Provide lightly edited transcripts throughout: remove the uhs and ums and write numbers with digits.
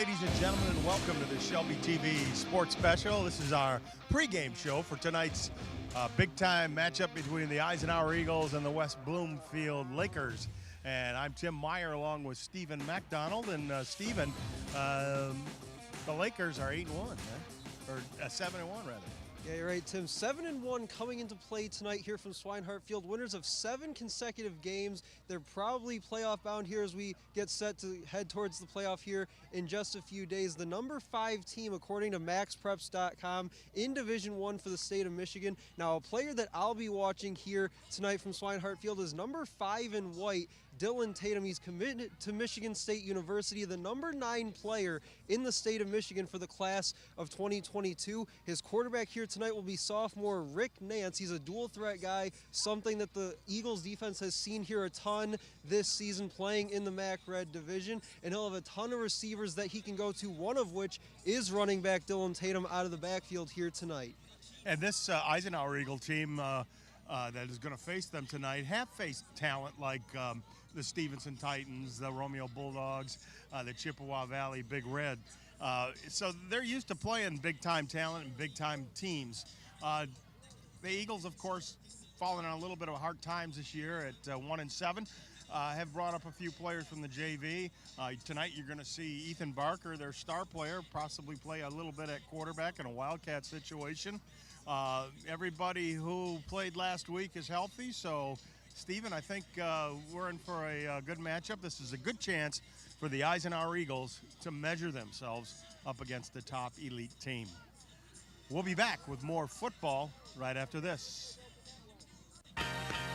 ladies and gentlemen, and welcome to the Shelby TV Sports Special. This is our pregame show for tonight's big-time matchup between the Eisenhower Eagles and the West Bloomfield Lakers. And I'm Tim Meyer along with Stephen McDonald. And Stephen, the Lakers are 8-1, or 7-1 rather. Yeah, you're right, Tim. 7-1 coming into play tonight here from Swinehart Field. Winners of 7 consecutive games. They're probably playoff bound here as we get set to head towards the playoff here in just a few days. The number 5 team, according to MaxPreps.com, in Division I for the state of Michigan. Now, a player that I'll be watching here tonight from Swinehart Field is number 5 in white, Dylan Tatum. He's committed to Michigan State University, the number 9 player in the state of Michigan for the class of 2022. His quarterback here tonight will be sophomore Rick Nance. He's a dual threat guy, something that the Eagles defense has seen here a ton this season playing in the MAC Red division, and he'll have a ton of receivers that he can go to, one of which is running back Dylan Tatum out of the backfield here tonight. And this Eisenhower Eagle team that is going to face them tonight have faced talent like the Stevenson Titans, the Romeo Bulldogs, the Chippewa Valley Big Red. So they're used to playing big-time talent and big-time teams. The Eagles, of course, fallen on a little bit of hard times this year at 1-7. Have brought up a few players from the JV. Tonight you're going to see Ethan Barker, their star player, possibly play a little bit at quarterback in a Wildcat situation. Everybody who played last week is healthy, so Stephen, I think we're in for a good matchup. This is a good chance for the Eisenhower Eagles to measure themselves up against the top elite team. We'll be back with more football right after this.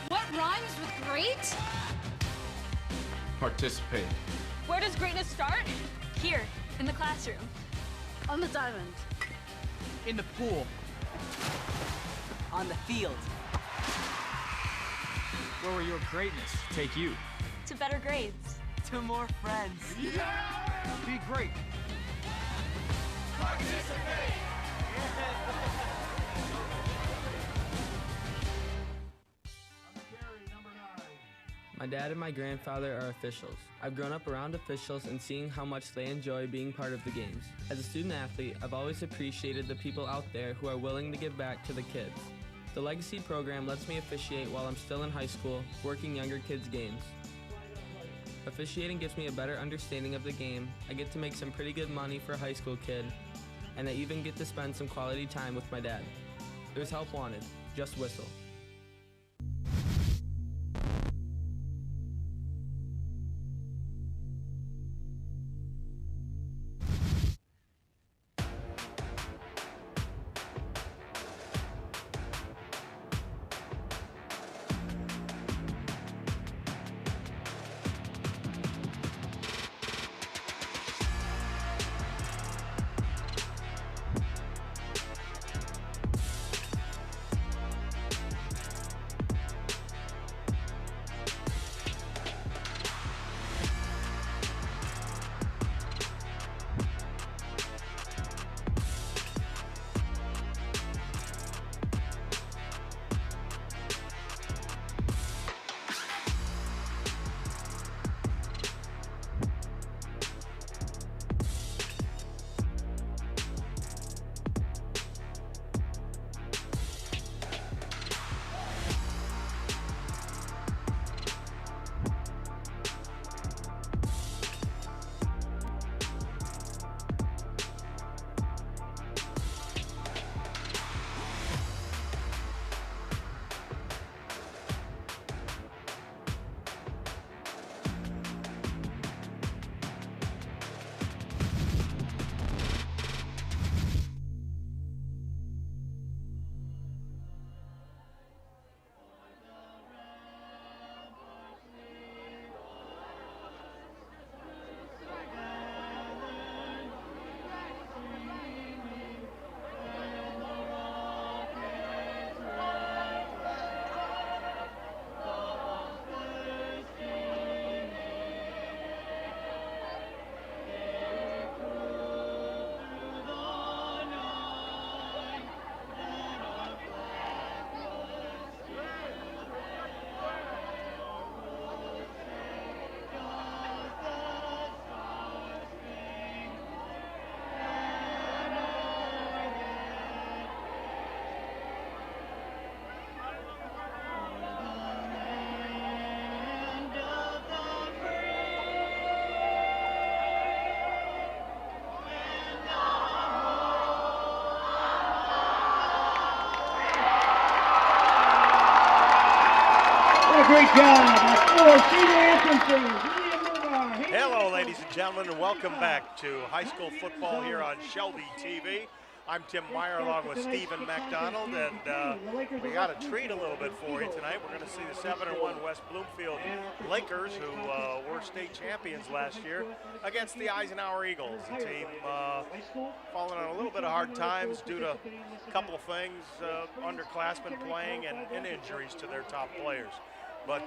What rhymes with great? Participate. Where does greatness start? Here, in the classroom. On the diamond. In the pool. On the field. Where will your greatness take you? To better grades. To more friends. Yeah! Be great. Participate! My dad and my grandfather are officials. I've grown up around officials and seeing how much they enjoy being part of the games. As a student athlete, I've always appreciated the people out there who are willing to give back to the kids. The Legacy program lets me officiate while I'm still in high school, working younger kids' games. Officiating gives me a better understanding of the game. I get to make some pretty good money for a high school kid, and I even get to spend some quality time with my dad. There's help wanted. Just whistle. a great job. For senior infantry, Hello, ladies and gentlemen, and welcome back to high school football here on Shelby TV. I'm Tim Meyer along with Stephen McDonald, and we got a treat a little bit for you tonight. We're going to see the 7-1 West Bloomfield Lakers, who were state champions last year, against the Eisenhower Eagles, a team falling on a little bit of hard times due to a couple of things, underclassmen playing and injuries to their top players. But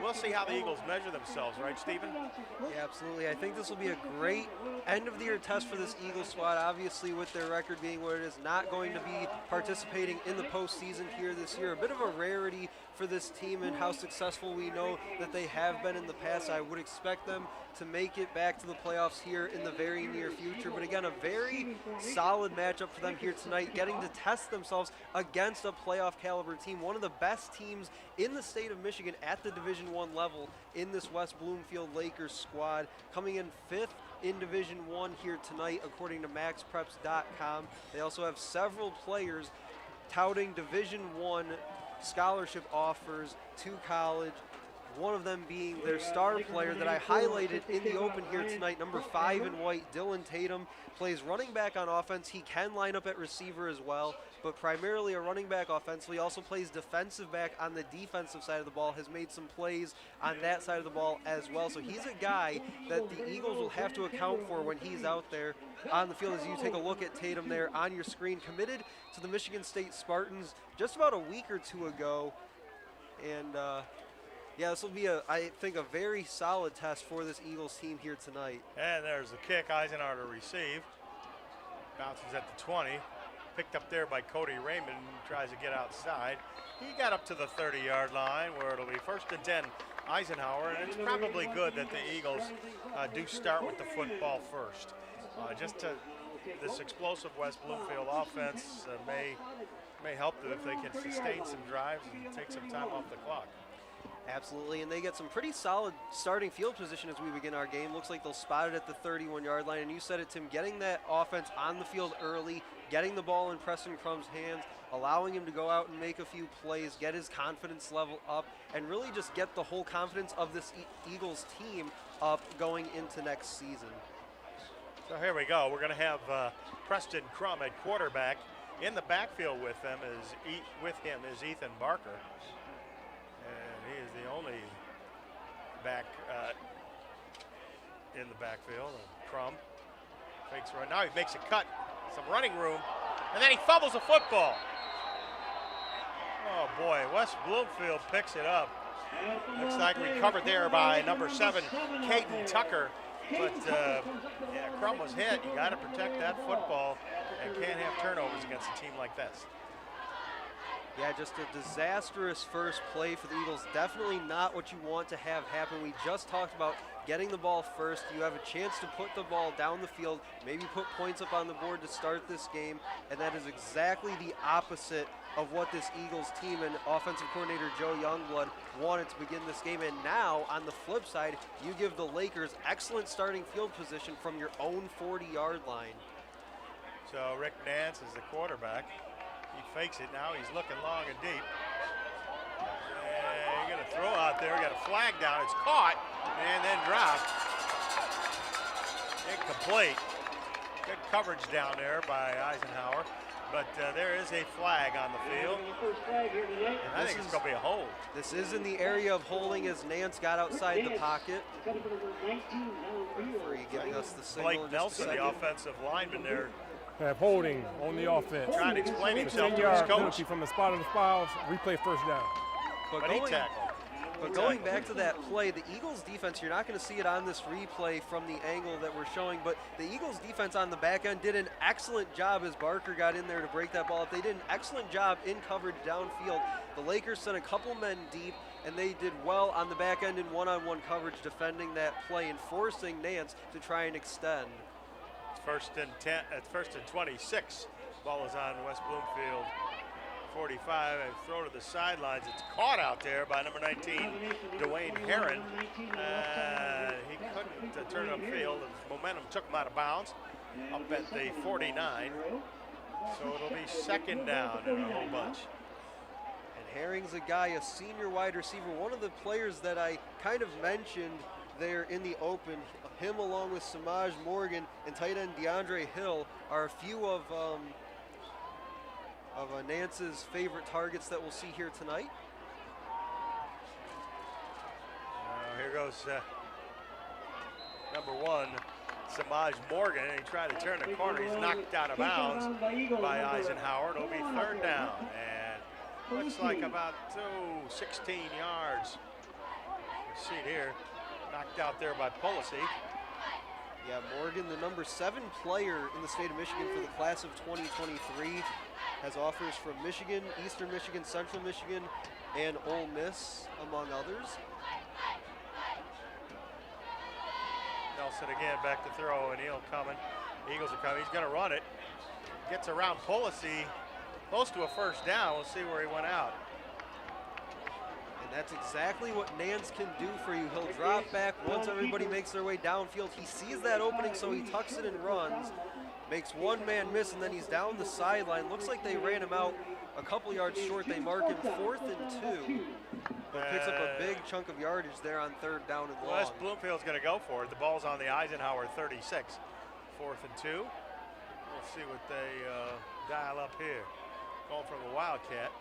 we'll see how the Eagles measure themselves, right, Stephen? Yeah, absolutely. I think this will be a great end-of-the-year test for this Eagles squad. Obviously, with their record being what it is, not going to be participating in the postseason here this year. A bit of a rarity for this team and how successful we know that they have been in the past. I would expect them to make it back to the playoffs here in the very near future. But again, a very solid matchup for them here tonight, getting to test themselves against a playoff caliber team, one of the best teams in the state of Michigan at the Division I level in this West Bloomfield Lakers squad, coming in 5th in Division I here tonight, according to MaxPreps.com. They also have several players touting Division I scholarship offers to college, one of them being their star player that I highlighted in the open here tonight, number 5 in white, Dylan Tatum, plays running back on offense. He can line up at receiver as well, but primarily a running back offensively. Also plays defensive back on the defensive side of the ball, has made some plays on that side of the ball as well. So he's a guy that the Eagles will have to account for when he's out there on the field. As you take a look at Tatum there on your screen, committed to the Michigan State Spartans just about a week or two ago. And yeah, this will be, I think, a very solid test for this Eagles team here tonight. And there's the kick. Eisenhower to receive. Bounces at the 20. Picked up there by Cody Raymond. Tries to get outside. He got up to the 30-yard line where it'll be 1st and 10 Eisenhower. And it's probably good that the Eagles do start with the football first. This explosive West Bloomfield offense may help them if they can sustain some drives and take some time off the clock. Absolutely, and they get some pretty solid starting field position as we begin our game. Looks like they'll spot it at the 31-yard line, and you said it, Tim, getting that offense on the field early, getting the ball in Preston Crumb's hands, allowing him to go out and make a few plays, get his confidence level up, and really just get the whole confidence of this Eagles team up going into next season. So here we go. We're going to have Preston Crumb at quarterback. In the backfield with him is Ethan Barker. And he is the only back in the backfield. And Crumb fakes right now. He makes a cut, some running room, and then he fumbles the football. Oh boy, West Bloomfield picks it up. Looks like recovered there by number 7, Caden Tucker. But yeah, Crumb was hit. You got to protect that football and can't have turnovers against a team like this. Yeah, just a disastrous first play for the Eagles. Definitely not what you want to have happen. We just talked about getting the ball first. You have a chance to put the ball down the field, maybe put points up on the board to start this game, and that is exactly the opposite of what this Eagles team and offensive coordinator Joe Youngblood wanted to begin this game. And now, on the flip side, you give the Lakers excellent starting field position from your own 40-yard line. So Rick Nance is the quarterback. He fakes it now. He's looking long and deep. And you got a throw out there. You got a flag down. It's caught and then dropped. Incomplete. Good coverage down there by Eisenhower. But there is a flag on the field. And I think it's going to be a hold. This is in the area of holding as Nance got outside the pocket. Referee giving us the signal. Blake Nelson, the offensive lineman there, have holding on the offense. trying to explain himself to his 10-yard coach. penalty from the spot of the fouls, replay first down. But going back to that play, the Eagles defense, you're not going to see it on this replay from the angle that we're showing, but the Eagles defense on the back end did an excellent job as Barker got in there to break that ball up. They did an excellent job in coverage downfield. The Lakers sent a couple men deep, and they did well on the back end in one-on-one coverage defending that play and forcing Nance to try and extend. First and 10, at 1st and 26. Ball is on West Bloomfield 45. A throw to the sidelines. It's caught out there by number 19, Dwayne Herron. He couldn't turn it upfield. The momentum took him out of bounds up at the 49. So it'll be 2nd down and a whole bunch. And Herring's a guy, a senior wide receiver, one of the players that I kind of mentioned there in the open. Him along with Samaj Morgan and tight end DeAndre Hill are a few of Nance's favorite targets that we'll see here tonight. Here goes number 1, Samaj Morgan, and he tried to turn the corner. He's knocked out of bounds by Eisenhower. It'll be 3rd down, and looks like about 16 yards. You see it here, knocked out there by Policy. Yeah, Morgan, the number 7 player in the state of Michigan for the class of 2023, has offers from Michigan, Eastern Michigan, Central Michigan, and Ole Miss, among others. Nelson again back to throw, and he'll coming. Eagles are coming. He's going to run it. Gets around Policy, close to a 1st down. We'll see where he went out. And that's exactly what Nance can do for you. He'll drop back once everybody makes their way downfield. He sees that opening, so he tucks it and runs. Makes one man miss, and then he's down the sideline. Looks like they ran him out a couple yards short. They mark him 4th and 2. But picks up a big chunk of yardage there on 3rd down and long. West Bloomfield's going to go for it. The ball's on the Eisenhower 36. 4th and 2. We'll see what they dial up here. Going from the Wildcat.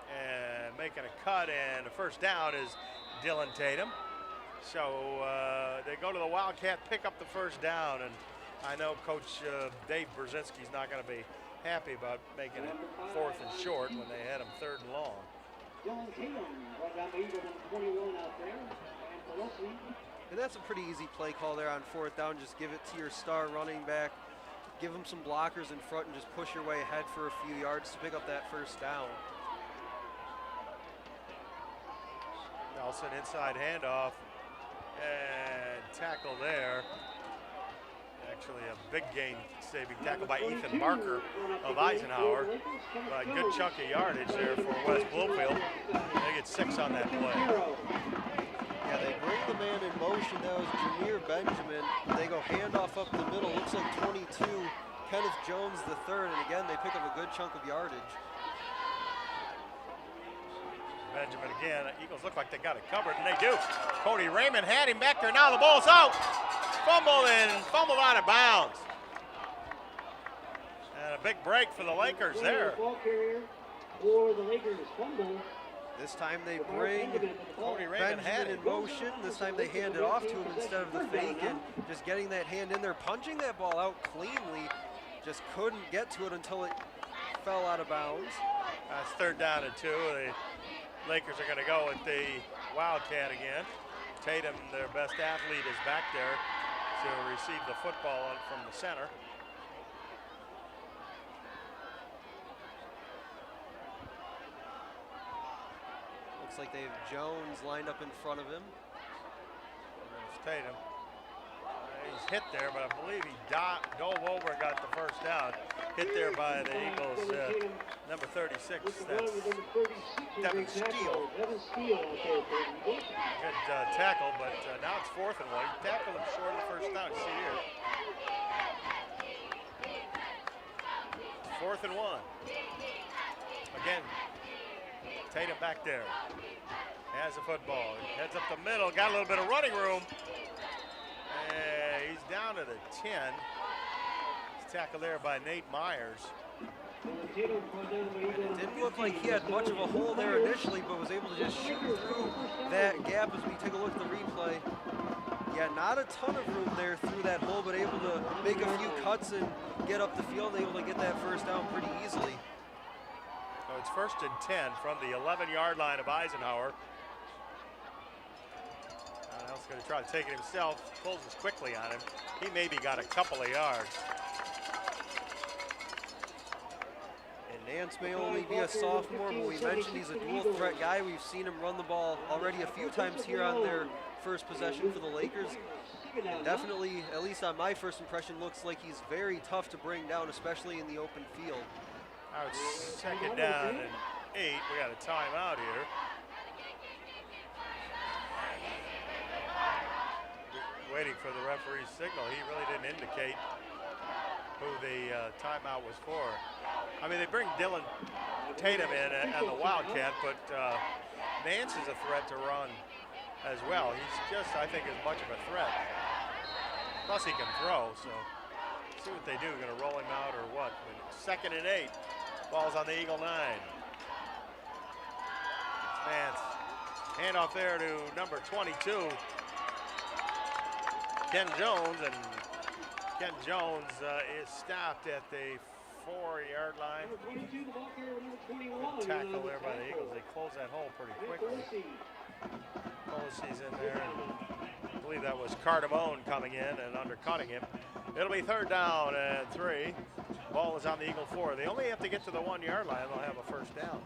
And making a cut, and the 1st down is Dylan Tatum. So they go to the Wildcat, pick up the 1st down, and I know Coach Dave Brzezinski's not going to be happy about making it 4th and short when they had him 3rd and long. And that's a pretty easy play call there on 4th down. Just give it to your star running back. Give him some blockers in front and just push your way ahead for a few yards to pick up that 1st down. Nelson inside handoff and tackle there. Actually a big gain saving tackle by Ethan Barker of Eisenhower. A good chunk of yardage there for West Bloomfield. They get 6 on that play. Yeah, they bring the man in motion. That was Jameer Benjamin. They go handoff up the middle. Looks like 22, Kenneth Jones III. And again, they pick up a good chunk of yardage. Benjamin again. Eagles look like they got it covered, and they do. Cody Raymond had him back there. Now the ball's out. Fumbled out of bounds. And a big break for the Lakers there. This time they bring Cody Raymond Benjamin in motion. This time they hand it off to him instead of the fake, and just getting that hand in there, punching that ball out cleanly. Just couldn't get to it until it fell out of bounds. It's 3rd down and 2. The Lakers are going to go with the Wildcat again. Tatum, their best athlete, is back there to receive the football from the center. Looks like they have Jones lined up in front of him. There's Tatum. He's hit there, but I believe he dove over and got the 1st down. Hit there by the Eagles, number 36. That's Devin Steele. Good tackle, but now it's 4th and 1. He tackled him short of the 1st down. You see here. 4th and 1. Again, Tatum back there. Has the football. Heads up the middle. Got a little bit of running room. He's down to the 10. He's tackled there by Nate Myers. It didn't look like he had much of a hole there initially, but was able to just shoot through that gap as we take a look at the replay. Yeah, not a ton of room there through that hole, but able to make a few cuts and get up the field, able to get that 1st down pretty easily. So it's 1st and 10 from the 11-yard line of Eisenhower. He's going to try to take it himself. Pulls us quickly on him. He maybe got a couple of yards. And Nance may only be a sophomore, but we mentioned he's a dual threat guy. We've seen him run the ball already a few times here on their 1st possession for the Lakers. And definitely, at least on my first impression, looks like he's very tough to bring down, especially in the open field. Now it's 2nd down and 8. We got a timeout here. Waiting for the referee's signal. He really didn't indicate who the timeout was for. I mean, they bring Dylan Tatum in on the Wildcat, but Nance is a threat to run as well. He's just, I think, as much of a threat. Plus, he can throw, so see what they do. Going to roll him out or what? 2nd and 8. Ball's on the Eagle 9. Nance. Handoff there to number 22, Ken Jones, and Ken Jones is stopped at the 4-yard line. Good tackle there by the Eagles. They close that hole pretty quickly. Polisi's in there, and I believe that was Cardamone coming in and undercutting him. It'll be 3rd down and 3. Ball is on the Eagle 4. They only have to get to the 1-yard line. They'll have a 1st down.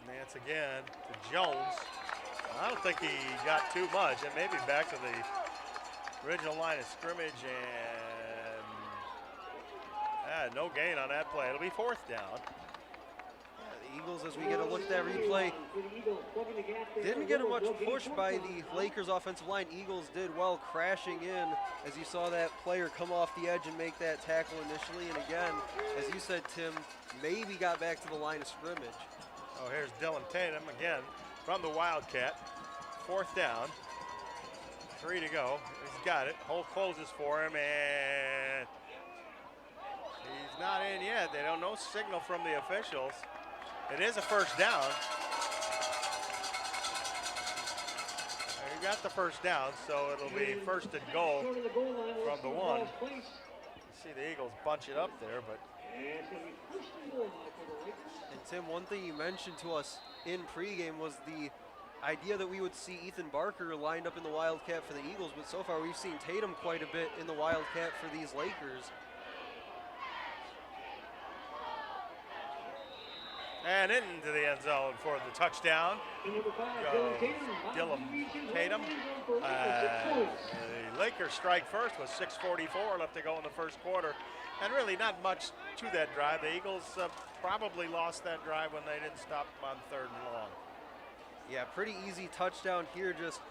Nance again to Jones. I don't think he got too much, and maybe back to the original line of scrimmage, and no gain on that play. It'll be 4th down. The Eagles, as we get a look at that replay, didn't get much push by the Lakers offensive line. Eagles did well crashing in as you saw that player come off the edge and make that tackle initially. And again, as you said, Tim, maybe got back to the line of scrimmage. Oh, here's Dylan Tatum again from the Wildcat. 4th down. 3 to go. He's got it. Holt closes for him, and he's not in yet. They don't know signal from the officials. It is a 1st down. You got the 1st down, so it'll be 1st and goal from the 1. You see the Eagles bunch it up there, but. And Tim, one thing you mentioned to us in pregame was the idea that we would see Ethan Barker lined up in the Wildcat for the Eagles, but so far we've seen Tatum quite a bit in the Wildcat for these Lakers. And into the end zone for the touchdown. Dylan Tatum. The Lakers strike first with 6:44 left to go in the 1st quarter. And really not much to that drive. The Eagles probably lost that drive when they didn't stop on 3rd and long. Yeah, pretty easy touchdown here. Just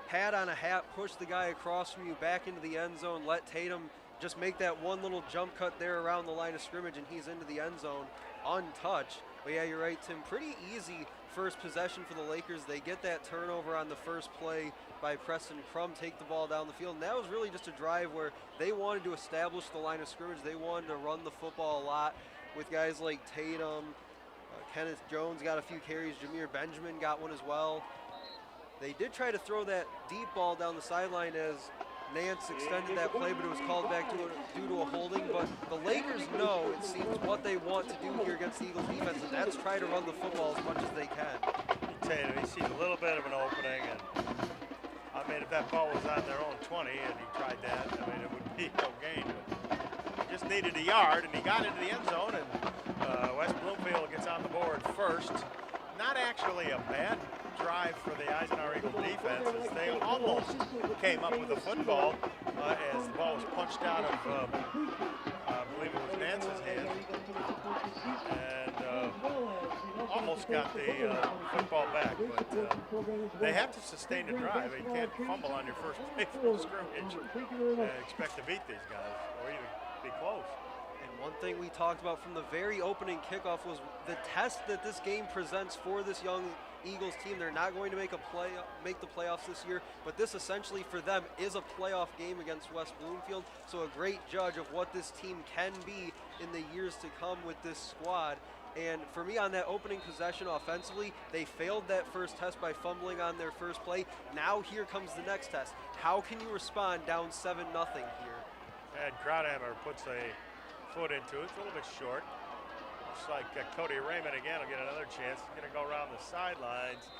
hat on a hat, push the guy across from you back into the end zone, let Tatum just make that one little jump cut there around the line of scrimmage, and he's into the end zone untouched. But yeah, you're right, Tim. Pretty easy first possession for the Lakers. They get that turnover on the first play by Preston Crum, take the ball down the field. And that was really just a drive where they wanted to establish the line of scrimmage. They wanted to run the football a lot with guys like Tatum. Kenneth Jones got a few carries. Jameer Benjamin got one as well. They did try to throw that deep ball down the sideline as Nance extended that play, but it was called back due to a holding. But the Lakers know, it seems, what they want to do here against the Eagles defense, and that's try to run the football as much as they can. Tatum, he sees a little bit of an opening, and I mean, if that ball was on their own 20 and he tried that, I mean, it would be no gain. But he just needed a yard, and he got into the end zone, and West Bloomfield gets on the board first. Not actually a bad drive for the Eisenhower Eagles defense, as they almost came up with a football as the ball was punched out of, I believe it was Nance's hand, and almost got the football back. But they have to sustain the drive. You can't fumble on your first play from scrimmage and expect to beat these guys or even be close. One thing we talked about from the very opening kickoff was the test that this game presents for this young Eagles team. They're not going to make the playoffs this year, but this essentially for them is a playoff game against West Bloomfield. So a great judge of what this team can be in the years to come with this squad. And for me, on that opening possession offensively, they failed that first test by fumbling on their first play. Now here comes the next test. How can you respond down 7-0 here? And Crowdhammer puts a foot into it. It's a little bit short. Looks like Cody Raymond again will get another chance. He's going to go around the sidelines.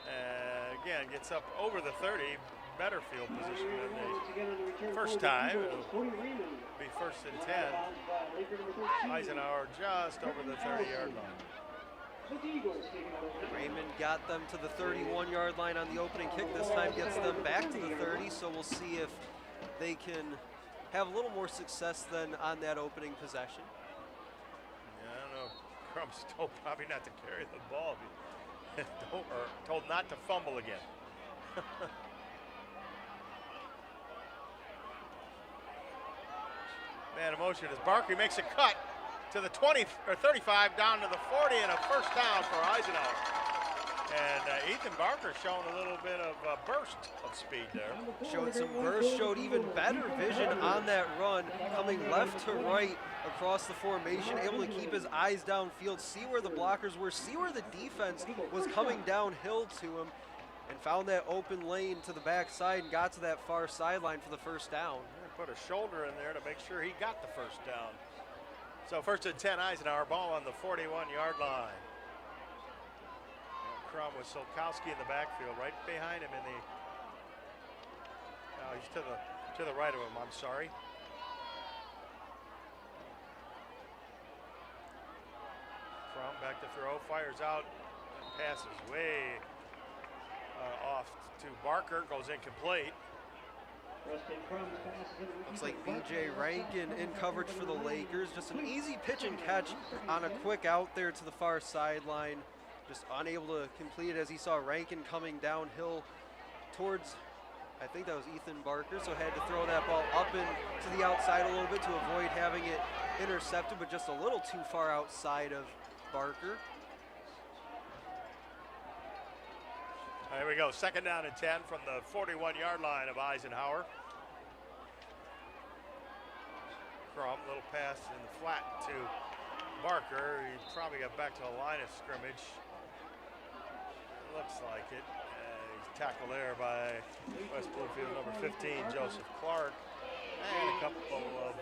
And again, gets up over the 30. Better field position than the first time. It'll be 1st and 10. Eisenhower just over the 30-yard line. Raymond got them to the 31-yard line on the opening kick. This time gets them back to the 30, so we'll see if they can have a little more success than on that opening possession. Yeah, I don't know. Crumb's told probably not to carry the ball. Or told not to fumble again. Man in motion as Barker makes a cut to the 20 or 35 down to the 40 and a first down for Eisenhower. And Ethan Barker showing a little bit of a burst of speed there. Showed some burst, showed even better vision on that run, coming left to right across the formation, able to keep his eyes downfield, see where the blockers were, see where the defense was coming downhill to him, and found that open lane to the backside and got to that far sideline for the first down. Put a shoulder in there to make sure he got the first down. So first and 10, Eisenhower, ball on the 41-yard line. Crum with Solkowski in the backfield, right behind him in the. No, he's to the right of him. I'm sorry. Crum back to throw, fires out, and passes way off to Barker, goes incomplete. Looks like B.J. Rankin in coverage for the Lakers. Just an easy pitch and catch on a quick out there to the far sideline. Just unable to complete it as he saw Rankin coming downhill towards, I think that was Ethan Barker, so had to throw that ball up and to the outside a little bit to avoid having it intercepted, but just a little too far outside of Barker. There we go, second down and 10 from the 41-yard line of Eisenhower. Crum, little pass in the flat to Barker. He probably got back to the line of scrimmage. Looks like it. He's tackled there by West Bloomfield number 15, Joseph Clark, and a couple of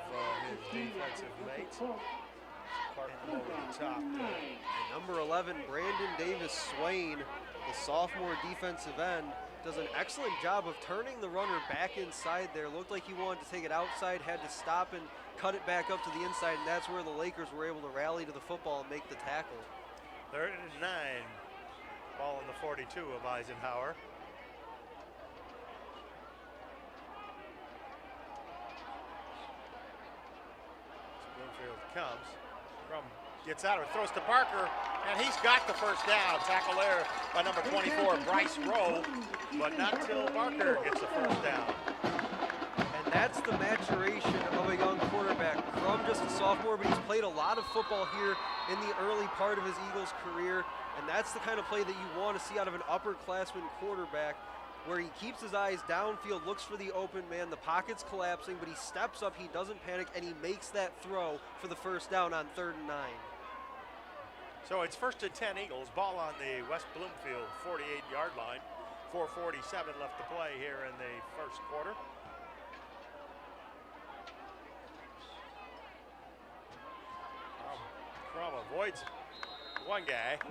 his defensive mates. Clark over the top there. And number 11, Brandon Davis Swain, the sophomore defensive end, does an excellent job of turning the runner back inside there. Looked like he wanted to take it outside, had to stop and cut it back up to the inside, and that's where the Lakers were able to rally to the football and make the tackle. 3rd and 9. Ball in the 42 of Eisenhower. Bloomfield comes. Crum gets out of it, throws to Barker, and he's got the first down. Tackle there by number 24, Bryce Rowe, but not till Barker gets the first down. And that's the maturation of a young quarterback. Crum just a sophomore, but he's played a lot of football here in the early part of his Eagles career. And that's the kind of play that you want to see out of an upperclassman quarterback, where he keeps his eyes downfield, looks for the open man, the pocket's collapsing, but he steps up, he doesn't panic, and he makes that throw for the first down on 3rd and 9. So it's 1st and 10 Eagles, ball on the West Bloomfield 48-yard line. 4:47 left to play here in the first quarter. Crum avoids one guy,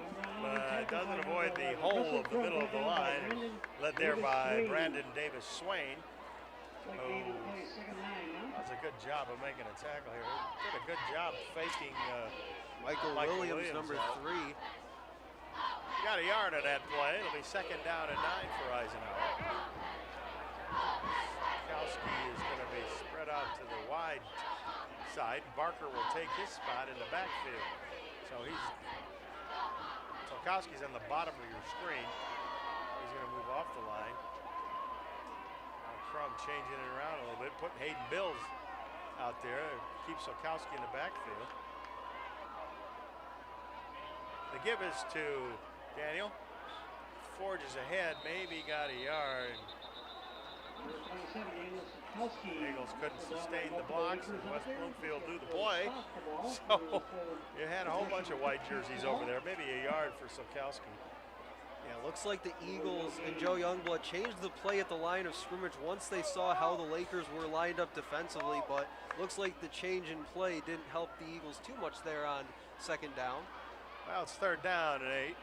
but doesn't avoid the hole of the middle of the line, led there by Brandon Davis Swain, who does a good job of making a tackle here. Did a good job faking Michael Williams, number 3. Got a yard on that play. It'll be 2nd down and 9 for Eisenhower. Solkowski is going to be spread out to the wide side. Barker will take his spot in the backfield. So Solkowski's on the bottom of your screen. He's going to move off the line. Crum changing it around a little bit, putting Hayden Bills out there. Keeps Solkowski in the backfield. The give is to Daniel. Forges ahead, maybe got a yard. Eagles couldn't sustain the blocks, and West Bloomfield knew the play. So you had a whole bunch of white jerseys over there, maybe a yard for Solkowski. Yeah, looks like the Eagles and Joe Youngblood changed the play at the line of scrimmage once they saw how the Lakers were lined up defensively, but looks like the change in play didn't help the Eagles too much there on 2nd down. Well, it's 3rd down and 8.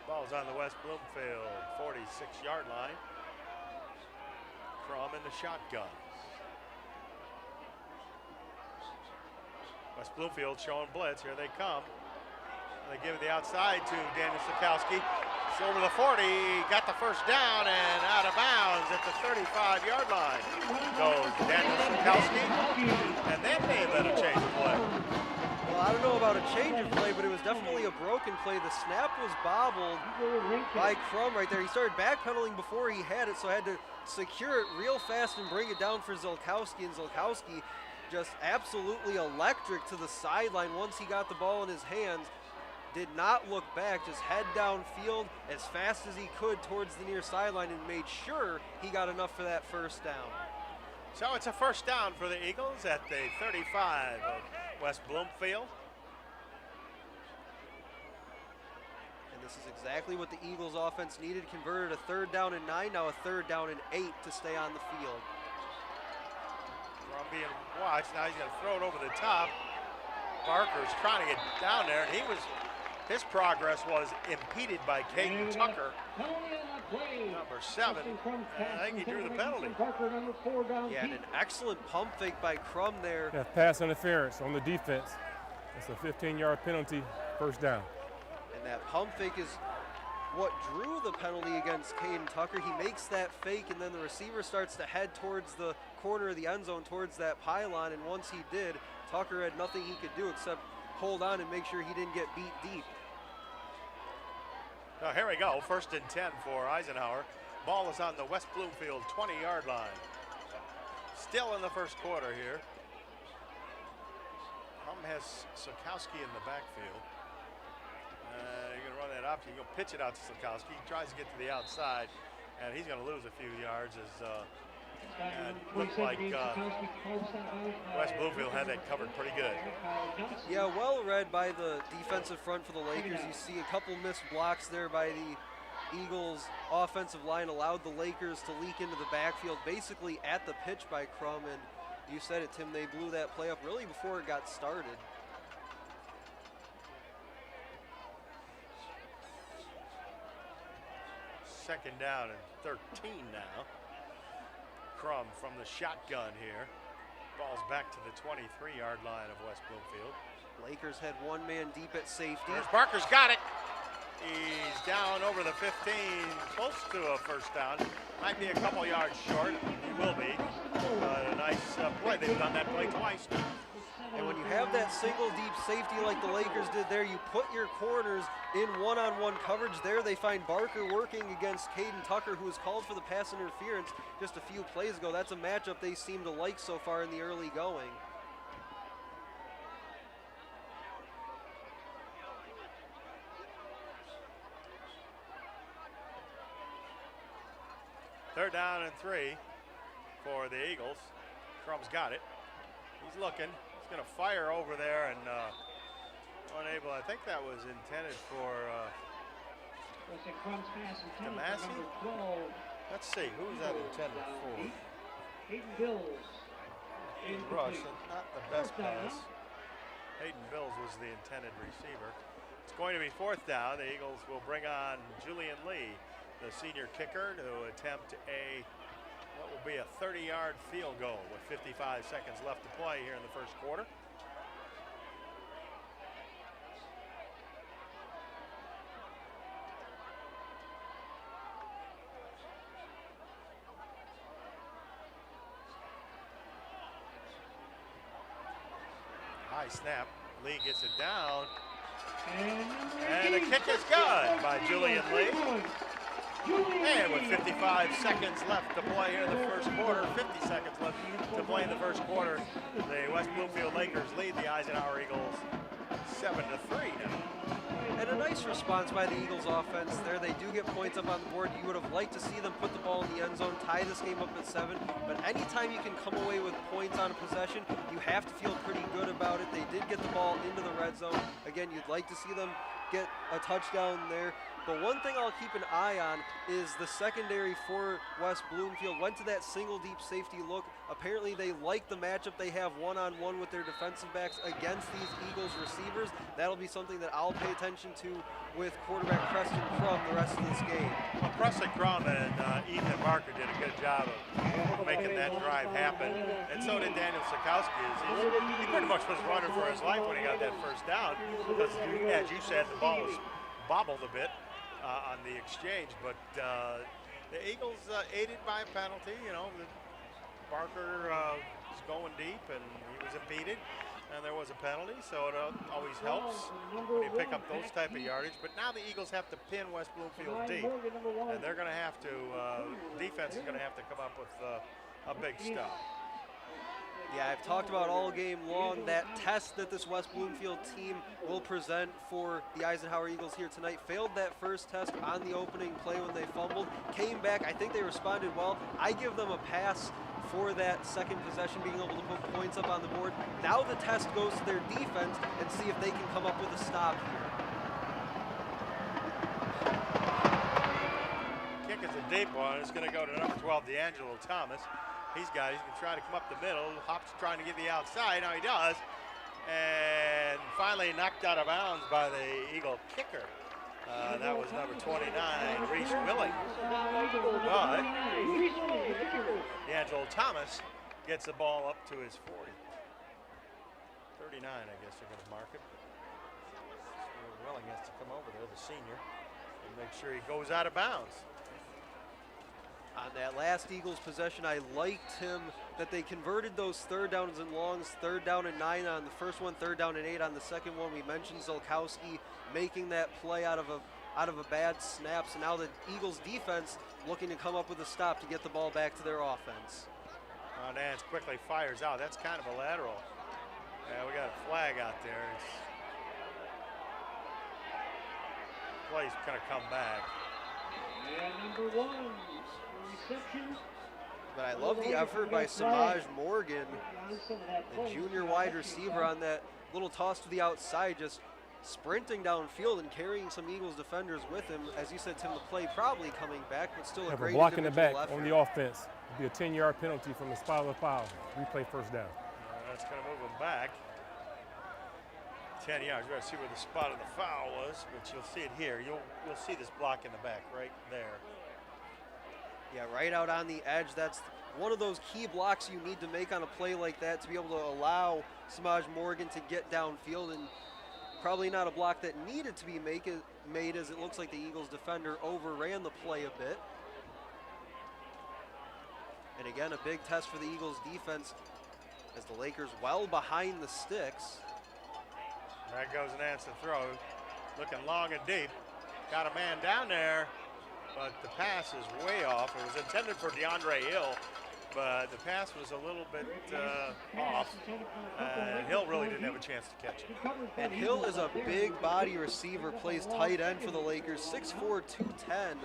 Ball's on the West Bloomfield 46-yard line. Crum in the shotgun. West Bloomfield showing blitz. Here they come. They give it the outside to Daniel Solkowski. It's over the 40. Got the first down and out of bounds at the 35-yard line. Goes Daniel Solkowski. And then they let a change of play. Well, I don't know about a change of play, but it was definitely a broken play. The snap was bobbled by Crum right there. He started backpedaling before he had it, so I had to secure it real fast and bring it down for Solkowski. And Solkowski just absolutely electric to the sideline once he got the ball in his hands. Did not look back, just head downfield as fast as he could towards the near sideline and made sure he got enough for that first down. So it's a first down for the Eagles at the 35 of West Bloomfield. And this is exactly what the Eagles offense needed. Converted a 3rd down and 9, now a 3rd down and 8 to stay on the field. From being watched, now he's going to throw it over the top. Barker's trying to get down there, and his progress was impeded by Caden Tucker, number 7. I think he drew the penalty. Yeah, and an excellent pump fake by Crum there. Yeah, pass interference on the defense. It's a 15-yard penalty, first down. And that pump fake is what drew the penalty against Caden Tucker. He makes that fake, and then the receiver starts to head towards the corner of the end zone, towards that pylon, and once he did, Tucker had nothing he could do except hold on and make sure he didn't get beat deep. Now here we go, 1st and 10 for Eisenhower. Ball is on the West Bloomfield 20-yard line. Still in the first quarter here. Has Sokowski in the backfield. You're going to run that option. You're going to pitch it out to Sokowski. He tries to get to the outside, and he's going to lose a few yards as looks like West Bloomfield had that covered pretty good. Yeah, well read by the defensive front for the Lakers. You see a couple missed blocks there by the Eagles offensive line, allowed the Lakers to leak into the backfield basically at the pitch by Crum, and you said it, Tim, they blew that play up really before it got started. Second down and 13 now. Crum from the shotgun here. Ball's back to the 23-yard line of West Bloomfield. Lakers had one man deep at safety. Barker's got it. He's down over the 15, close to a first down. Might be a couple yards short. He will be. A nice play. They've done that play twice. And when you have that single deep safety like the Lakers did there, you put your corners in one-on-one coverage there. They find Barker working against Caden Tucker, who was called for the pass interference just a few plays ago. That's a matchup they seem to like so far in the early going. Third down and 3 for the Eagles. Crum's got it. He's looking. He's going to fire over there and unable. I think that was intended for Damasi. Let's see. Who was that intended for? Hayden Bills. Rush. Not the best pass. Hayden Bills was the intended receiver. It's going to be 4th down. The Eagles will bring on Julian Lee, the senior kicker, to attempt what will be a 30-yard field goal with 55 seconds left to play here in the first quarter. High snap. Lee gets it down. And the kick is good by Julian Lee. And with 55 seconds left to play here in the first quarter, 50 seconds left to play in the first quarter, the West Bloomfield Lakers lead the Eisenhower Eagles 7-3 now. And a nice response by the Eagles offense there. They do get points up on the board. You would have liked to see them put the ball in the end zone, tie this game up at 7. But anytime you can come away with points on a possession, you have to feel pretty good about it. They did get the ball into the red zone. Again, you'd like to see them get a touchdown there. But one thing I'll keep an eye on is the secondary for West Bloomfield went to that single deep safety look. Apparently they like the matchup they have one-on-one with their defensive backs against these Eagles receivers. That'll be something that I'll pay attention to with quarterback Preston Crum the rest of this game. Well, Preston Crum and Ethan Barker did a good job of making that drive happen. And so did Daniel Sokowski. He pretty much was running for his life when he got that first down. Because, as you said, the ball was bobbled a bit on the exchange, but the Eagles aided by a penalty. You know, Barker was going deep and he was impeded, and there was a penalty, so it always helps when you pick up those type of yardage. But now the Eagles have to pin West Bloomfield deep, and they're going to have to, defense is going to have to come up with a big stop. Yeah, I've talked about all game long that test that this West Bloomfield team will present for the Eisenhower Eagles here tonight. Failed that first test on the opening play when they fumbled. Came back. I think they responded well. I give them a pass for that second possession, being able to put points up on the board. Now the test goes to their defense and see if they can come up with a stop here. Kick is a deep one. It's going to go to number 12, D'Angelo Thomas. He's going to try to come up the middle. Hop's trying to get the outside. Now he does. And finally knocked out of bounds by the Eagle kicker. That was number 29, Reese Willing. But D'Angelo Thomas gets the ball up to his 40. 39, I guess they're going to mark him. So Willing has to come over there, the senior, and make sure he goes out of bounds. On that last Eagles possession, I liked him that they converted those third downs and longs, 3rd down and 9 on the first one, 3rd down and 8 on the second one. We mentioned Zolkowski making that play out of a bad snap. So now the Eagles defense looking to come up with a stop to get the ball back to their offense. Nance quickly fires out. That's kind of a lateral. Yeah, we got a flag out there. Play's gonna come back. And number 1. But I love the effort by Samaj Morgan, the junior wide receiver, on that little toss to the outside, just sprinting downfield and carrying some Eagles defenders with him. As you said, Tim, the play probably coming back, but still a great block in the back effort. on the offense. It'll be a 10-yard penalty from the spot of the foul. Replay first down. That's going to move him back. 10 yards. We're going to see where the spot of the foul was, but you'll see it here. You'll see this block in the back right there. Yeah, right out on the edge. That's one of those key blocks you need to make on a play like that to be able to allow Samaj Morgan to get downfield, and probably not a block that needed to be made as it looks like the Eagles defender overran the play a bit. And again, a big test for the Eagles defense as the Lakers well behind the sticks. There goes an answer throw. Looking long and deep. Got a man down there, but the pass is way off. It was intended for DeAndre Hill, but the pass was a little bit off. Hill really didn't have a chance to catch it. And Hill is a big body receiver, plays tight end for the Lakers, 6'4", 210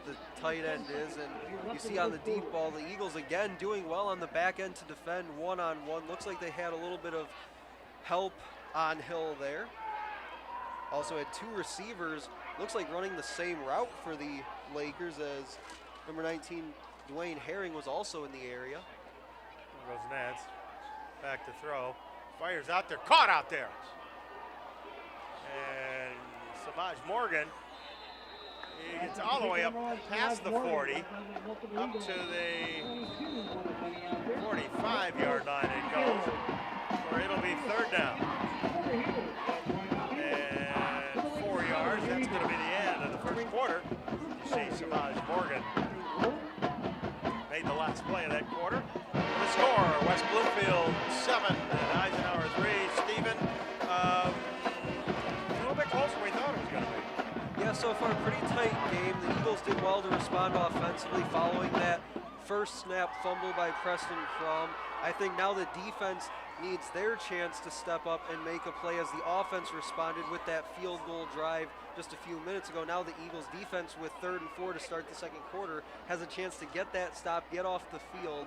the tight end is. And you see on the deep ball, the Eagles again doing well on the back end to defend one-on-one. Looks like they had a little bit of help on Hill there. Also had two receivers, looks like running the same route for the Lakers, as number 19, Dwayne Herring, was also in the area. There goes Nance, back to throw, fires out there, caught out there. And Samaj Morgan, he gets all the way up past the 40, up to the 45-yard line it goes, where it'll be third down. And 4 yards, that's going to be the end of the first quarter. You see Samaj Morgan made the last play of that quarter. The score, West Bloomfield 7 and Eisenhower 3. Stephen, a little bit closer than we thought it was going to be. Yeah, so far a pretty tight game. The Eagles did well to respond offensively following that first snap fumble by Preston Crum. I think now the defense needs their chance to step up and make a play, as the offense responded with that field goal drive just a few minutes ago. Now the Eagles defense, with 3rd and 4 to start the second quarter, has a chance to get that stop, get off the field,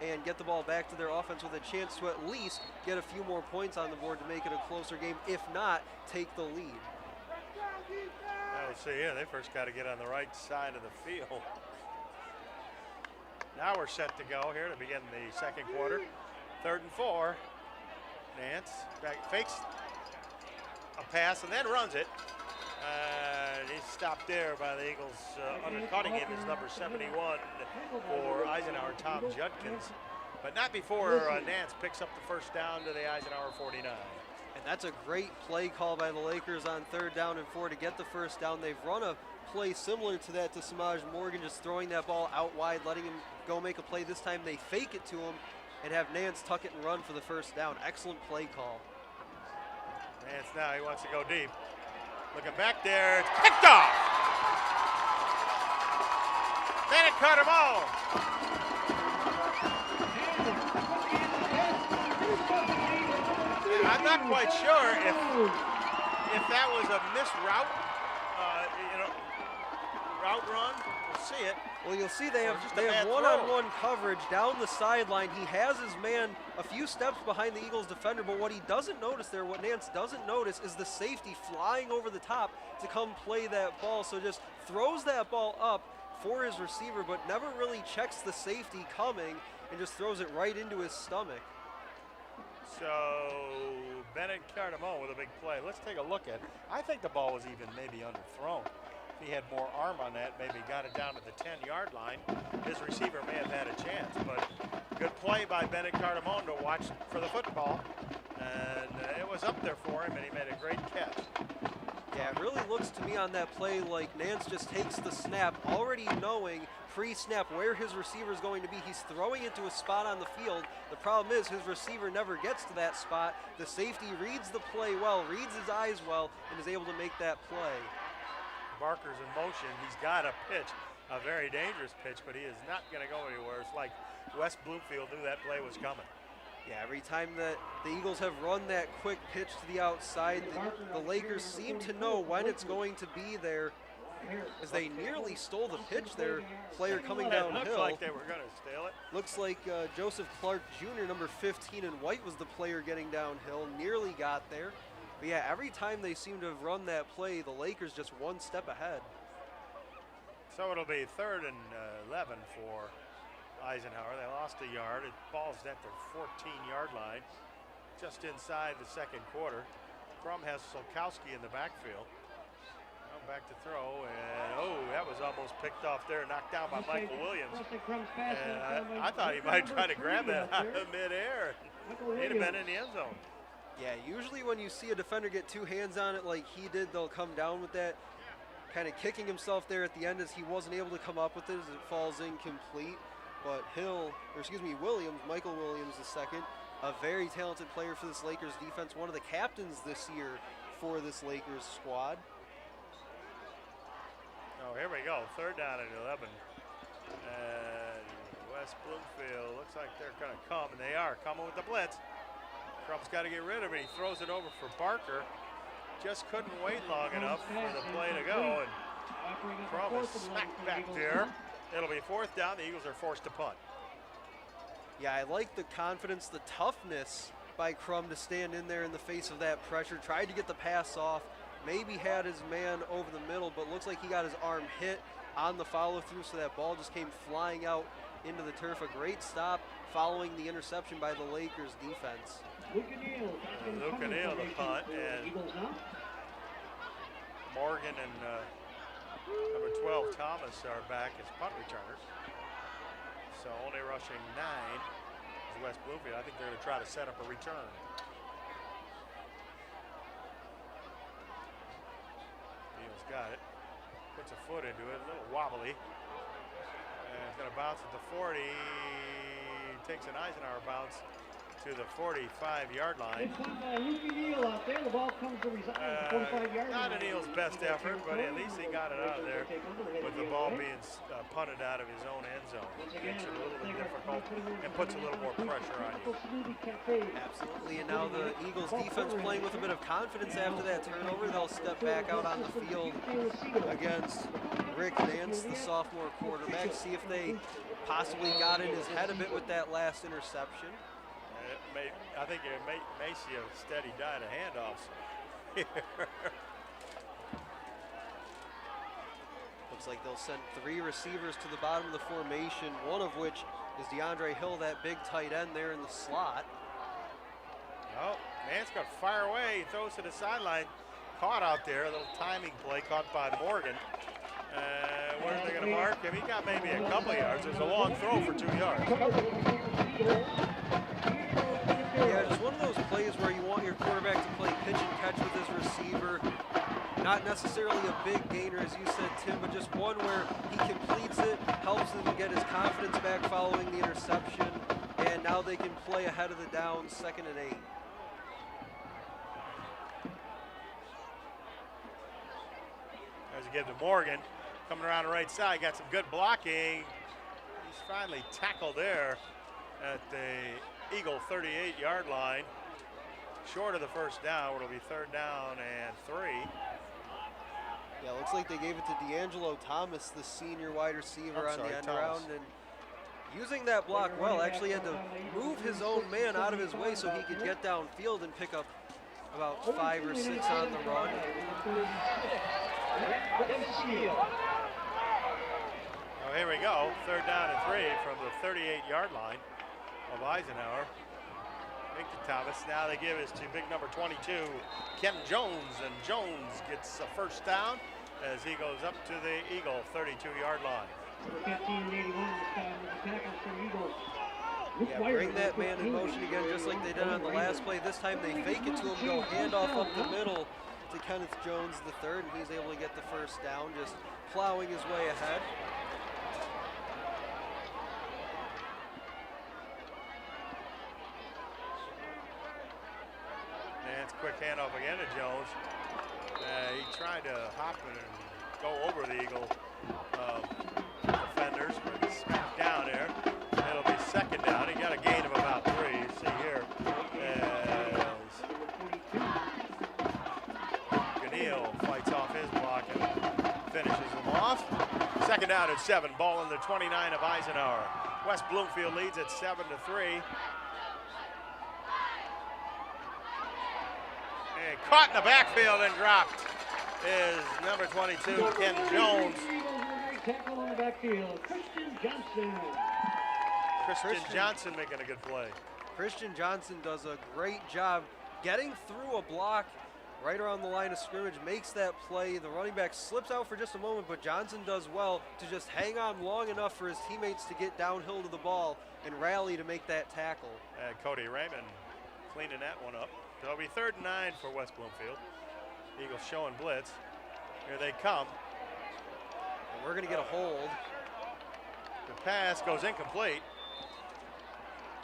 and get the ball back to their offense with a chance to at least get a few more points on the board to make it a closer game, if not take the lead. Let's see, yeah, they first got to get on the right side of the field. Now we're set to go here to begin the second quarter. 3rd and 4. Nance fakes a pass and then runs it. He's stopped there by the Eagles. Undercutting him is number 71 for Eisenhower, Tom Judkins. But not before Nance picks up the first down to the Eisenhower 49. And that's a great play call by the Lakers on 3rd down and 4 to get the first down. They've run a play similar to that to Samaj Morgan, just throwing that ball out wide, letting him go make a play. This time they fake it to him and have Nance tuck it and run for the first down. Excellent play call. Nance now, he wants to go deep. Looking back there, it's picked off. Then it cut him off. I'm not quite sure if that was a missed route, route run. We'll see it. Well, you'll see they have one-on-one coverage down the sideline. He has his man a few steps behind the Eagles defender, but what he doesn't notice there, what Nance doesn't notice, is the safety flying over the top to come play that ball. So just throws that ball up for his receiver, but never really checks the safety coming and just throws it right into his stomach. So Bennett Cardamone with a big play. Let's take a look at it. I think the ball was even maybe underthrown. If he had more arm on that, maybe got it down to the 10-yard line, his receiver may have had a chance. But good play by Bennett Cardamone to watch for the football. And it was up there for him, and he made a great catch. Yeah, it really looks to me on that play like Nance just takes the snap, already knowing pre-snap where his receiver is going to be. He's throwing it to a spot on the field. The problem is his receiver never gets to that spot. The safety reads the play well, reads his eyes well, and is able to make that play. Barker's in motion. He's got a pitch, a very dangerous pitch, but he is not going to go anywhere. It's like West Bloomfield knew that play was coming. Yeah, every time that the Eagles have run that quick pitch to the outside, the Lakers seem to know when it's going to be there, as they nearly stole the pitch there. Player coming downhill. It looked like they were going to steal it. Looks like Joseph Clark Jr., number 15 in white, was the player getting downhill. Nearly got there. But yeah, every time they seem to have run that play, the Lakers just one step ahead. So it'll be 3rd and 11 for Eisenhower. They lost a yard. It ball's at their 14-yard line, just inside the second quarter. Crum has Solkowski in the backfield. Now back to throw, and that was almost picked off there, knocked down by Michael Williams. And I thought he might try to grab that out of midair. He'd have been in the end zone. Yeah, usually when you see a defender get two hands on it like he did, they'll come down with that, kind of kicking himself there at the end as he wasn't able to come up with it as it falls incomplete. But Williams, Michael Williams II, a very talented player for this Lakers defense, one of the captains this year for this Lakers squad. Oh, here we go, 3rd down and 11. And West Bloomfield looks like they're going to come, and they are coming with the blitz. Crump's got to get rid of it. He throws it over for Barker. Just couldn't wait long enough for the play to go, and Crump is smacked back there. It'll be 4th down. The Eagles are forced to punt. Yeah, I like the confidence, the toughness by Crum to stand in there in the face of that pressure. Tried to get the pass off, maybe had his man over the middle, but looks like he got his arm hit on the follow-through, so that ball just came flying out into the turf. A great stop following the interception by the Lakers defense. Luke O'Neill the punt, and Morgan and number 12 Thomas are back as punt returners. So only rushing 9 is West Bloomfield. I think they're going to try to set up a return. Neal's got it. Puts a foot into it, a little wobbly. And it's going to bounce at the 40. Takes an Eisenhower bounce to the 45-yard line. Not O'Neill's best effort, but at least he got it out of there with the ball being punted out of his own end zone. It makes it a little bit difficult and puts a little more pressure on you. Absolutely, and now the Eagles defense playing with a bit of confidence after that turnover. They'll step back out on the field against Rick Nance, the sophomore quarterback, see if they possibly got in his head a bit with that last interception. I think it may see a steady diet of handoffs here. Looks like they'll send 3 receivers to the bottom of the formation, one of which is DeAndre Hill, that big tight end there in the slot. Oh, Nance got to fire away. He throws to the sideline. Caught out there, a little timing play caught by Morgan. Where are they going to mark him? He got maybe a couple yards. There's a long throw for 2 yards. Yeah, it's one of those plays where you want your quarterback to play pitch and catch with his receiver. Not necessarily a big gainer, as you said, Tim, but just one where he completes it, helps him get his confidence back following the interception, and now they can play ahead of the downs, 2nd and 8. There's a give to Morgan. Coming around the right side, got some good blocking. He's finally tackled there at the Eagle 38-yard line. Short of the first down. It'll be 3rd down and 3. Yeah, looks like they gave it to D'Angelo Thomas, the senior wide receiver on the end round. And using that block well, actually had to move his own man out of his way so he could get downfield and pick up about 5 or 6 on the run. Oh, here we go. 3rd down and 3 from the 38-yard line of Eisenhower. Big to Thomas. Now they give it to big number 22, Ken Jones, and Jones gets a first down as he goes up to the Eagle 32-yard line. Yeah, bring that man in motion again, just like they did on the last play. This time they fake it to him, go handoff up the middle to Kenneth Jones III, and he's able to get the first down, just plowing his way ahead. And it's a quick handoff again to Jones. He tried to hop and go over the Eagle defenders, but he's smacked down there. It'll be 2nd down. He got a gain of about 3. You see here as Ganil fights off his block and finishes him off. 2nd down and 7. Ball in the 29 of Eisenhower. West Bloomfield leads at 7-3. And caught in the backfield and dropped is number 22, Ken Jones. Tackle on the backfield, Christian Johnson. Christian Johnson making a good play. Christian Johnson does a great job getting through a block right around the line of scrimmage, makes that play. The running back slips out for just a moment, but Johnson does well to just hang on long enough for his teammates to get downhill to the ball and rally to make that tackle. And Cody Raymond cleaning that one up. So it'll be 3rd and 9 for West Bloomfield. Eagles showing blitz. Here they come. And we're going to get a hold. The pass goes incomplete.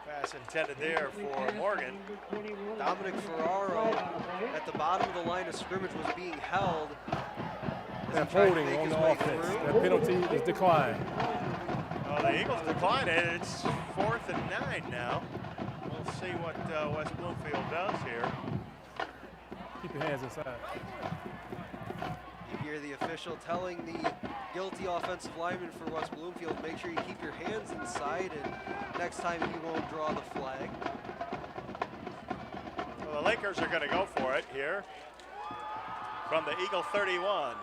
Pass intended there for Morgan. Dominic Ferraro at the bottom of the line of scrimmage was being held. That holding on the offense. That penalty is declined. Well, the Eagles decline it. It's 4th and 9 now. We'll see what West Bloomfield does here. Keep your hands inside. You hear the official telling the guilty offensive lineman for West Bloomfield, make sure you keep your hands inside, and next time he won't draw the flag. Well, the Lakers are going to go for it here from the Eagle 31 on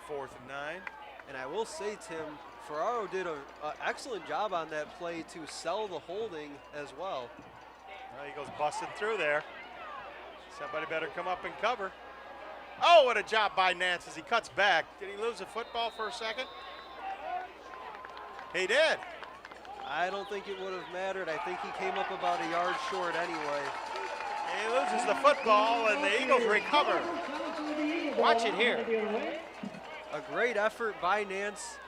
4th and 9. And I will say, Tim, Ferraro did an excellent job on that play to sell the holding as well. Well, Eagles busted through there. Somebody better come up and cover. Oh, what a job by Nance as he cuts back. Did he lose the football for a second? He did. I don't think it would have mattered. I think he came up about a yard short anyway. He loses the football and the Eagles recover. Watch it here. A great effort by Nance.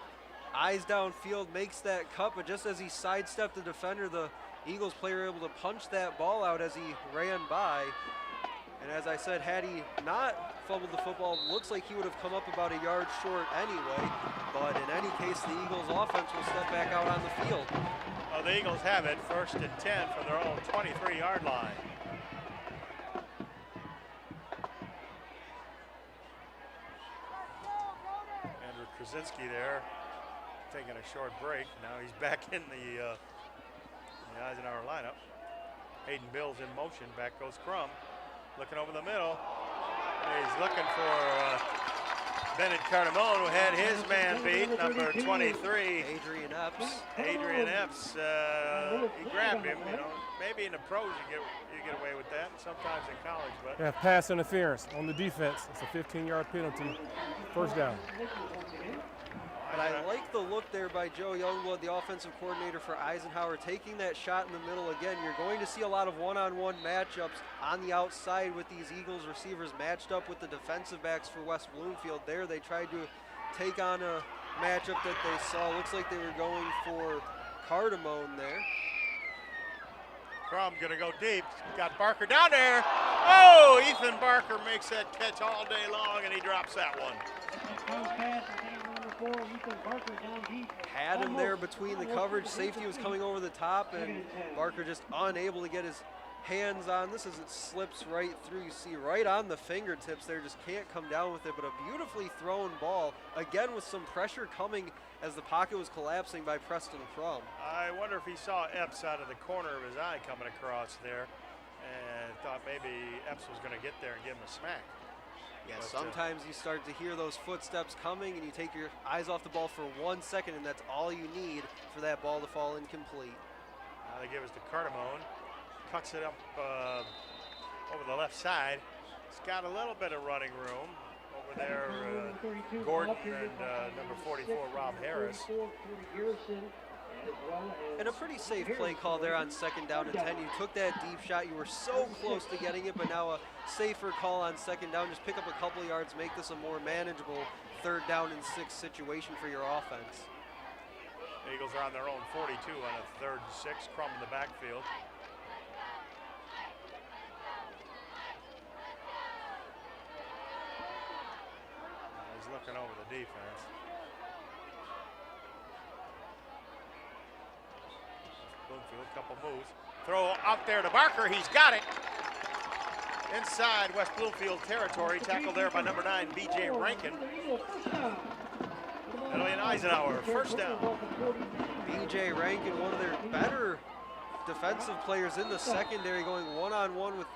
Eyes downfield, makes that cut, but just as he sidestepped the defender, the Eagles player able to punch that ball out as he ran by. And as I said, had he not fumbled the football, looks like he would have come up about a yard short anyway. But in any case, the Eagles offense will step back out on the field. Well, the Eagles have it, 1st and 10 from their own 23-yard line. Andrew Krasinski there, taking a short break. Now he's back in the Eisenhower lineup. Hayden Bills in motion. Back goes Crum. Looking over the middle. He's looking for Bennett Cardamone, who had his man beat, number 23. Adrian Epps. Adrian Epps. He grabbed him. You know, maybe in the pros you get away with that. Sometimes in college, but. They have pass interference on the defense. It's a 15-yard penalty. First down. But I like the look there by Joe Youngblood, the offensive coordinator for Eisenhower, taking that shot in the middle again. You're going to see a lot of one-on-one matchups on the outside with these Eagles receivers matched up with the defensive backs for West Bloomfield. There they tried to take on a matchup that they saw. Looks like they were going for Cardamone there. Crum gonna go deep. Got Barker down there. Oh, Ethan Barker makes that catch all day long, and he drops that one. Had him there between the coverage. Safety was coming over the top, and Barker just unable to get his hands on this as it slips right through. You see right on the fingertips there, just can't come down with it, but a beautifully thrown ball, again with some pressure coming as the pocket was collapsing by Preston Crum. I wonder if he saw Epps out of the corner of his eye coming across there and thought maybe Epps was going to get there and give him a smack. Yeah, But, sometimes you start to hear those footsteps coming and you take your eyes off the ball for 1 second, and that's all you need for that ball to fall incomplete. Now they give us to Cardamone. Cuts it up over the left side. He's got a little bit of running room over there. Gordon and number 44, Rob Harris. And a pretty safe play call there on 2nd down and 10. You took that deep shot. You were so close to getting it, but now a safer call on 2nd down. Just pick up a couple of yards, make this a more manageable 3rd down and 6 situation for your offense. The Eagles are on their own 42 on a 3rd and 6. Crum in the backfield. He's looking over the defense. Bloomfield, couple moves. Throw out there to Barker. He's got it. Inside West Bloomfield territory. Tackled there by number 9, B.J. Rankin. It'll be an Eisenhower. 1st down. B.J. Rankin, one of their better defensive players in the secondary, going one-on-one with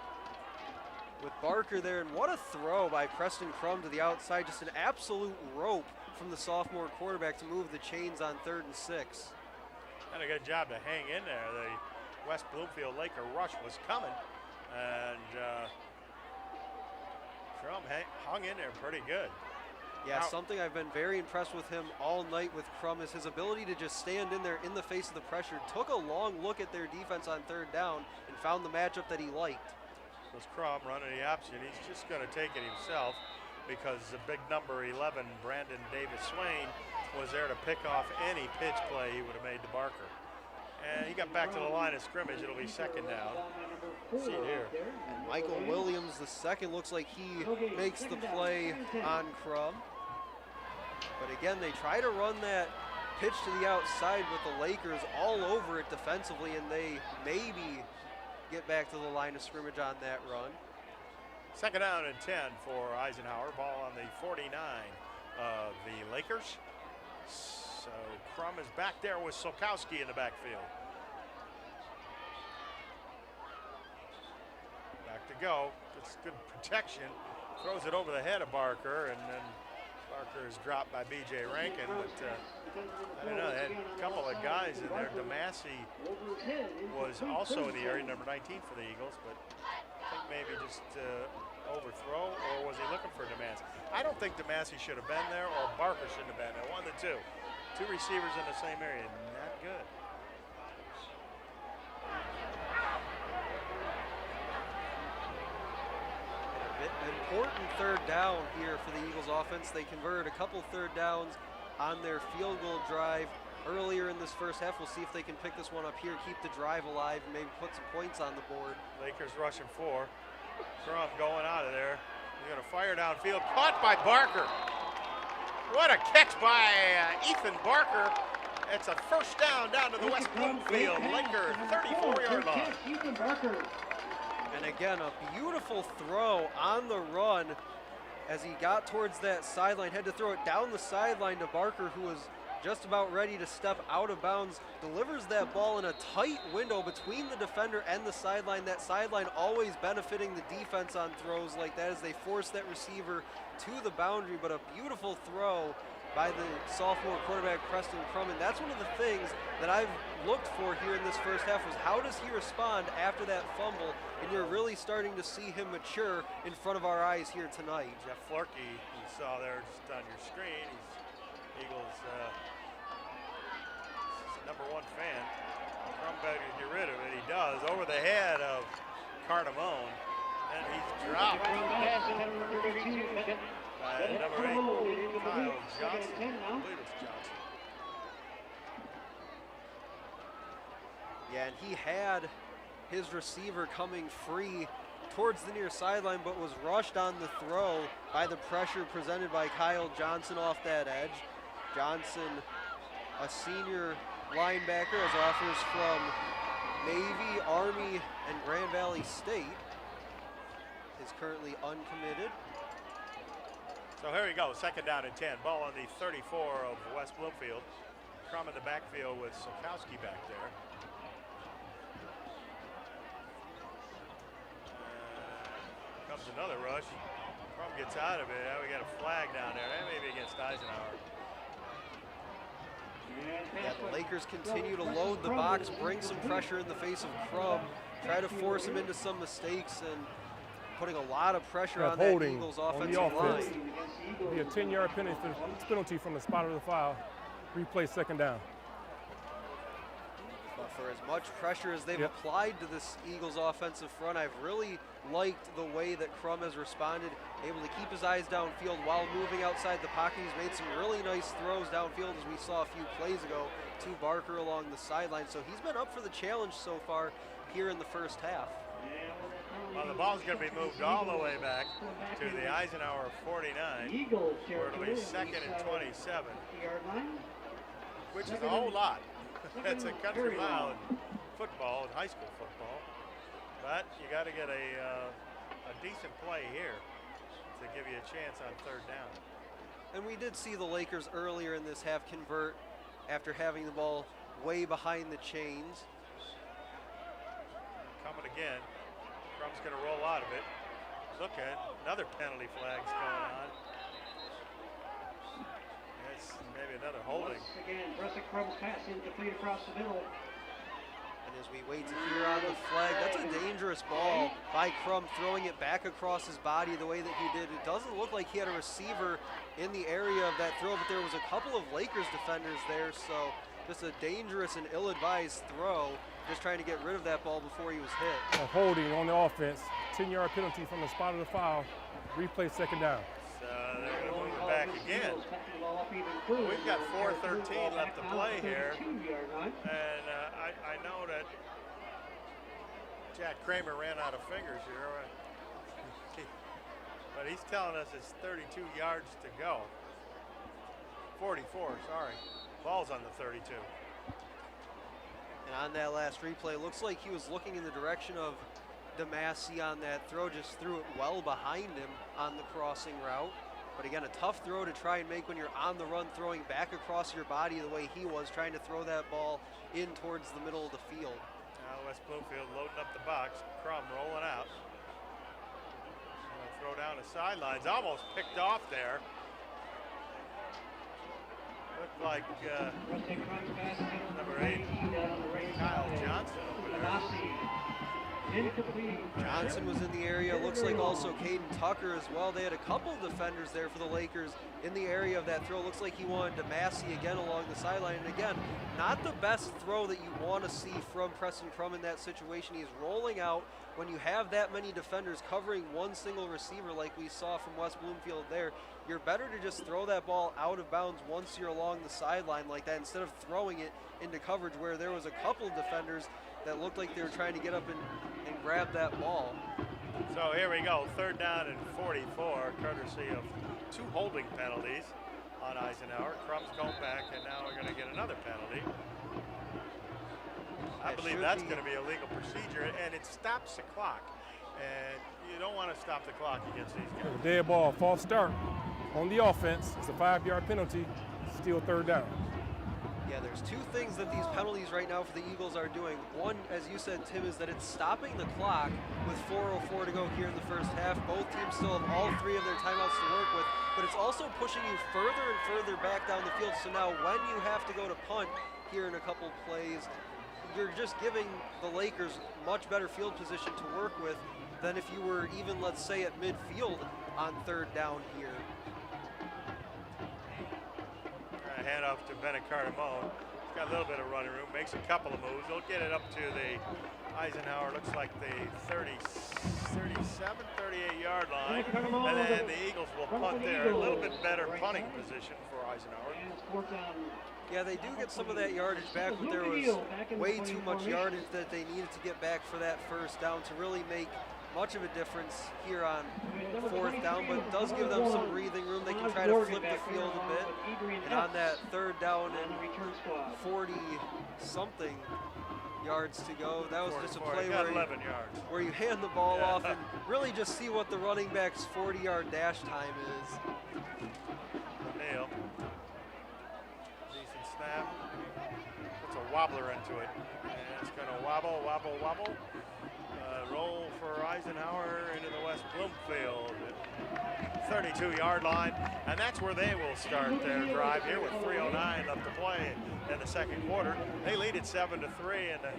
Barker there. And what a throw by Preston Crum to the outside. Just an absolute rope from the sophomore quarterback to move the chains on 3rd and 6. Done a good job to hang in there. The West Bloomfield Laker rush was coming, and Crum hung in there pretty good. Yeah, Now, something I've been very impressed with him all night with Crum is his ability to just stand in there in the face of the pressure. Took a long look at their defense on 3rd down and found the matchup that he liked. was Crum running the option. He's just going to take it himself because the big number 11, Brandon Davis Swain, was there to pick off any pitch play he would have made to Barker. And he got back to the line of scrimmage. It'll be 2nd down. See it here. And Michael Williams, the second, looks like he makes the play on Crum. But again, they try to run that pitch to the outside with the Lakers all over it defensively, and they maybe get back to the line of scrimmage on that run. 2nd down and 10 for Eisenhower. Ball on the 49 of the Lakers. So Crum is back there with Solkowski in the backfield. Back to go. Gets good protection. Throws it over the head of Barker, and then Barker is dropped by B.J. Rankin. But I don't know, they had a couple of guys in there. DeMassey was also in the area, number 19 for the Eagles, but I think maybe just overthrow, or was he looking for DeMassey? I don't think DeMassey should have been there, or Barker shouldn't have been there. One of the two. Two receivers in the same area, not good. An important 3rd down here for the Eagles offense. They converted a couple 3rd downs on their field goal drive earlier in this first half. We'll see if they can pick this one up here, keep the drive alive, and maybe put some points on the board. Lakers rushing 4. Crum going out of there. He's going to fire downfield. Caught by Barker. What a catch by Ethan Barker. It's a 1st down to the West Bloomfield Laker 34-yard line. And again, a beautiful throw on the run as he got towards that sideline. Had to throw it down the sideline to Barker, who was just about ready to step out of bounds. Delivers that ball in a tight window between the defender and the sideline. That sideline always benefiting the defense on throws like that as they force that receiver to the boundary. But a beautiful throw by the sophomore quarterback Preston Crum. And that's one of the things that I've looked for here in this first half was how does he respond after that fumble? And you're really starting to see him mature in front of our eyes here tonight. Jeff Florkey, you saw there just on your screen. He's Eagles #1 fan. Crum better to get rid of it. He does over the head of Cardamone, and he's dropped by number 8, Kyle Johnson. I believe it's Johnson. Yeah, and he had his receiver coming free towards the near sideline, but was rushed on the throw by the pressure presented by Kyle Johnson off that edge. Johnson, a senior linebacker, has offers from Navy, Army, and Grand Valley State. Is currently uncommitted. So here we go, 2nd down and 10. Ball on the 34 of West Bloomfield. Crum in the backfield with Sikowski back there. Comes another rush. Crum gets out of it. Now we got a flag down there. That may be against Eisenhower. Yeah, the Lakers continue to load the box, bring some pressure in the face of Crum, try to force him into some mistakes, and putting a lot of pressure on that Eagles offensive line. It'll be a 10-yard penalty from the spot of the foul. Replay 2nd down. But for as much pressure as they've applied to this Eagles offensive front, I've really liked the way that Crum has responded, able to keep his eyes downfield while moving outside the pocket. He's made some really nice throws downfield, as we saw a few plays ago, to Barker along the sideline. So he's been up for the challenge so far here in the first half. Well, the ball's going to be moved all the way back to the Eisenhower 49, where it'll be 2nd and 27, which is a whole lot. That's a country mile in football, in high school football. But you got to get a decent play here to give you a chance on 3rd down. And we did see the Lakers earlier in this half convert after having the ball way behind the chains. Coming again. Crum's going to roll out of it. Look at another penalty flag's going on. That's maybe another holding. Again, Bressa Crum's pass incomplete across the middle. And as we wait to hear on the flag, that's a dangerous ball by Crum, throwing it back across his body the way that he did. It doesn't look like he had a receiver in the area of that throw, but there was a couple of Lakers defenders there, so just a dangerous and ill-advised throw, just trying to get rid of that ball before he was hit. A holding on the offense, 10-yard penalty from the spot of the foul. Replay 2nd down. So they're going to move it back again. We've got 4:13 left to play here, and I know that Jack Kramer ran out of fingers here, but he's telling us it's 32 yards to go. 44, sorry. Ball's on the 32. And on that last replay, looks like he was looking in the direction of DeMassey on that throw, just threw it well behind him on the crossing route. But again, a tough throw to try and make when you're on the run, throwing back across your body the way he was, trying to throw that ball in towards the middle of the field. Now West Bloomfield loading up the box. Crum rolling out. Throw down the sidelines, almost picked off there. Looked like number 8, Kyle Johnson over there. Johnson was in the area. Looks like also Caden Tucker as well. They had a couple of defenders there for the Lakers in the area of that throw. Looks like he wanted DeMassey again along the sideline. And again, not the best throw that you want to see from Preston Crum in that situation. He's rolling out. When you have that many defenders covering one single receiver like we saw from West Bloomfield there, you're better to just throw that ball out of bounds once you're along the sideline like that, instead of throwing it into coverage where there was a couple of defenders that looked like they were trying to get up and grab that ball. So here we go, 3rd down and 44, courtesy of 2 holding penalties on Eisenhower. Crum's going back, and now we're going to get another penalty. I believe that's going to be a legal procedure, and it stops the clock. And you don't want to stop the clock against these guys. Dead ball, false start on the offense. It's a 5-yard penalty, still 3rd down. Yeah, there's 2 things that these penalties right now for the Eagles are doing. One, as you said, Tim, is that it's stopping the clock with 4:04 to go here in the first half. Both teams still have all 3 of their timeouts to work with, but it's also pushing you further and further back down the field. So now when you have to go to punt here in a couple plays, you're just giving the Lakers much better field position to work with than if you were even, let's say, at midfield on 3rd down here. Hand off to Bennett Cardamone. He's got a little bit of running room, makes a couple of moves. He'll get it up to the Eisenhower, looks like the 37, 38-yard line. And then the Eagles will punt there. A little bit better punting position for Eisenhower. Yeah, they do get some of that yardage back, but there was way too much yardage that they needed to get back for that first down to really make much of a difference here on 4th down, but it does give them some breathing room. They can try to flip the field a bit. And on that 3rd down and 40-something yards to go, that was just a play where you hand the ball off and really just see what the running back's 40-yard dash time is. O'Neal. Decent snap. Puts a wobbler into it. And it's going to wobble, wobble, wobble. Roll for Eisenhower into the West Bloomfield. 32-yard line. And that's where they will start their drive here with 3:09 left to play in the 2nd quarter. They lead it 7-3, and the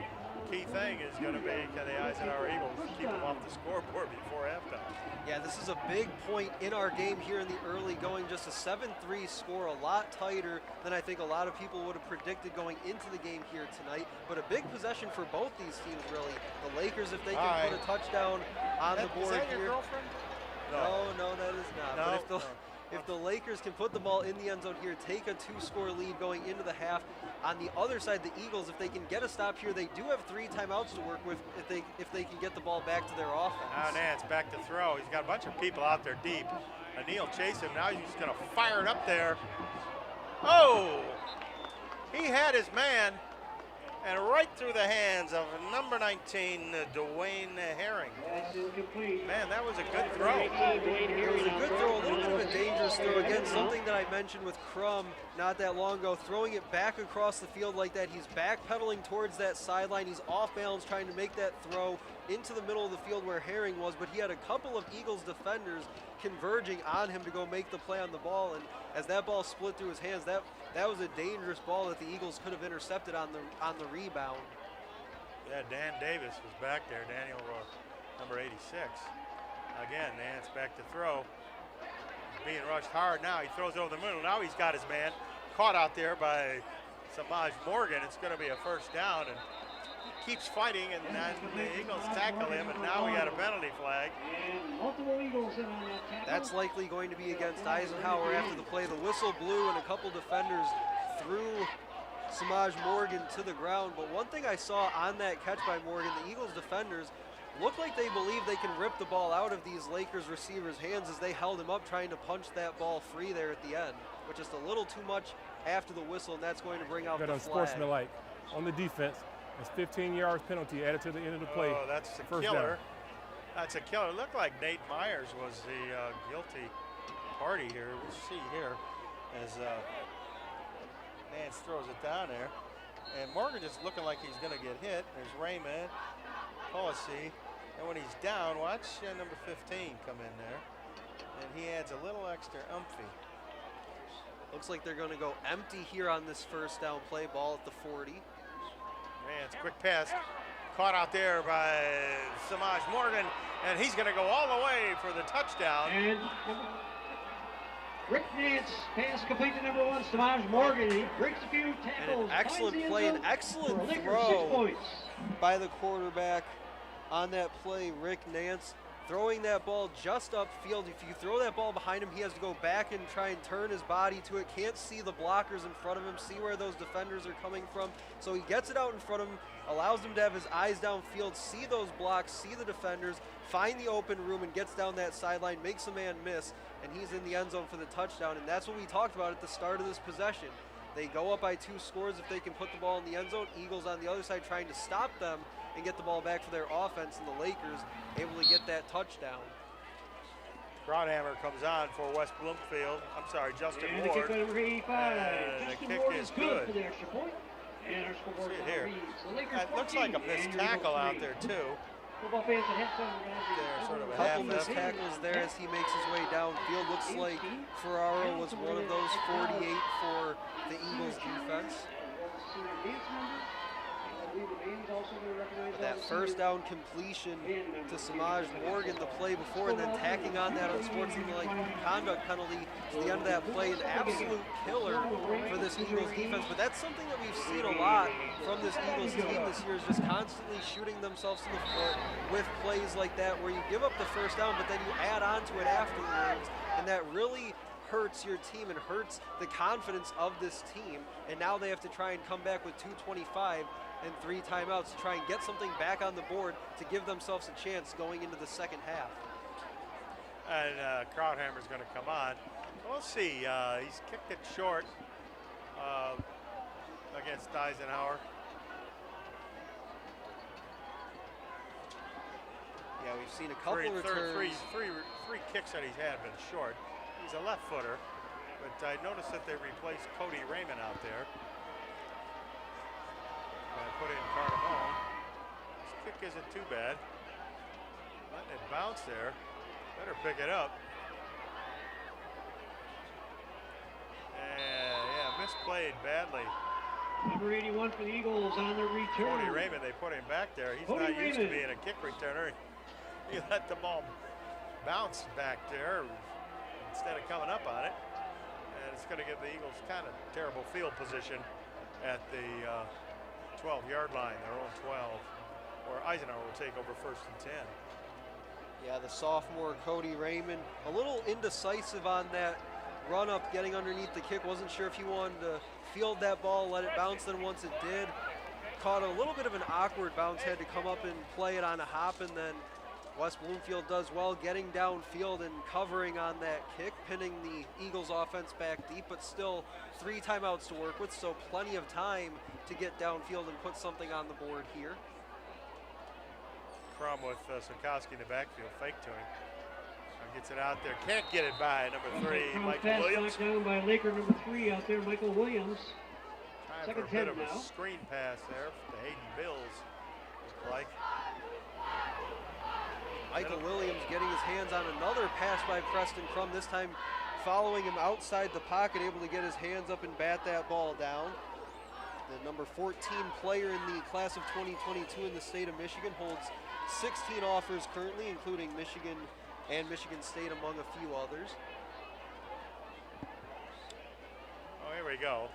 key thing is going to be, can the Eisenhower Eagles keep them off the scoreboard before halftime? Yeah, this is a big point in our game here in the early going. Just a 7-3 score, a lot tighter than I think a lot of people would have predicted going into the game here tonight. But a big possession for both these teams, really. The Lakers, if they can put a touchdown on the board is that here. Your girlfriend? No, that is not. No, but if the Lakers can put the ball in the end zone here, take a 2-score lead going into the half. On the other side, the Eagles, if they can get a stop here, they do have 3 timeouts to work with if they can get the ball back to their offense. Now Nance back to throw. He's got a bunch of people out there deep. O'Neal chasing him. Now he's going to fire it up there. Oh! He had his man, and right through the hands of number 19, Dwayne Herring. Man, that was a good throw. It was a good throw, a little bit of a dangerous throw. Again, something that I mentioned with Crum not that long ago, throwing it back across the field like that. He's backpedaling towards that sideline. He's off balance trying to make that throw into the middle of the field where Herring was, but he had a couple of Eagles defenders converging on him to go make the play on the ball, and as that ball split through his hands, that was a dangerous ball that the Eagles could have intercepted on the rebound. Yeah, Dan Davis was back there, Daniel, number 86. Again, Nance back to throw. He's being rushed hard now. He throws over the middle. Now he's got his man caught out there by Samaj Morgan. It's going to be a 1st down, and he keeps fighting, and then the Eagles tackle him, and now we got a penalty flag. That's likely going to be against Eisenhower after the play. The whistle blew, and a couple defenders threw Samaj Morgan to the ground. But one thing I saw on that catch by Morgan, the Eagles defenders look like they believe they can rip the ball out of these Lakers receivers' hands as they held him up trying to punch that ball free there at the end, which is a little too much after the whistle, and that's going to bring out the flag. Unsportsmanlike on the defense. It's 15 yards penalty added to the end of the play. Oh, that's a killer. That's a killer. It looked like Nate Myers was the guilty party here. We'll see here as Nance throws it down there. And Morgan just looking like he's going to get hit. There's Raymond, Policy. And when he's down, watch number 15 come in there. And he adds a little extra umphy. Looks like they're going to go empty here on this 1st down play, ball at the 40. Man, it's a quick pass. Caught out there by Samaj Morgan, and he's going to go all the way for the touchdown. And Rick Nance, pass complete to number 1, Samaj Morgan. He breaks a few tackles. And an excellent play, an excellent throw by the quarterback on that play, Rick Nance. Throwing that ball just upfield. If you throw that ball behind him, he has to go back and try and turn his body to it. Can't see the blockers in front of him, see where those defenders are coming from. So he gets it out in front of him, allows him to have his eyes downfield, see those blocks, see the defenders, find the open room, and gets down that sideline, makes a man miss, and he's in the end zone for the touchdown. And that's what we talked about at the start of this possession. They go up by 2 scores if they can put the ball in the end zone. Eagles on the other side trying to stop them and get the ball back for their offense, and the Lakers able to get that touchdown. Groundhammer comes on for West Bloomfield. I'm sorry, Justin and Ward. The kick number 85. And Justin the kick Ward is good good. for the extra point. And our scoreboard See it here. reads the Lakers It looks like a missed tackle out there too. Football fans at halftime are going to There's sort of a Couple half missed tackles there as he makes his way downfield. Looks like Ferraro was one of those 48 for the Eagles defense. That 1st down completion to Samaj Morgan, the play before, and then tacking on that unsportsmanlike conduct penalty to the end of that play, an absolute killer for this Eagles defense. But that's something that we've seen a lot from this Eagles team this year, is just constantly shooting themselves in the foot with plays like that where you give up the 1st down, but then you add on to it afterwards, and that really hurts your team and hurts the confidence of this team. And now they have to try and come back with 2:25 and 3 timeouts to try and get something back on the board to give themselves a chance going into the second half. And Krauthammer's going to come on. We'll see. He's kicked it short against Eisenhower. Yeah, we've seen a couple returns. Three kicks that he's had have been short. He's a left footer, but I noticed that they replaced Cody Raymond out there. Put in Cardamone. This kick isn't too bad. Letting it bounce there. Better pick it up. And yeah, misplayed badly. Number 81 for the Eagles on the return. Cody Raymond, they put him back there. He's not used to being a kick returner. He let the ball bounce back there instead of coming up on it. And it's going to give the Eagles kind of terrible field position at the 12-yard line, their own 12, where Eisenhower will take over 1st and 10. Yeah, the sophomore Cody Raymond, a little indecisive on that run up, getting underneath the kick. Wasn't sure if he wanted to field that ball, let it bounce. Then once it did, caught a little bit of an awkward bounce, had to come up and play it on a hop, and then West Bloomfield does well getting downfield and covering on that kick, pinning the Eagles offense back deep, but still 3 timeouts to work with, so plenty of time to get downfield and put something on the board here. Crum with Sikowski in the backfield, fake to him. Gets it out there, can't get it by number 3, Michael Williams. Knocked down by Laker number 3 out there, Michael Williams. Trying for a bit of a screen pass there for the Hayden Bills, looked like. Michael Williams getting his hands on another pass by Preston Crum, this time following him outside the pocket, able to get his hands up and bat that ball down. The number 14 player in the class of 2022 in the state of Michigan holds 16 offers currently, including Michigan and Michigan State among a few others. Oh, here we go.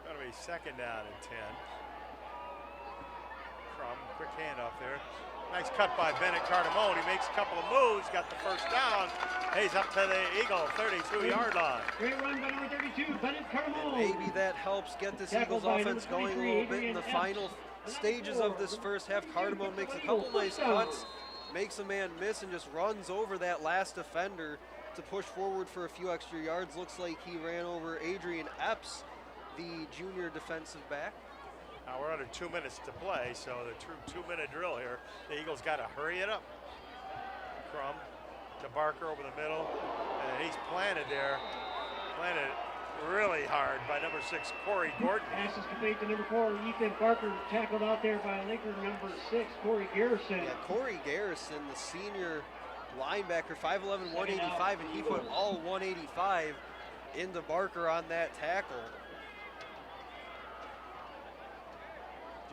Going to be 2nd down and 10. Crum, quick handoff there. Nice cut by Bennett Cardamone. He makes a couple of moves, got the 1st down. He's up to the Eagle 32-yard line. Great run by number 32, Bennett Cardamone. And maybe that helps get this Eagles offense going a little bit in the final stages of this first half. Cardamone makes a couple nice cuts, makes a man miss, and just runs over that last defender to push forward for a few extra yards. Looks like he ran over Adrian Epps, the junior defensive back. Now we're under 2 minutes to play, so the true 2-minute drill here. The Eagles got to hurry it up. Crum to Barker over the middle, and he's planted there. Planted really hard by number 6, Corey Gordon. Pass is complete to number 4, Ethan Barker, tackled out there by Laker number 6, Corey Garrison. Yeah, Corey Garrison, the senior linebacker, 5'11", 185, and he put all 185 into Barker on that tackle.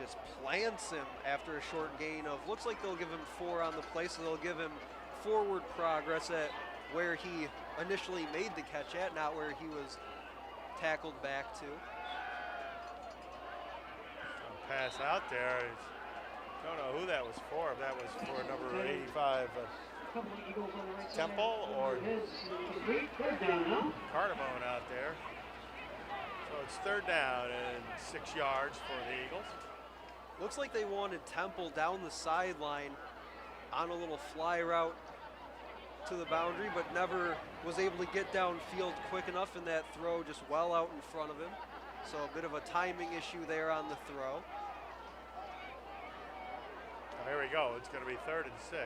Just plants him after a short gain of, looks like they'll give him 4 on the play, so they'll give him forward progress at where he initially made the catch at, not where he was tackled back to. Pass out there. Don't know who that was for. If that was for number 85 Temple or Cardamone out there. So it's 3rd down and 6 yards for the Eagles. Looks like they wanted Temple down the sideline on a little fly route to the boundary, but never was able to get downfield quick enough, in that throw just well out in front of him. So a bit of a timing issue there on the throw. Oh, here we go. It's going to be 3rd and 6.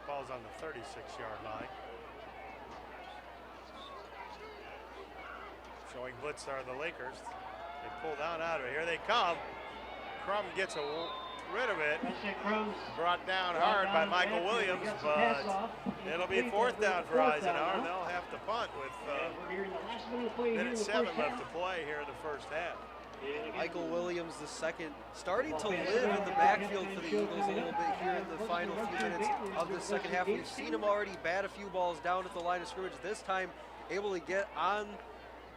Ball's on the 36-yard line. Showing blitz are the Lakers. They pull down out of it. Here they come. Crum gets rid of it. Brought down hard by Michael Williams, but it'll be 4th down for Eisenhower, and they'll have to punt with minute 7 left to play here in the first half. Michael Williams, the second, starting to live in the backfield for the Eagles a little bit here in the final few minutes of the second half. We've seen him already bat a few balls down at the line of scrimmage. This time, able to get on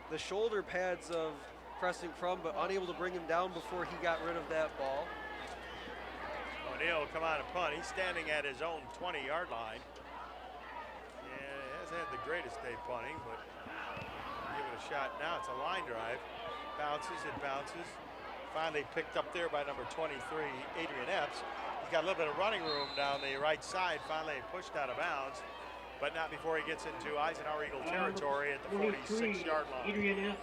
the shoulder pads of Preston Crum, but unable to bring him down before he got rid of that ball. O'Neal will come out and punt. He's standing at his own 20-yard line. And hasn't had the greatest day punting, but give it a shot now. It's a line drive. Bounces, it bounces. Finally picked up there by number 23, Adrian Epps. He's got a little bit of running room down the right side. Finally pushed out of bounds, but not before he gets into Eisenhower Eagle territory at the 46-yard line. Adrian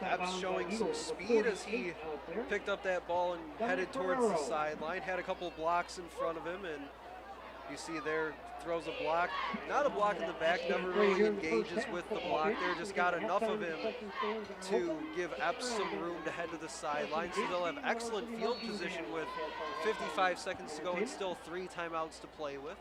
Epps showing some speed as he picked up that ball and headed towards the sideline. Had a couple blocks in front of him, and you see there, throws a block. Not a block in the back, never really engages with the block there. Just got enough of him to give Epps some room to head to the sideline. So they'll have excellent field position with 55 seconds to go and still 3 timeouts to play with.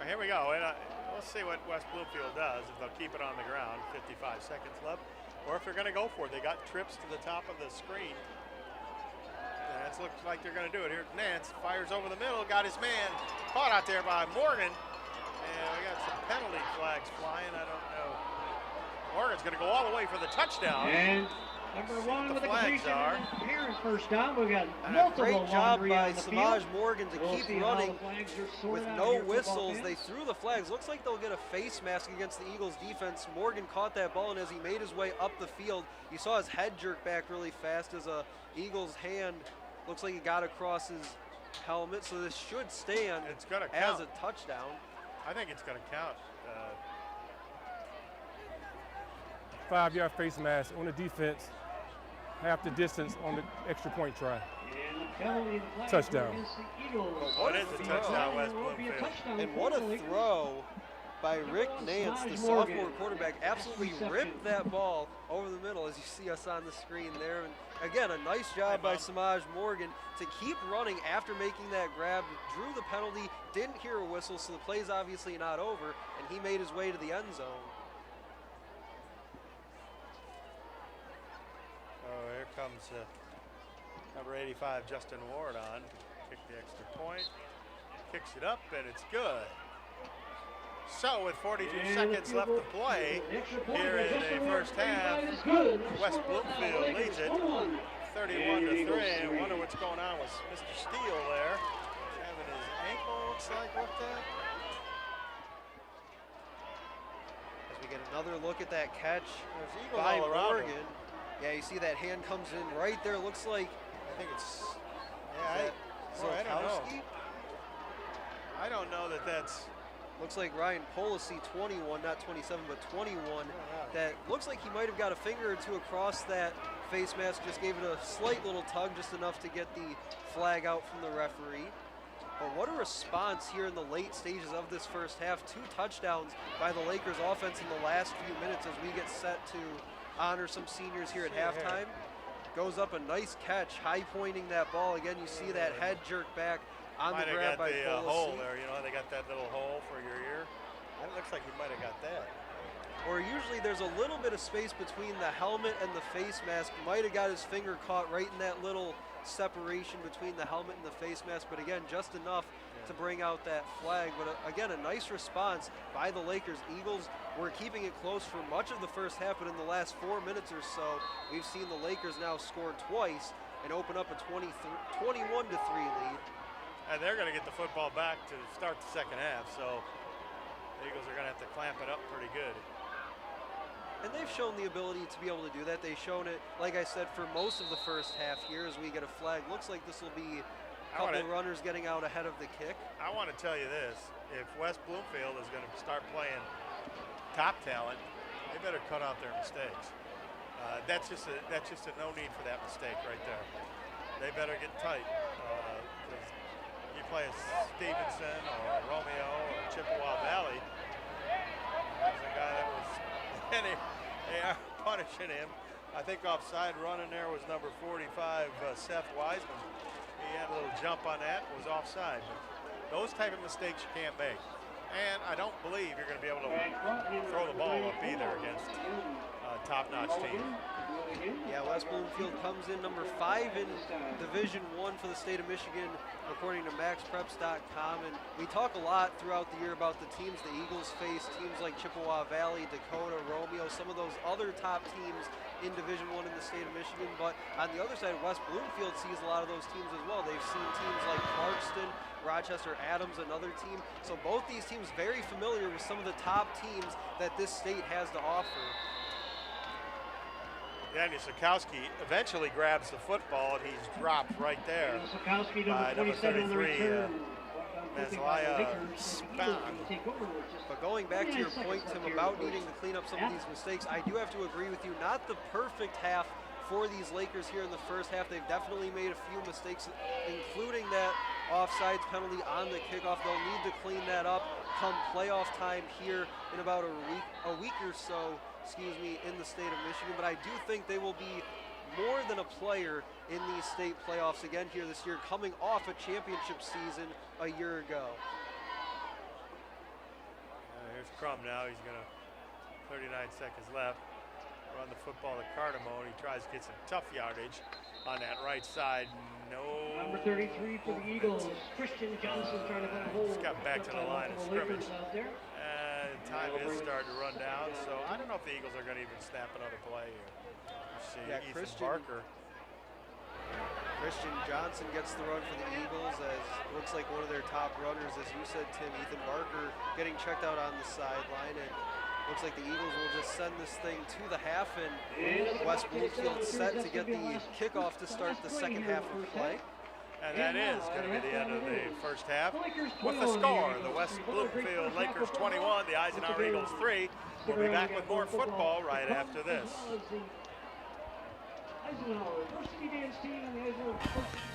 Here we go. And, we'll see what West Bloomfield does, if they'll keep it on the ground, 55 seconds left, or if they're going to go for it. They got trips to the top of the screen. It looks like they're going to do it. Here, Nance fires over the middle, got his man caught out there by Morgan. And we got some penalty flags flying. I don't know. Morgan's going to go all the way for the touchdown. And number 1 with the completion here in first down. We've got And multiple a great job laundry by on the Samaj field. Morgan to We'll keep see how running the flags are sorted with out no here, football whistles. fans. They threw the flags. Looks like they'll get a face mask against the Eagles defense. Morgan caught that ball, and as he made his way up the field, you saw his head jerk back really fast as a Eagles hand looks like he got across his helmet. So this should stand It's gonna as count. a touchdown. I think it's going to count. 5-yard face mask on the defense, half the distance on the extra point try. And the penalty of the flag Touchdown. against the Eagles. It is a touchdown, West Will be a Bloomfield. touchdown And what a for the Lakers. throw by Rick Nance, the Samaj sophomore Morgan. quarterback, absolutely Reception. ripped that ball over the middle as you see us on the screen there. And again, a nice job by Samaj Morgan to keep running after making that grab, drew the penalty, didn't hear a whistle, so the play's obviously not over, and he made his way to the end zone. Oh, here comes number 85, Justin Ward on. Kick the extra point. Kicks it up, and it's good. So with 42 seconds left to play here in the first half, West Bloomfield leads it 31-3. I wonder what's going on with Mr. Steele there. He's having his ankle, looks like, with that. As we get another look at that catch There's Eagles by all around him. Morgan. Yeah, you see that hand comes in right there. Looks like I think it's, is I don't know. Zolkowski? I don't know that that's, Looks like Ryan Polisi, 21, not 27, but 21. That looks like he might have got a finger or two across that face mask, just gave it a slight little tug, just enough to get the flag out from the referee. But what a response here in the late stages of this first half. 2 touchdowns by the Lakers offense in the last few minutes as we get set to honor some seniors here at halftime. Goes up a nice catch, high pointing that ball. Again, you see that head jerk back on the might have grab got by the Polisi. hole there, you know, they got that little hole for your ear. It looks like he might have got that. Or usually there's a little bit of space between the helmet and the face mask. Might have got his finger caught right in that little separation between the helmet and the face mask, but again, just enough to bring out that flag. But again, a nice response by the Lakers. Eagles were keeping it close for much of the first half, but in the last 4 minutes or so, we've seen the Lakers now score twice and open up a 21-3 lead. And they're going to get the football back to start the second half, so the Eagles are going to have to clamp it up pretty good. And they've shown the ability to be able to do that. They've shown it, like I said, for most of the first half here as we get a flag. Looks like this will be a couple of runners getting out ahead of the kick. I want to tell you this. If West Bloomfield is going to start playing top talent, they better cut out their mistakes. That's just a no need for that mistake right there. They better get tight. You play a Stevenson or a Romeo or Chippewa Valley. There's a guy that was, and they are punishing him. I think offside running there was number 45, Seth Wiseman. He had a little jump on that, was offside. But those type of mistakes you can't make. And I don't believe you're going to be able to throw the ball up either against top-notch team. Yeah, West Bloomfield comes in number 5 in Division I for the state of Michigan, according to MaxPreps.com. And we talk a lot throughout the year about the teams the Eagles face, teams like Chippewa Valley, Dakota, Romeo, some of those other top teams in Division I in the state of Michigan. But on the other side, West Bloomfield sees a lot of those teams as well. They've seen teams like Clarkston, Rochester Adams, another team. So both these teams very familiar with some of the top teams that this state has to offer. Daniel Sikowski eventually grabs the football, and he's dropped right there Sikowski, by number 27 on the 33, return. Mazlaya Spahn. But going back to your point, Tim, about needing to clean up some of these mistakes, I do have to agree with you. Not the perfect half for these Lakers here in the first half. They've definitely made a few mistakes, including that offsides penalty on the kickoff. They'll need to clean that up come playoff time here in about a week or so, in the state of Michigan. But I do think they will be more than a player in these state playoffs again here this year, coming off a championship season a year ago. Here's Crum now. He's going to, 39 seconds left, run the football to Cardamone. He tries to get some tough yardage on that right side. No. Number 33 for the Eagles, Christian Johnson trying to put a hold. Just got back to the line of scrimmage. Out there. And time is starting to run down, so I don't know if the Eagles are going to even snap another play here. See Ethan Barker. Christian Johnson gets the run for the Eagles, as looks like one of their top runners, as you said, Tim. Ethan Barker getting checked out on the sideline, and looks like the Eagles will just send this thing to the half, and West Bloomfield set to get the kickoff to start the second half of play. And that is going to be the end of the first half. With the score, the West Bloomfield Lakers 21, the Eisenhower Eagles 3. We'll be back with more football right after this.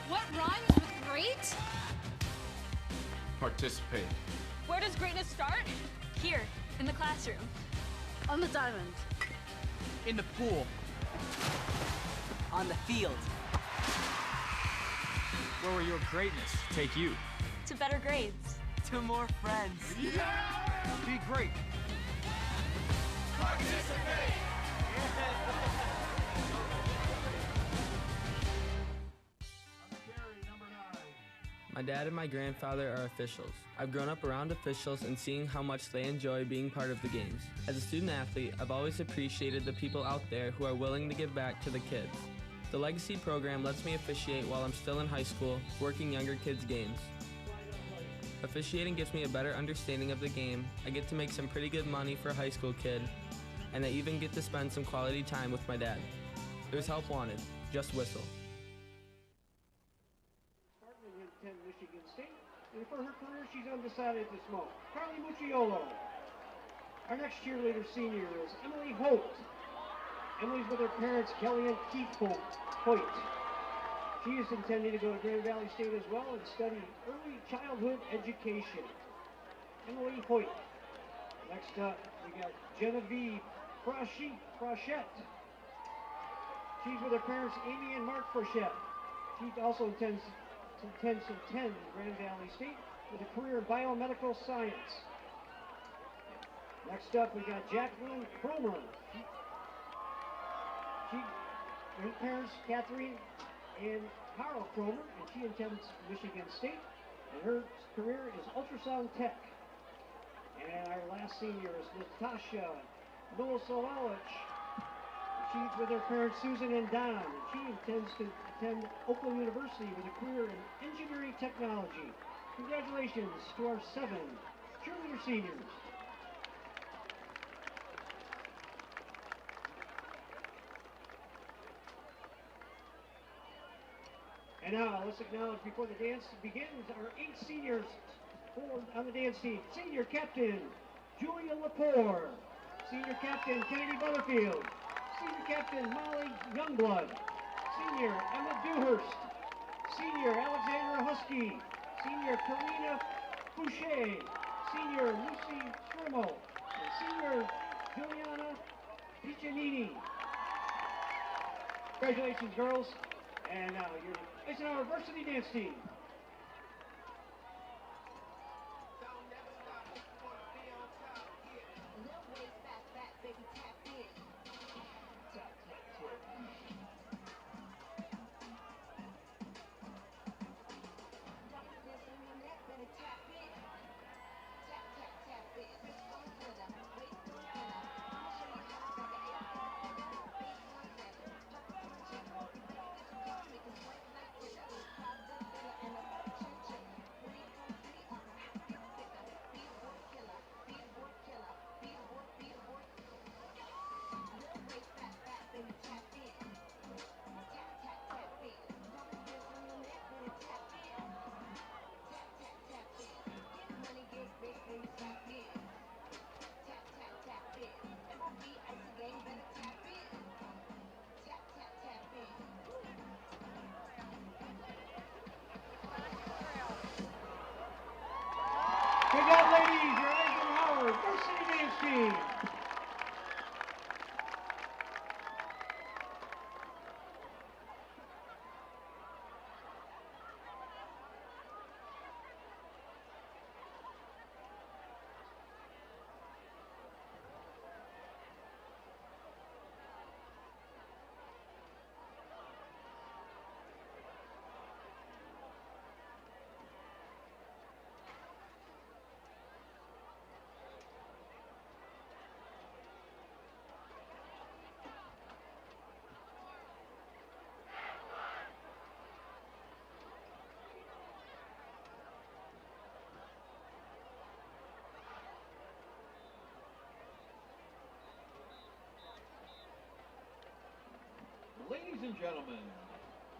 What rhymes with great? Participate. Where does greatness start? Here, in the classroom. On the diamond. In the pool. On the field. Where will your greatness take you? To better grades. To more friends. Yeah! Be great. Participate! My dad and my grandfather are officials. I've grown up around officials and seeing how much they enjoy being part of the games. As a student athlete, I've always appreciated the people out there who are willing to give back to the kids. The Legacy program lets me officiate while I'm still in high school, working younger kids' games. Officiating gives me a better understanding of the game. I get to make some pretty good money for a high school kid, and I even get to spend some quality time with my dad. There's help wanted. Just whistle. Michigan State, and for her career, she's undecided to smoke. Carly Mucciolo. Our next cheerleader senior is Emily Holt. Emily's with her parents, Kelly and Keith Hoyt. She is intending to go to Grand Valley State as well and study early childhood education. Emily Hoyt. Next up, we got Genevieve Frechette. She's with her parents, Amy and Mark Frechette. She also intends to attend Grand Valley State with a career in biomedical science. Next up, we got Jacqueline Cromer. Her parents, Catherine and Carl Cromer, and she attends Michigan State, and her career is ultrasound tech. And our last senior is Natasha Miloselovich. She's with her parents, Susan and Don, and she intends to attend Oakland University with a career in engineering technology. Congratulations to our 7 cheerleader seniors. And now, let's acknowledge before the dance begins our 8 seniors on the dance team. Senior captain, Julia Lepore. Senior captain, Kennedy Butterfield. Senior captain, Molly Youngblood. Senior, Emma Dewhurst. Senior, Alexandra Husky. Senior, Karina Boucher. Senior, Lucy Strimo. And senior, Juliana Piccinini. Congratulations, girls. And now, your Eisenhower Varsity Dance Team. team. Ladies and gentlemen,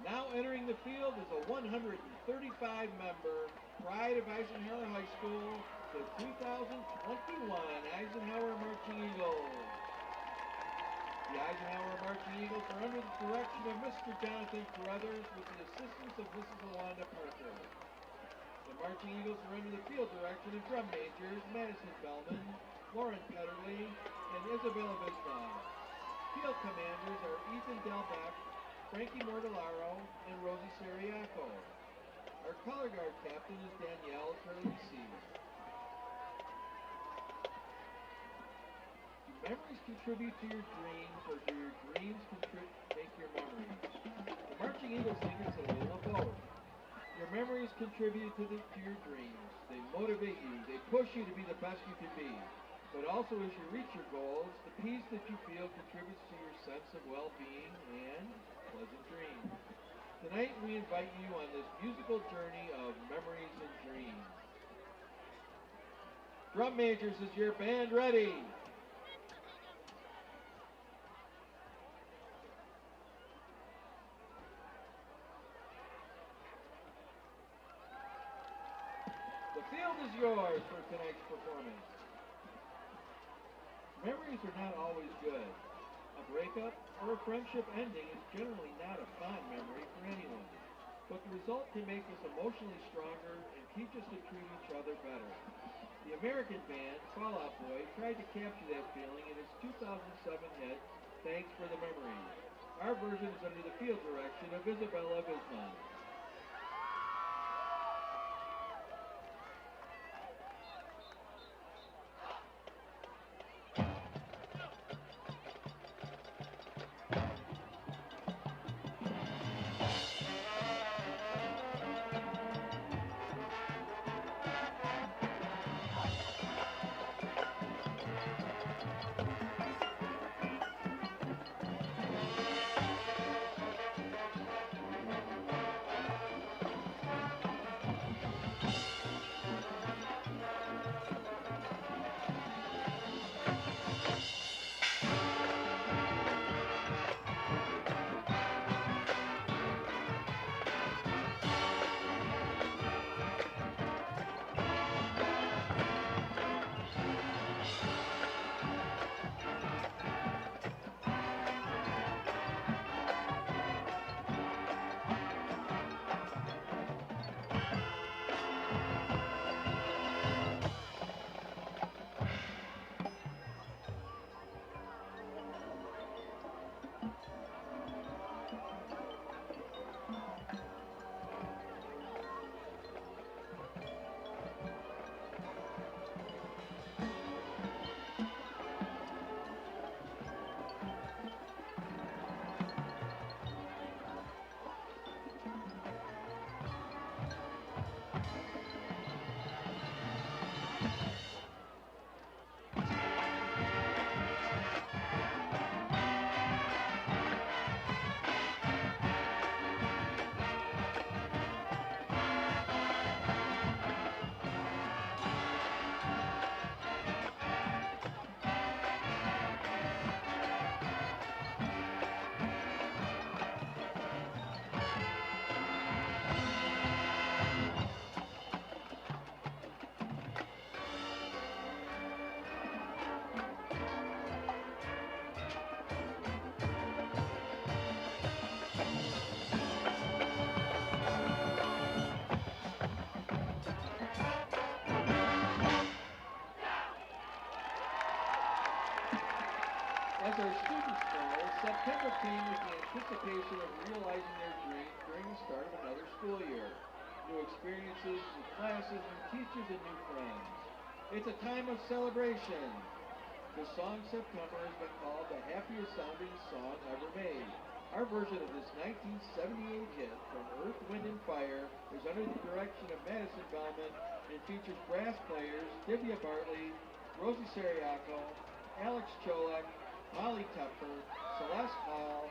now entering the field is a 135-member Pride of Eisenhower High School, the 2021 Eisenhower Marching Eagles. The Eisenhower Marching Eagles are under the direction of Mr. Jonathan Carruthers with the assistance of Mrs. Alonda Parker. The Marching Eagles are under the field direction of drum majors Madison Bellman, Lauren Petterly, and Isabella Bismarck. Field commanders are Ethan Delbeck, Frankie Mortellaro, and Rosie Seriaco. Our color guard captain is Danielle Carlisi. Do memories contribute to your dreams, or do your dreams make your memories? The Marching Eagles think it's a little of both. Your memories contribute to your dreams. They motivate you. They push you to be the best you can be. But also, as you reach your goals, the peace that you feel contributes to your sense of well-being and pleasant dreams. Tonight, we invite you on this musical journey of memories and dreams. Drum majors, is your band ready? The field is yours for tonight's performance. Memories are not always good. A breakup or a friendship ending is generally not a fond memory for anyone. But the result can make us emotionally stronger and teach us to treat each other better. The American band, Fall Out Boy, tried to capture that feeling in its 2007 hit, Thanks for the Memories. Our version is under the field direction of Isabella Bismarck. our students know, September came with the anticipation of realizing their dream during the start of another school year. New experiences, new classes, new teachers, and new friends. It's a time of celebration. The song September has been called the happiest sounding song ever made. Our version of this 1978 hit from Earth, Wind, and Fire is under the direction of Madison Bellman and features brass players Divya Bartley, Rosie Sariaco, Alex Cholek, Molly Tepper, Celeste Hall,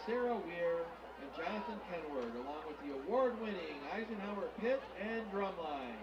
Sarah Weir, and Jonathan Kenward, along with the award-winning Eisenhower pit and drumline.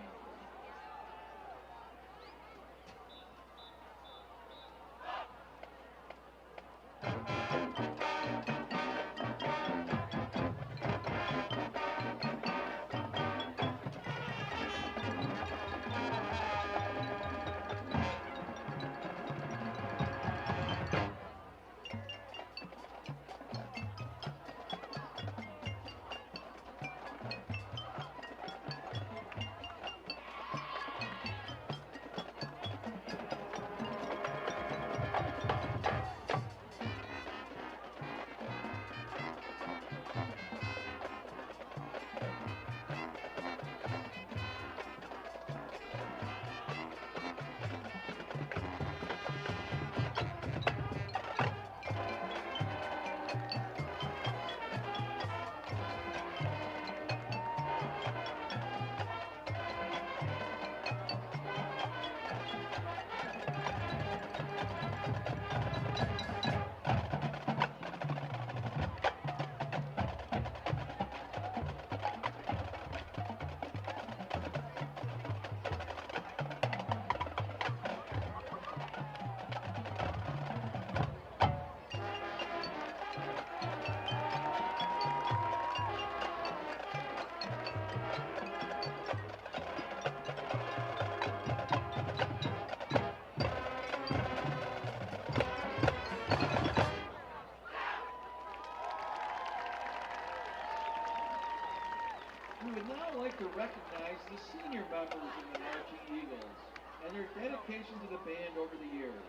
We would now like to recognize the senior members of the Marching Eagles and their dedication to the band over the years.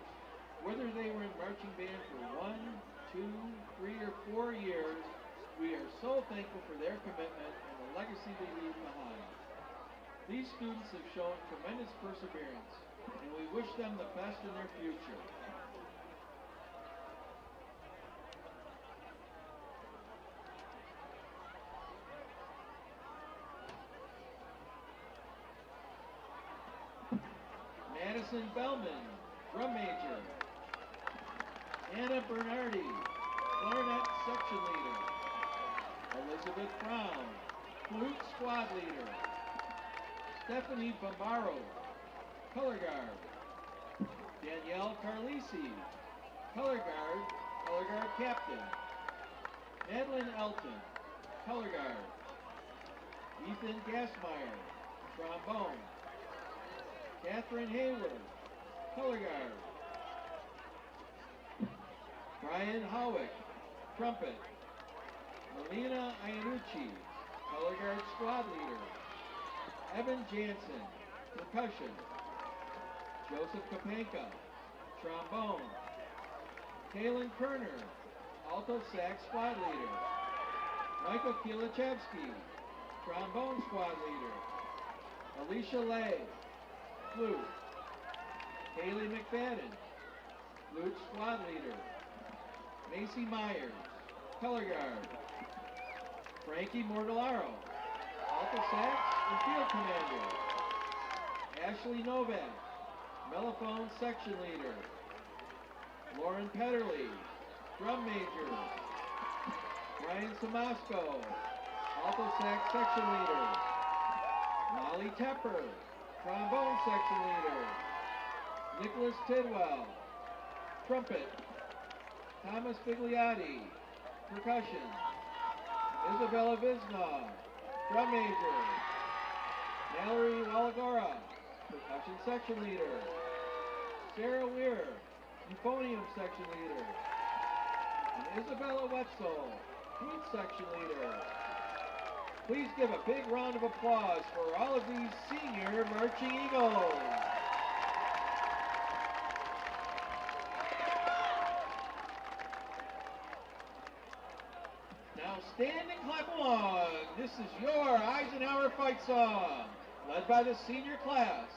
Whether they were in marching band for 1, 2, 3, or 4 years, we are so thankful for their commitment and the legacy they leave behind. These students have shown tremendous perseverance, and we wish them the best in their future. Madison Bellman, drum major. Anna Bernardi, clarinet section leader. Elizabeth Brown, flute squad leader. Stephanie Bombaro, color guard. Danielle Carlisi, color guard captain. Madeline Elton, color guard. Ethan Gassmeyer, trombone. Catherine Hayward, color guard. Brian Howick, trumpet. Melina Iannucci, color guard squad leader. Evan Jansen, percussion. Joseph Kapanka, trombone. Kaylin Kerner, alto sax squad leader. Michael Kilachevsky, trombone squad leader. Alicia Lay, flute. Haley McFadden, flute squad leader. Macy Myers, color guard. Frankie Mortellaro, alto sax and field commander. Ashley Novak, mellophone section leader. Lauren Petterly, drum major. Brian Samasco, alto sax section leader. Molly Tepper, trombone section leader. Nicholas Tidwell, trumpet. Thomas Bigliotti, percussion. Isabella Visnov, drum major. Mallory Walagora, percussion section leader. Sarah Weir, euphonium section leader. And Isabella Wetzel, flute section leader. Please give a big round of applause for all of these senior Marching Eagles. is your Eisenhower fight song, led by the senior class.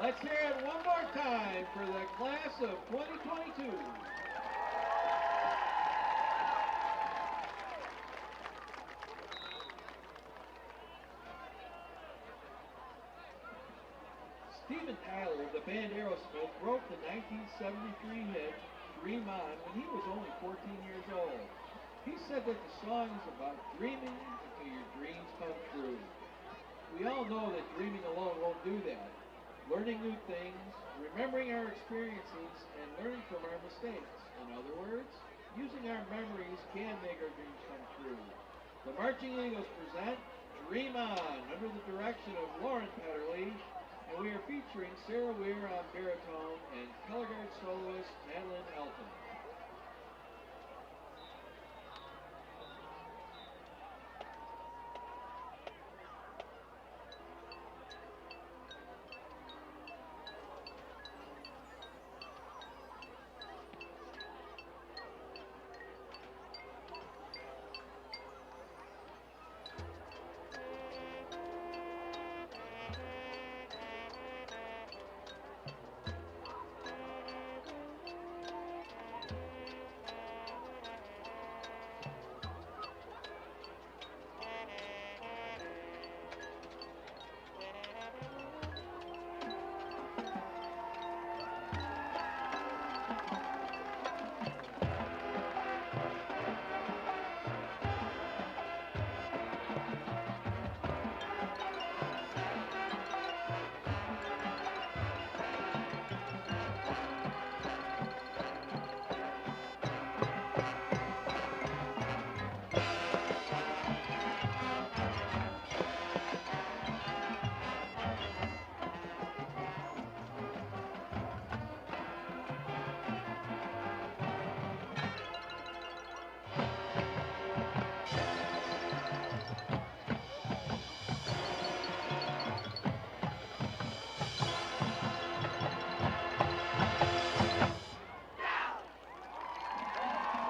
Let's hear it one more time for the class of 2022. Stephen Tyler of the band Aerosmith wrote the 1973 hit Dream On when he was only 14 years old. He said that the song is about dreaming until your dreams come true. We all know that dreaming alone won't do that. Learning new things, remembering our experiences, and learning from our mistakes. In other words, using our memories can make our dreams come true. The Marching Eagles present Dream On under the direction of Lauren Petterly, and we are featuring Sarah Weir on baritone and color guard soloist Madeline Elton.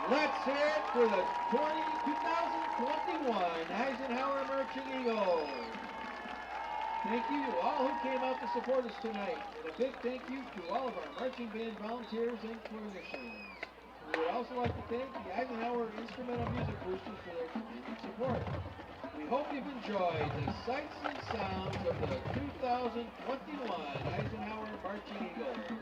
Let's hear it for the 2021 Eisenhower Marching Eagles. Thank you to all who came out to support us tonight, and a big thank you to all of our marching band volunteers and clinicians. We would also like to thank the Eisenhower Instrumental Music Boosters for their continued support. We hope you've enjoyed the sights and sounds of the 2021 Eisenhower Marching Eagles.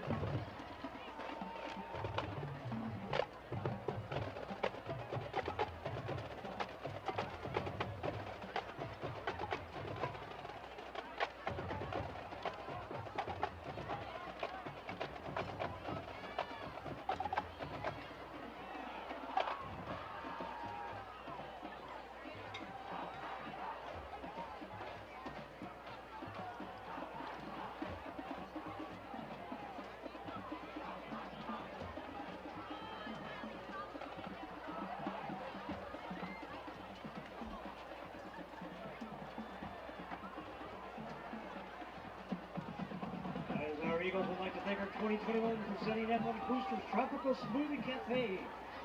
Our Eagles would like to thank our 2021 presenting athletic boosters, Tropical Smoothie Cafe,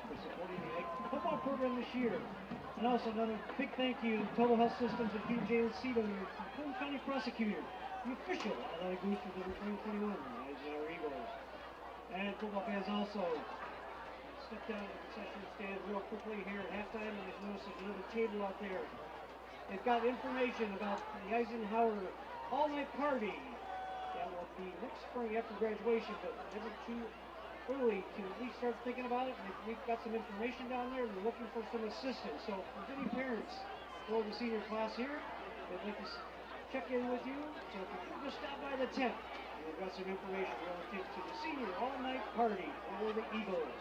for supporting the football program this year. And also another big thank you to Total Health Systems and Peter J. Lucido, your Fulton County prosecutor, the official athletic boosters of the 2021 Eisenhower Eagles. And football fans also, step down to the concession stand real quickly here at halftime, and I've noticed there's another table out there. They've got information about the Eisenhower all-night party. That will be next spring after graduation, but never too early to at least start thinking about it. And we've got some information down there, and we're looking for some assistance. So if there's any parents for the senior class here, they'd like to check in with you. So if you can just stop by the tent, we've got some information relative to the senior all-night party for the Eagles.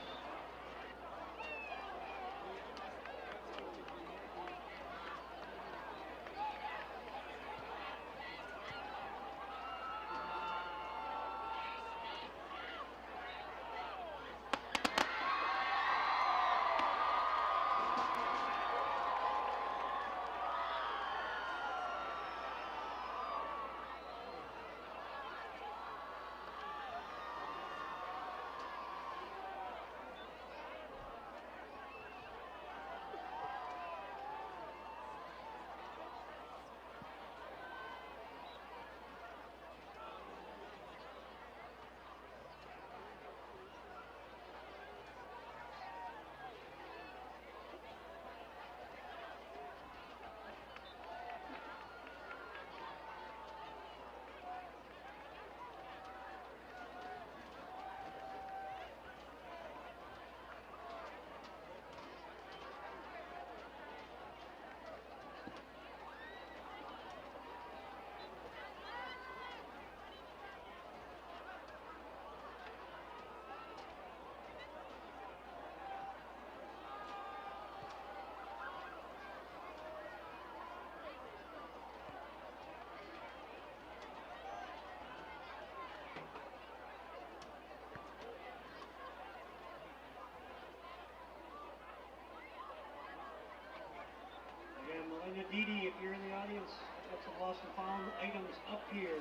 Didi, if you're in the audience, got some lost and found items up here.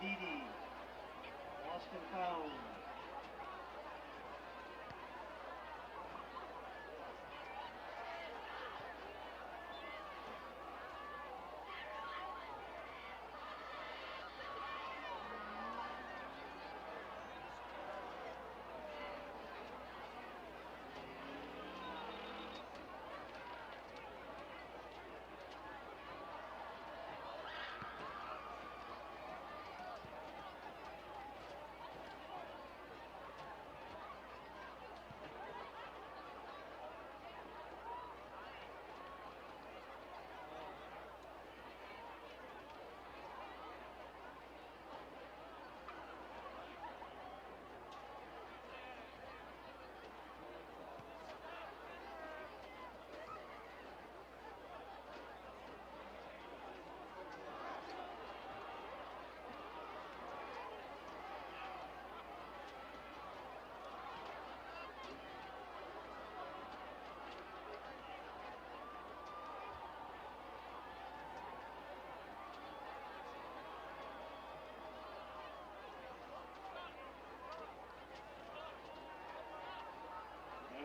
Didi, lost and found.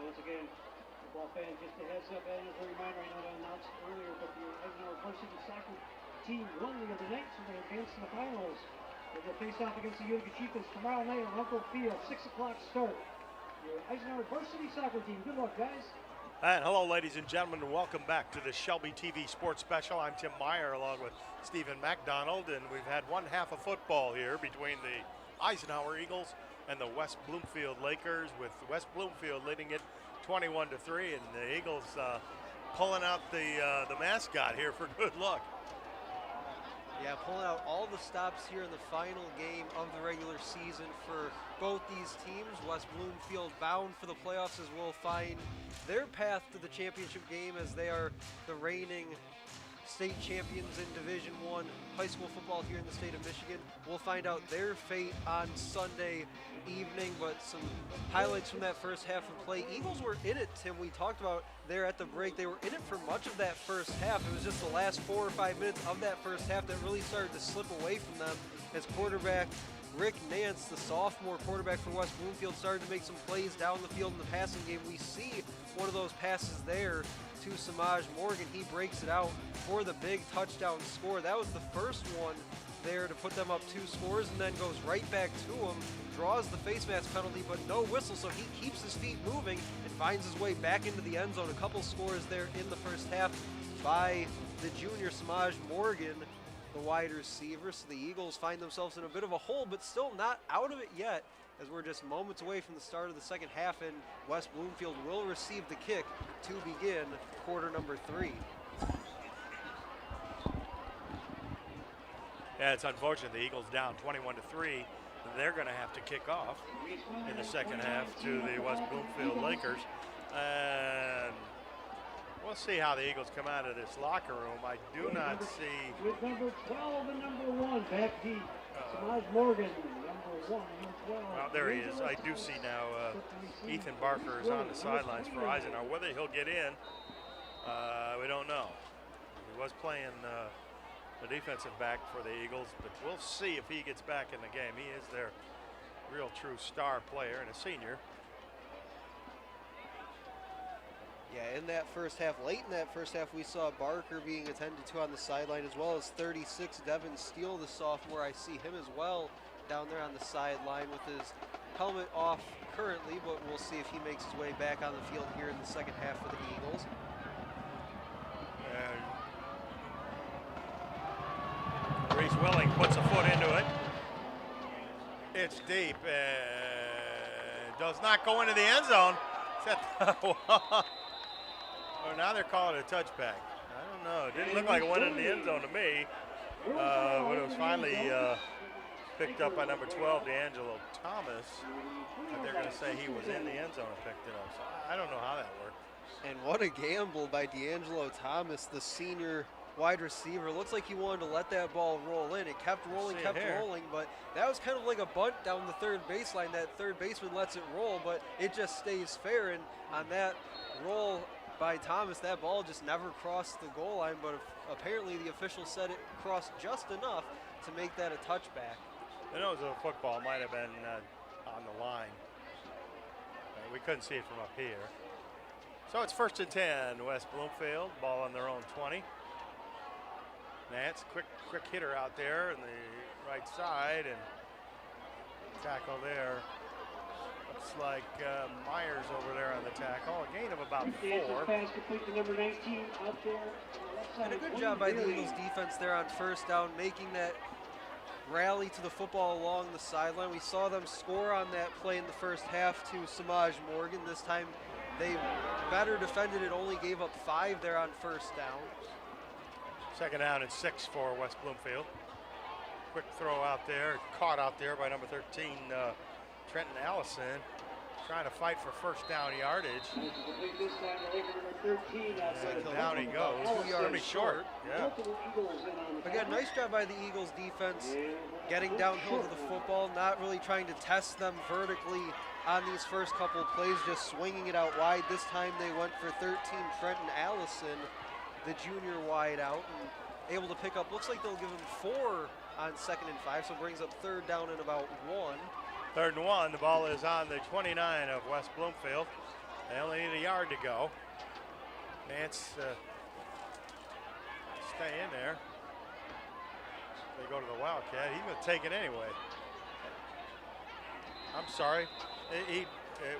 Once again, football fans, just a heads up, and as a reminder, I know I announced earlier, but the Eisenhower varsity soccer team won the other night, so they advanced to the finals. They'll face off against the Utica Chieftains tomorrow night on Uncle Field, 6 o'clock start. Your Eisenhower varsity soccer team, good luck, guys. And hello, ladies and gentlemen, and welcome back to the Shelby TV Sports Special. I'm Tim Meyer, along with Stephen MacDonald, and we've had one half of football here between the Eisenhower Eagles and the West Bloomfield Lakers, with West Bloomfield leading it 21-3, and the Eagles pulling out the mascot here for good luck. Yeah, pulling out all the stops here in the final game of the regular season for both these teams. West Bloomfield bound for the playoffs, as we'll find their path to the championship game, as they are the reigning state champions in Division I high school football here in the state of Michigan. We'll find out their fate on Sunday evening, but some highlights from that first half of play. Eagles were in it, Tim. We talked about there at the break. They were in it for much of that first half. It was just the last 4 or 5 minutes of that first half that really started to slip away from them, as quarterback Rick Nance, the sophomore quarterback for West Bloomfield, started to make some plays down the field in the passing game. We see one of those passes there to Samaj Morgan. He breaks it out for the big touchdown score. That was the first one there to put them up 2 scores and then goes right back to him, draws the face mask penalty, but no whistle, so he keeps his feet moving and finds his way back into the end zone. A couple scores there in the first half by the junior Samaj Morgan, the wide receiver. So the Eagles find themselves in a bit of a hole, but still not out of it yet, as we're just moments away from the start of the second half, and West Bloomfield will receive the kick to begin quarter number 3. Yeah, it's unfortunate. The Eagles down 21-3. They're going to have to kick off in the second half to the West Bloomfield Lakers. And we'll see how the Eagles come out of this locker room. I do not see. With number 12 and number 1 back deep. Samaj Morgan, number 1 and 12. Well, there he is. I do see now Ethan Barker is on the sidelines for Eisenhower. Whether he'll get in, we don't know. He was playing the defensive back for the Eagles, but we'll see if he gets back in the game. He is their real true star player and a senior. Yeah, in that first half, late in that first half, we saw Barker being attended to on the sideline, as well as 36, Devin Steele, the sophomore. I see him as well down there on the sideline with his helmet off currently, but we'll see if he makes his way back on the field here in the second half for the Eagles. Reese Willing puts a foot into it. It's deep. Does not go into the end zone. Well, now they're calling it a touchback. I don't know. It didn't look like it went in the end zone to me. But it was finally picked up by number 12, D'Angelo Thomas. But they're going to say he was in the end zone and picked it up. So I don't know how that worked. And what a gamble by D'Angelo Thomas, the senior wide receiver. Looks like he wanted to let that ball roll in. It kept rolling, but that was kind of like a bunt down the third baseline. That third baseman lets it roll, but it just stays fair. And on that roll by Thomas, that ball just never crossed the goal line, but apparently the official said it crossed just enough to make that a touchback. I know it was a football, might have been on the line. We couldn't see it from up here. So it's 1st and 10, West Bloomfield, ball on their own 20. Nance, quick hitter out there on the right side, and tackle there. Looks like Myers over there on the tackle. A gain of about 4. Pass complete to number 19 out there. And a good job by the Eagles defense there on first down, making that rally to the football along the sideline. We saw them score on that play in the first half to Samaj Morgan. This time they better defended it, only gave up 5 there on first down. Second down and 6 for West Bloomfield. Quick throw out there, caught out there by number 13, Trenton Allison, trying to fight for first down yardage. And down he goes. 2 yards short. Yeah. Again, nice job by the Eagles defense, getting downhill to the football, not really trying to test them vertically on these first couple of plays, just swinging it out wide. This time they went for 13, Trenton Allison, the junior wide out, and able to pick up, looks like they'll give him 4 on 2nd and 5, so brings up 3rd down and about 1. 3rd and 1, the ball is on the 29 of West Bloomfield. They only need a yard to go. Nance stay in there. They go to the Wildcat. He's going to take it anyway. I'm sorry. It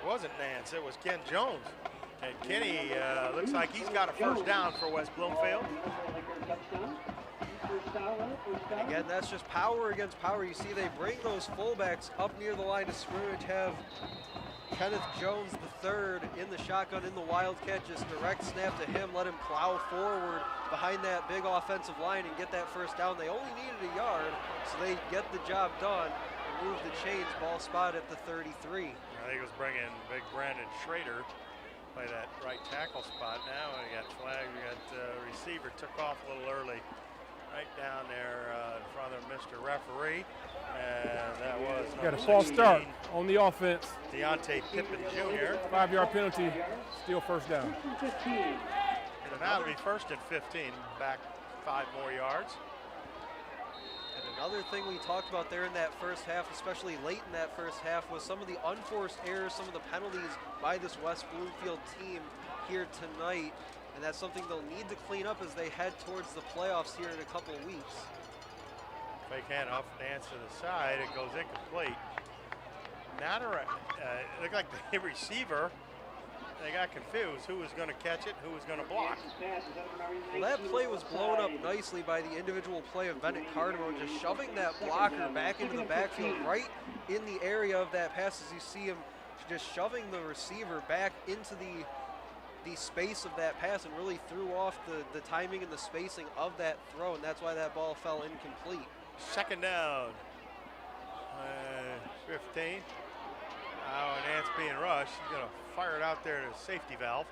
wasn't Nance. It was Ken Jones. And Kenny looks like he's got a first down for West Bloomfield. And again, that's just power against power. You see they bring those fullbacks up near the line of scrimmage, have Kenneth Jones III in the shotgun in the Wildcat, just direct snap to him, let him plow forward behind that big offensive line and get that first down. They only needed a yard, so they get the job done and move the chains. Ball spot at the 33. I think it was bringing big Brandon Schrader play that right tackle spot now. We got flag, we got receiver took off a little early. Right down there in front of Mr. Referee. And that was got a false start on the offense. Deontay Pippin Jr. 5-yard penalty, still first down. And now it'll be 1st and 15, back 5 more yards. And another thing we talked about there in that first half, especially late in that first half, was some of the unforced errors, some of the penalties by this West Bloomfield team here tonight. And that's something they'll need to clean up as they head towards the playoffs here in a couple of weeks. Fake handoff, Nance to the side. It goes incomplete. Not a, it looked like the receiver, they got confused who was going to catch it, who was going to block. Well, that play was blown up nicely by the individual play of Bennett Cardamone, just shoving that blocker back into the backfield right in the area of that pass, as you see him just shoving the receiver back into the space of that pass, and really threw off the timing and the spacing of that throw, and that's why that ball fell incomplete. Second down, 15. Now Nance being rushed, he's going to fire it out there to safety valve.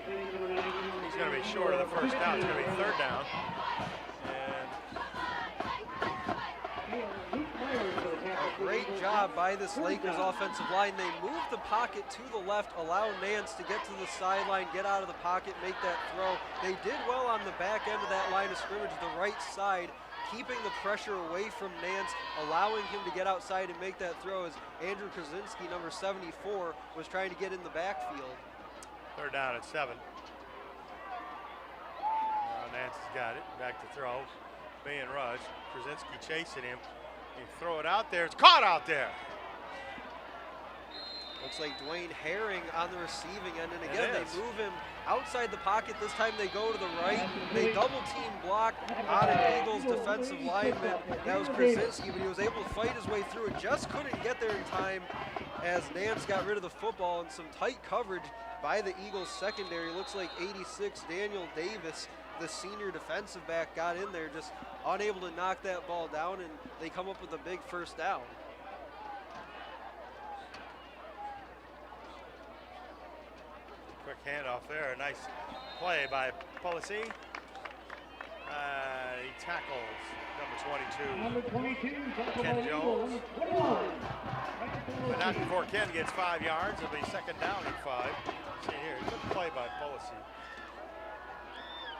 He's going to be short of the first down. It's going to be third down. A great job by this Lakers offensive line. They move the pocket to the left, allow Nance to get to the sideline, get out of the pocket, make that throw. They did well on the back end of that line of scrimmage, the right side, keeping the pressure away from Nance, allowing him to get outside and make that throw as Andrew Krasinski, number 74, was trying to get in the backfield. Third down at 7. Now Nance has got it, back to throw, being rushed. Krasinski chasing him. You throw it out there, it's caught out there. Looks like Dwayne Herring on the receiving end, and again they move him outside the pocket. This time they go to the right. They double team block on an Eagles defensive lineman. That was Krasinski, but he was able to fight his way through it. Just couldn't get there in time as Nance got rid of the football, and some tight coverage by the Eagles secondary. Looks like 86 Daniel Davis, the senior defensive back, got in there, just unable to knock that ball down, and they come up with a big first down. Quick handoff there, a nice play by Polisi. He tackles number 22, Ken Jones. But not before Ken gets 5 yards. It'll be second down and 5. See here, good play by Polisi.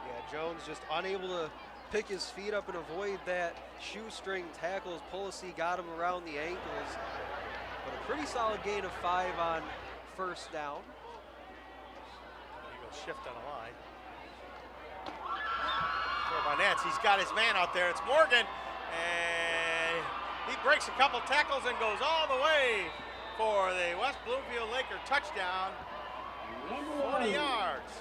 Yeah, Jones just unable to pick his feet up and avoid that shoestring tackle as Polisi got him around the ankles. But a pretty solid gain of 5 on first down. Eagles shift on the line. Throw by Nance, he's got his man out there. It's Morgan, and he breaks a couple tackles and goes all the way for the West Bloomfield Laker touchdown. 40 yards.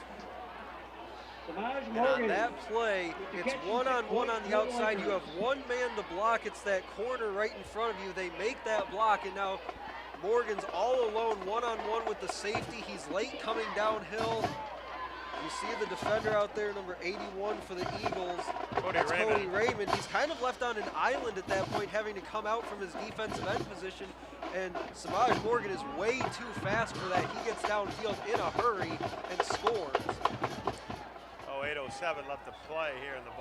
And on that play, it's one-on-one on the outside. You have one man to block. It's that corner right in front of you. They make that block, and now Morgan's all alone, one-on-one with the safety. He's late coming downhill. You see the defender out there, number 81 for the Eagles. That's Cody Raymond. He's kind of left on an island at that point, having to come out from his defensive end position. And Samaj Morgan is way too fast for that. He gets downfield in a hurry and scores. 8:07 left to play here in the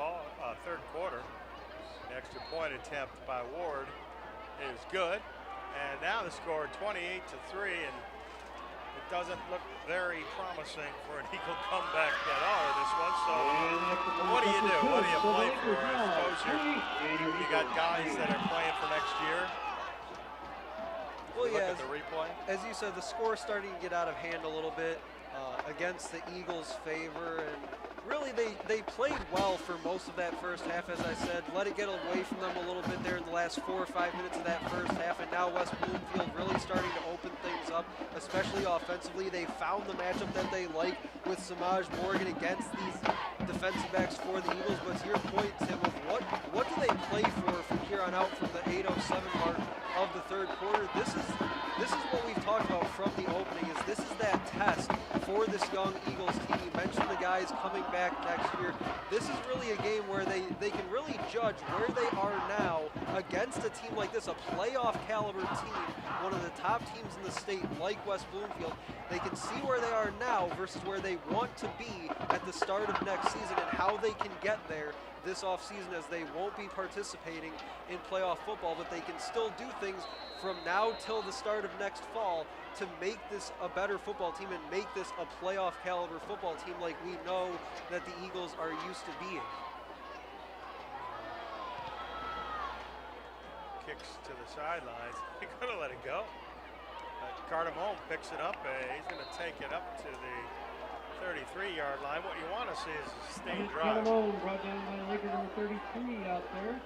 third quarter. The extra point attempt by Ward is good. And now the score 28-3, and it doesn't look very promising for an Eagle comeback at all this one. So what do you do? What do you play for? I suppose you got guys that are playing for next year. Well, yeah, look at the replay. As you said, the score's starting to get out of hand a little bit against the Eagles' favor, and really they played well for most of that first half, as I said. Let it get away from them a little bit there in the last 4 or 5 minutes of that first half, and now West Bloomfield really starting to open things up, especially offensively. They found the matchup that they like with Samaj Morgan against these defensive backs for the Eagles. But to your point, Tim, of what do they play for from here on out from the 8:07 mark of the third quarter? This is what we've talked about from the opening, is this is that test for this young Eagles team. You mentioned the guys coming back next year. This is really a game where they can really judge where they are now against a team like this, a playoff caliber team, one of the top teams in the state like West Bloomfield. They can see where they are now versus where they want to be at the start of next season, and how they can get there this offseason, as they won't be participating in playoff football, but they can still do things from now till the start of next fall to make this a better football team and make this a playoff caliber football team like we know that the Eagles are used to being. Kicks to the sidelines. He could have let it go. Cardamone picks it up. He's going to take it up to the 33-yard line. What you want to see is a sustained drive. Alone brought down by Laker number 33 out there.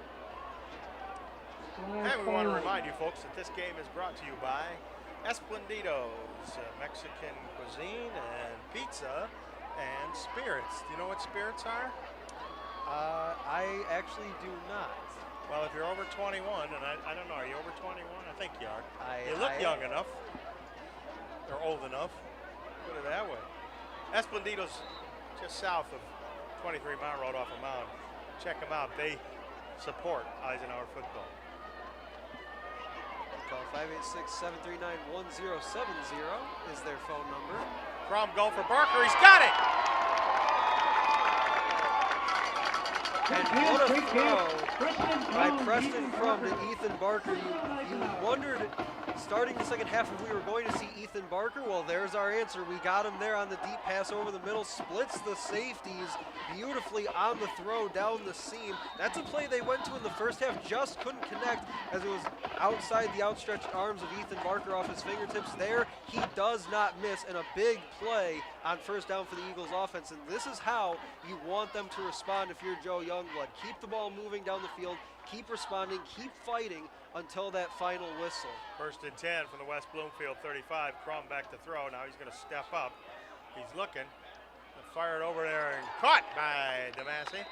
And we want to remind you folks that this game is brought to you by Esplendido's Mexican cuisine and pizza and spirits. Do you know what spirits are? I actually do not. Well, if you're over 21, and I don't know, are you over 21? I think you are. You look I young enough, or old enough, put it that way. Esplendido's just south of 23 Mile Road off of Mound. Check them out. They support Eisenhower football. Call 586-739-1070 is their phone number. Crum going for Barker. He's got it! And what a throw by Preston Crum to Ethan Barker. You wondered starting the second half if we were going to see Ethan Barker. Well, there's our answer. We got him there on the deep pass over the middle, splits the safeties beautifully on the throw down the seam. That's a play they went to in the first half, just couldn't connect as it was outside the outstretched arms of Ethan Barker off his fingertips. There, he does not miss, and a big play on first down for the Eagles offense. And this is how you want them to respond if you're Joe Youngblood. Keep the ball moving down the field, keep responding, keep fighting until that final whistle. 1st and 10 from the West Bloomfield 35. Crum back to throw. Now he's going to step up. He's looking. Fired over there and caught by DeMassey.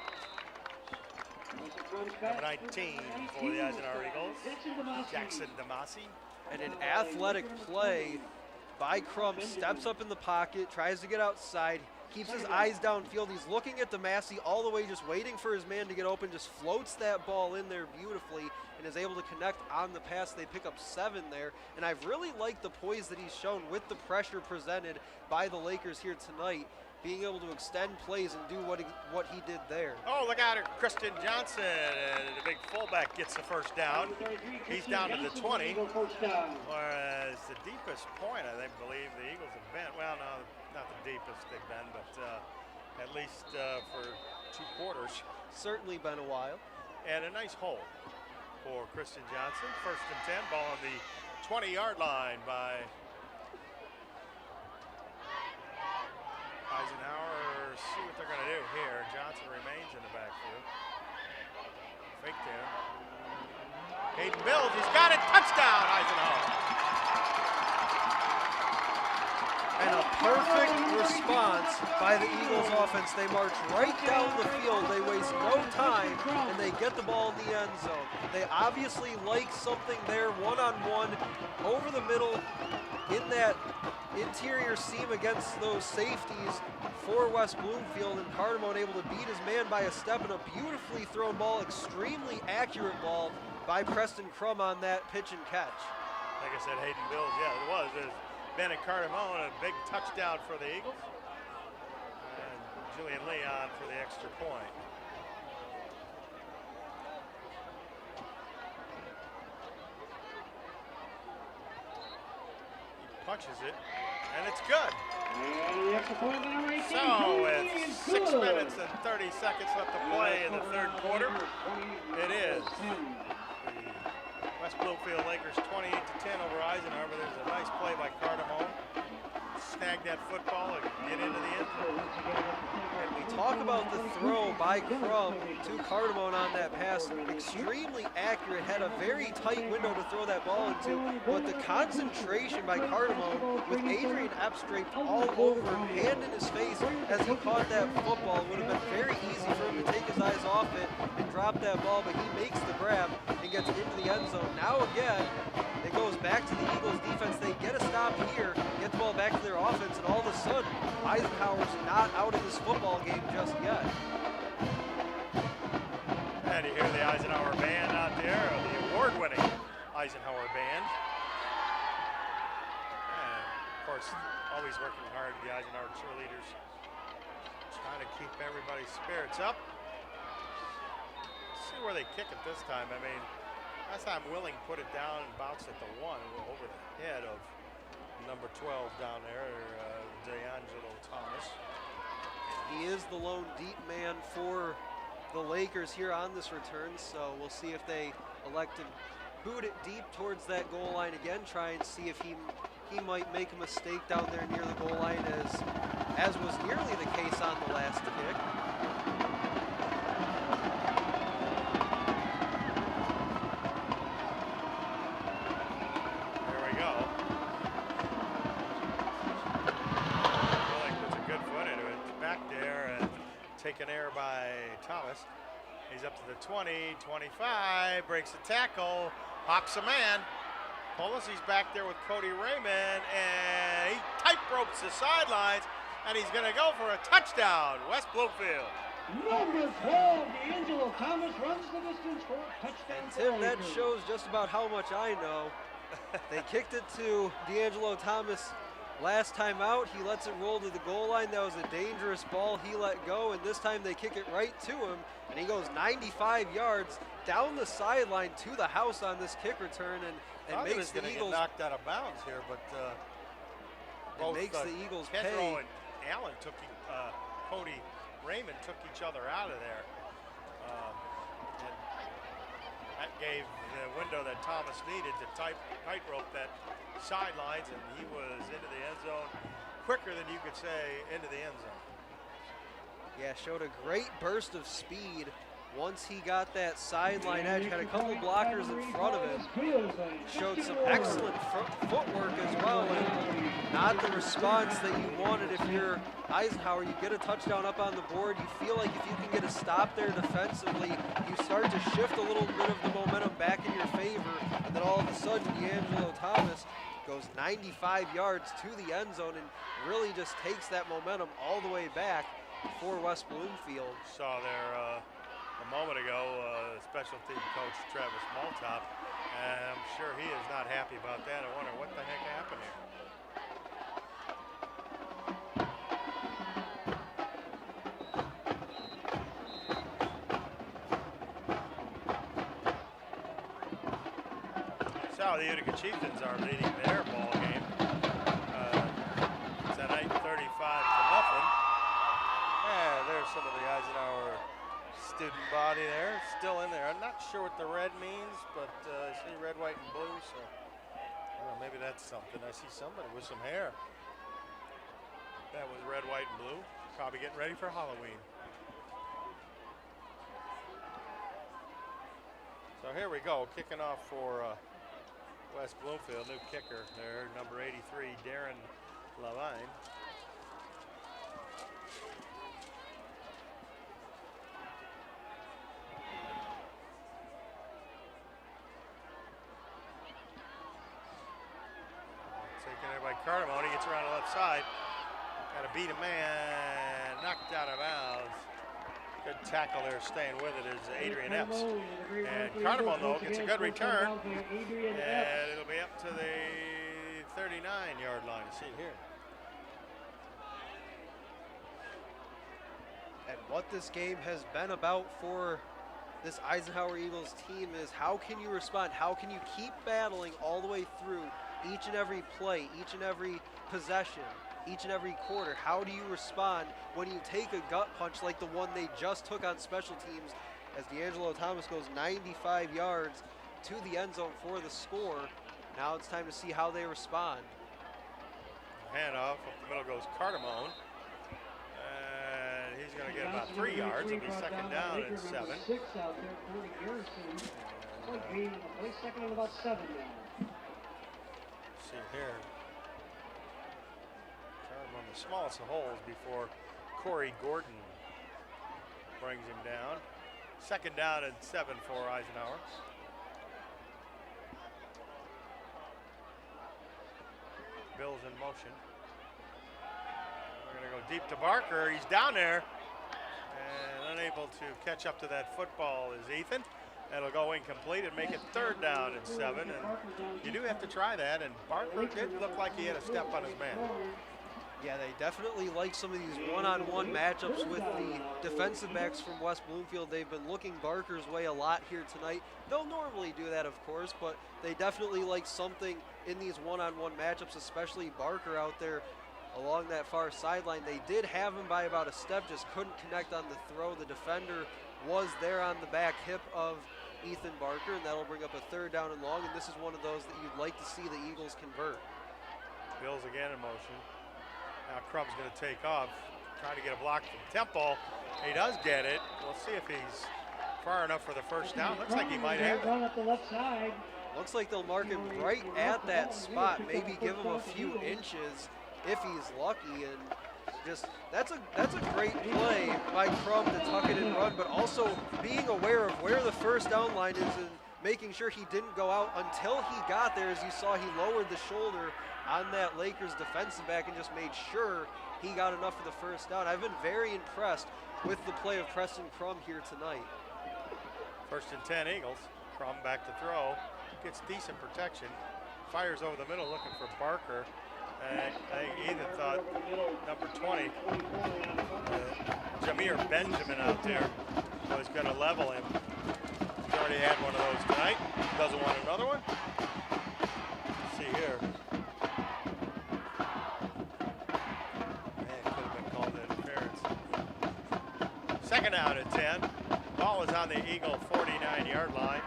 Number 19 for the Eisenhower Eagles, Jackson DeMassey. And an athletic play by Crum. Steps up in the pocket, tries to get outside, keeps his eyes downfield. He's looking at DeMassey all the way, just waiting for his man to get open, just floats that ball in there beautifully and is able to connect on the pass. They pick up 7 there, and I've really liked the poise that he's shown with the pressure presented by the Lakers here tonight, being able to extend plays and do what he did there. Oh, look out at Christian Johnson, and the big fullback gets the first down. He's down to the 20, whereas the deepest point, I believe the Eagles have been, well, no, not the deepest they've been, but at least for 2 quarters. Certainly been a while. And a nice hole for Christian Johnson. 1st and 10, ball on the 20-yard line by Eisenhower. See what they're going to do here. Johnson remains in the backfield. Fake there. Hayden Bills, he's got it. Touchdown, Eisenhower. And a perfect response by the Eagles offense. They march right down the field. They waste no time, and they get the ball in the end zone. They obviously like something there, one-on-one, over the middle, in that interior seam against those safeties for West Bloomfield, and Cardamone able to beat his man by a step, and a beautifully thrown ball, extremely accurate ball by Preston Crum on that pitch and catch. Like I said, Hayden Bills, yeah, it was. There's Ben and Cardamone, a big touchdown for the Eagles. And Julian Leon for the extra point. He punches it, and it's good. So it's 6 minutes and 30 seconds left to play in the 3rd quarter. It is the West Bloomfield Lakers 28-10 over Eisenhower. There's a nice play by Cardamone. Snag that football and get into the end zone. And we talk about the throw by Crum to Cardamone on that pass. Extremely accurate, had a very tight window to throw that ball into, but the concentration by Cardamone with Adrian Epps draped all over him, hand in his face as he caught that football. It would have been very easy for him to take his eyes off it and drop that ball, but he makes the grab and gets into the end zone. Now again, it goes back to the Eagles defense. They get a stop here, get the ball back to their offense, and all of a sudden, Eisenhower's not out of this football game just yet. And you hear the Eisenhower band out there, the award-winning Eisenhower band. And of course, always working hard, the Eisenhower cheerleaders, trying to keep everybody's spirits up. See where they kick it this time. I mean, last time Willing put it down and bounced at the 1 over the head of number 12 down there, D'Angelo Thomas. He is the lone deep man for the Lakers here on this return, so we'll see if they elect to boot it deep towards that goal line again, try and see if he might make a mistake down there near the goal line, as was nearly the case on the last kick. There we go. Really puts a good foot into it. It's back there and taken air by Thomas. He's up to the 20, 25, breaks the tackle, hops a man. Polisi's back there with Cody Raymond, and he tight ropes the sidelines, and he's going to go for a touchdown. West Bloomfield. Number 12, D'Angelo Thomas runs the distance for a touchdown. And Tim, that shows just about how much I know. They kicked it to D'Angelo Thomas last time out. He lets it roll to the goal line. That was a dangerous ball he let go, and this time they kick it right to him, and he goes 95 yards down the sideline to the house on this kick return, and makes the Eagles get knocked out of bounds here, but both makes the Eagles Pedro pay. and Allen Cody Raymond took each other out of there. And that gave the window that Thomas needed to tightrope that sidelines, and he was into the end zone quicker than you could say into the end zone. Yeah, showed a great burst of speed once he got that sideline edge, had a couple blockers in front of him, showed some excellent footwork as well, and not the response that you wanted if you're Eisenhower. You get a touchdown up on the board, you feel like if you can get a stop there defensively, you start to shift a little bit of the momentum back in your favor, and then all of a sudden D'Angelo Thomas goes 95 yards to the end zone and really just takes that momentum all the way back for West Bloomfield. Saw there a moment ago, special team coach Travis Maltop, and I'm sure he is not happy about that. I wonder what the heck happened here. So the Utica Chieftains are leading their ball game. It's at 8:35 to nothing. And there's some of the Eisenhower student body there, still in there. I'm not sure what the red means, but I see red, white, and blue, so I don't know, maybe that's something. I see somebody with some hair. That was red, white, and blue. Probably getting ready for Halloween. So here we go, kicking off for West Bloomfield. New kicker there, number 83, Darren Levine. Taken there by Cardamone. He gets around the left side. Got to beat a man. Knocked out of bounds. Good tackle there, staying with it is Adrian Epps. And Cardamone, though, gets a good return. And it'll be up to the 39-yard line. You see it here. And what this game has been about for this Eisenhower Eagles team is how can you respond? How can you keep battling all the way through each and every play, each and every possession, each and every quarter? How do you respond when you take a gut punch like the one they just took on special teams as D'Angelo Thomas goes 95 yards to the end zone for the score? Now it's time to see how they respond. Handoff, up the middle goes Cardamone. And he's going to get about 3 yards. It'll be second down and 7. 6 out there, Cody Garrison. Like being in the place, second and about 7 now. See here. Cardamone, the smallest of holes before Corey Gordon brings him down. Second down and 7 for Eisenhower. Bill's in motion. We're going to go deep to Barker. He's down there and unable to catch up to that football is Ethan. That'll go incomplete and make it third down and 7. And you do have to try that. And Barker did look like he had a step on his man. Yeah, they definitely like some of these one-on-one matchups with the defensive backs from West Bloomfield. They've been looking Barker's way a lot here tonight. They'll normally do that, of course, but they definitely like something in these one-on-one matchups, especially Barker out there along that far sideline. They did have him by about a step, just couldn't connect on the throw. The defender was there on the back hip of Ethan Barker, and that'll bring up a 3rd down and long, and this is one of those that you'd like to see the Eagles convert. Bills again in motion. Now Crumb's going to take off, trying to get a block from Temple. He does get it. We'll see if he's far enough for the first down. Looks like he might have it. Up the left side. Looks like they'll mark him right at that spot, maybe give him a few inches if he's lucky, and just that's a great play by Crum to tuck it and run, but also being aware of where the first down line is and making sure he didn't go out until he got there. As you saw, he lowered the shoulder on that Lakers defensive back and just made sure he got enough for the first down. I've been very impressed with the play of Preston Crum here tonight. 1st and 10 Eagles. Crum back to throw. Gets decent protection. Fires over the middle looking for Barker. I think Ethan thought number 20, Jameer Benjamin out there, was going to level him. He's already had one of those tonight. Doesn't want another one. Let's see here. Man, could have been called an interference. 2nd down at 10. Ball is on the Eagle 49-yard line.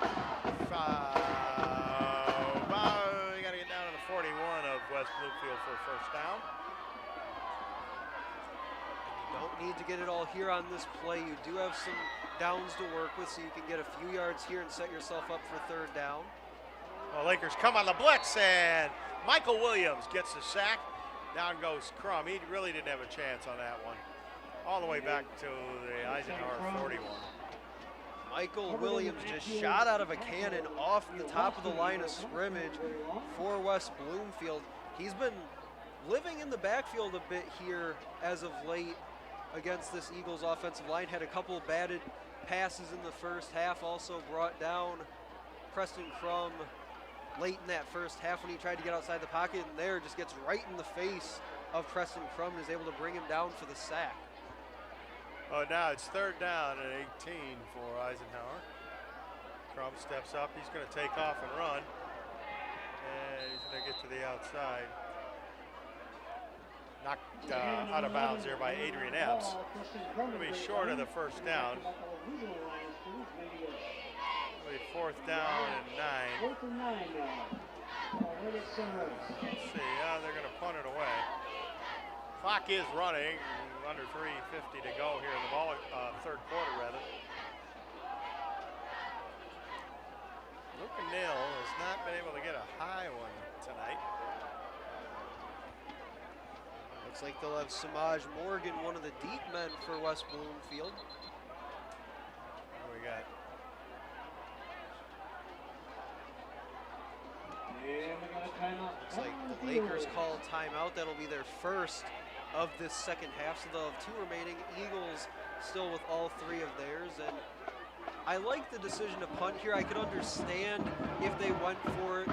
You got to get down to the 41 of West Bloomfield for a first down. You don't need to get it all here on this play. You do have some downs to work with, so you can get a few yards here and set yourself up for 3rd down. Well, Lakers come on the blitz, and Michael Williams gets the sack. Down goes Crum. He really didn't have a chance on that one. All the way back to the Eisenhower 41. Michael Williams just shot out of a cannon off the top of the line of scrimmage for West Bloomfield. He's been living in the backfield a bit here as of late against this Eagles offensive line. Had a couple of batted passes in the first half, also brought down Preston Crum late in that first half when he tried to get outside the pocket, and there just gets right in the face of Preston Crum and is able to bring him down for the sack. Oh, now it's 3rd down and 18 for Eisenhower. Crum steps up. He's going to take off and run. And he's going to get to the outside. Knocked out of bounds there by Adrian Epps. Going to be short of the first down. It'll be 4th down and 9. 4th and 9 now. Let's see. They're going to punt it away. Clock is running. Under 3:50 to go here in the ball, 3rd quarter rather. Luke Neal has not been able to get a high one tonight. Looks like they'll have Samaj Morgan, one of the deep men for West Bloomfield. What do we got? Looks like the Lakers call timeout. That'll be their first of this second half, so they'll have 2 remaining. Eagles still with all 3 of theirs, and I like the decision to punt here. I could understand if they went for it.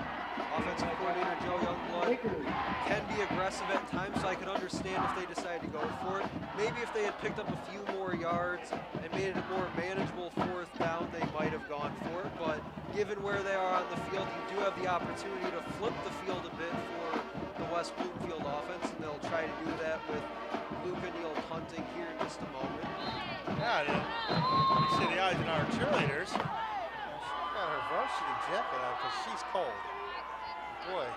Offensive coordinator Joe Youngblood can be aggressive at times, so I could understand if they decided to go for it. Maybe if they had picked up a few more yards and made it a more manageable 4th down, they might have gone for it, but given where they are on the field, you do have the opportunity to flip the field a bit for the West Bloomfield offense, and they'll try to do that with Luke Neal punting here in just a moment. Yeah, you see the Eisenhower cheerleaders. She's got her varsity jacket on because she's cold. Boy.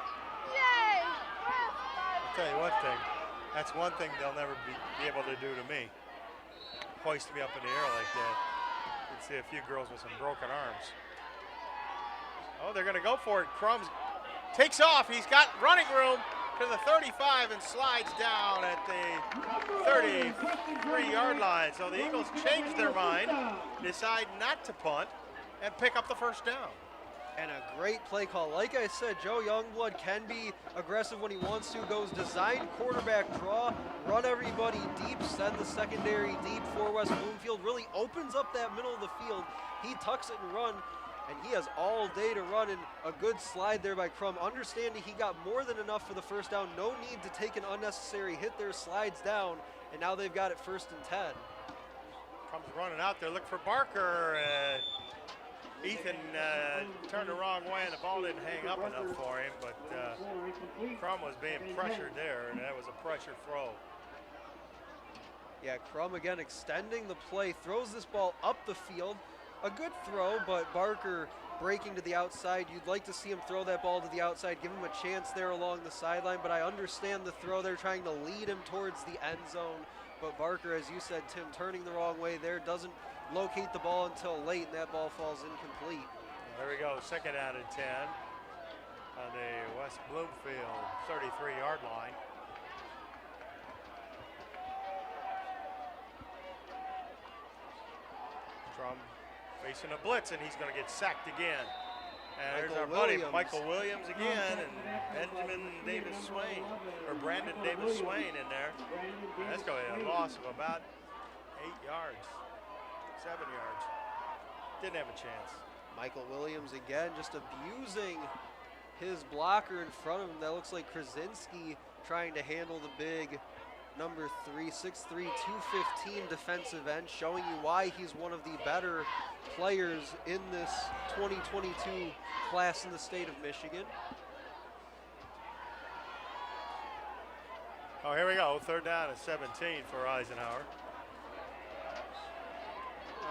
Yay! I'll tell you one thing. That's one thing they'll never be able to do to me. Hoist me up in the air like that. You'd see a few girls with some broken arms. Oh, they're going to go for it. Crumbs takes off. He's got running room to the 35 and slides down at the 33-yard line. So the Eagles change their mind, decide not to punt, and pick up the first down. And a great play call. Like I said, Joe Youngblood can be aggressive when he wants to. Goes designed quarterback draw, run everybody deep, send the secondary deep for West Bloomfield. Really opens up that middle of the field. He tucks it and run, and he has all day to run, and a good slide there by Crum. Understanding he got more than enough for the first down. No need to take an unnecessary hit there, slides down, and now they've got it 1st and 10. Crum's running out there, look for Barker. Ethan turned the wrong way, and the ball didn't hang up enough for him, but Crum was being pressured there, and that was a pressure throw. Yeah, Crum again extending the play, throws this ball up the field. a good throw, but Barker breaking to the outside. You'd like to see him throw that ball to the outside, give him a chance there along the sideline, but I understand the throw. They're trying to lead him towards the end zone, but Barker, as you said, Tim, turning the wrong way there, doesn't locate the ball until late, and that ball falls incomplete. There we go, 2nd down and 10 on the West Bloomfield 33-yard line. From facing a blitz, and he's going to get sacked again. And there's our buddy Michael Williams again, and Benjamin Davis Swain, or Brandon Davis Swain in there. And that's going to be a loss of about 8 yards, 7 yards. Didn't have a chance. Michael Williams again just abusing his blocker in front of him. That looks like Krasinski trying to handle the big number 3, 6'3", 215 defensive end, showing you why he's one of the better players in this 2022 class in the state of Michigan. Oh, here we go. 3rd down and 17 for Eisenhower.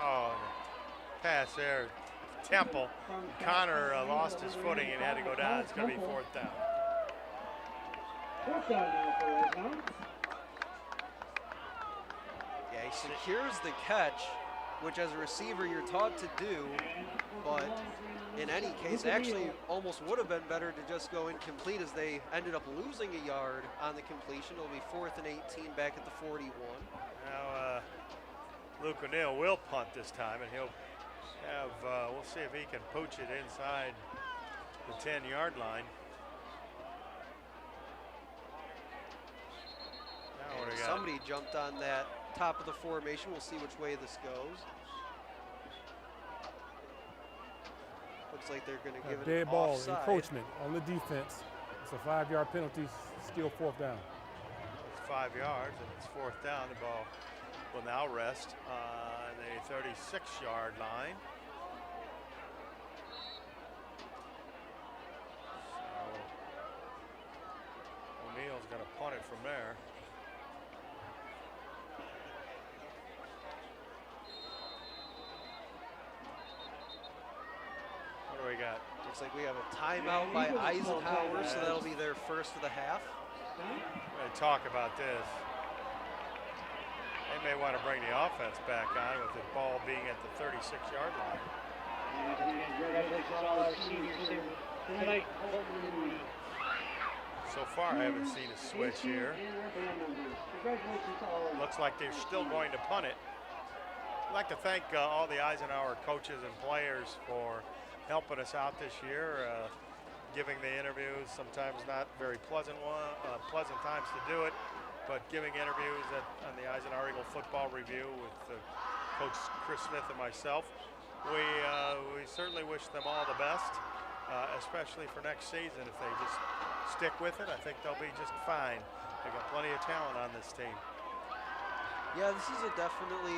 Oh, pass there. Temple. Connor lost his footing and had to go down. It's going to be 4th down. 4th down now for Eisenhower. Yeah, he secures the catch, which as a receiver you're taught to do, but in any case, actually almost would have been better to just go incomplete as they ended up losing a yard on the completion. It'll be 4th and 18 back at the 41. Now, Luke O'Neill will punt this time, and he'll have, we'll see if he can pooch it inside the 10-yard line. Now what do we got? Somebody jumped on that top of the formation. We'll see which way this goes. Looks like they're going to give it dead an ball, offside. encroachment on the defense. It's a 5-yard penalty, still 4th down. It's 5 yards, and it's 4th down. The ball will now rest on the 36-yard line. So O'Neill's going to punt it from there. What do we got? Looks like we have a timeout by Eisenhower, so that'll be their first of the half. We're going to talk about this. They may want to bring the offense back on with the ball being at the 36-yard line. So far, I haven't seen a switch here. Looks like they're still going to punt it. I'd like to thank all the Eisenhower coaches and players for helping us out this year, giving the interviews, sometimes not very pleasant times to do it, but giving interviews on the Eisenhower Eagle Football Review with Coach Chris Smith and myself. We certainly wish them all the best, especially for next season. If they just stick with it, I think they'll be just fine. They got plenty of talent on this team. Yeah, this is definitely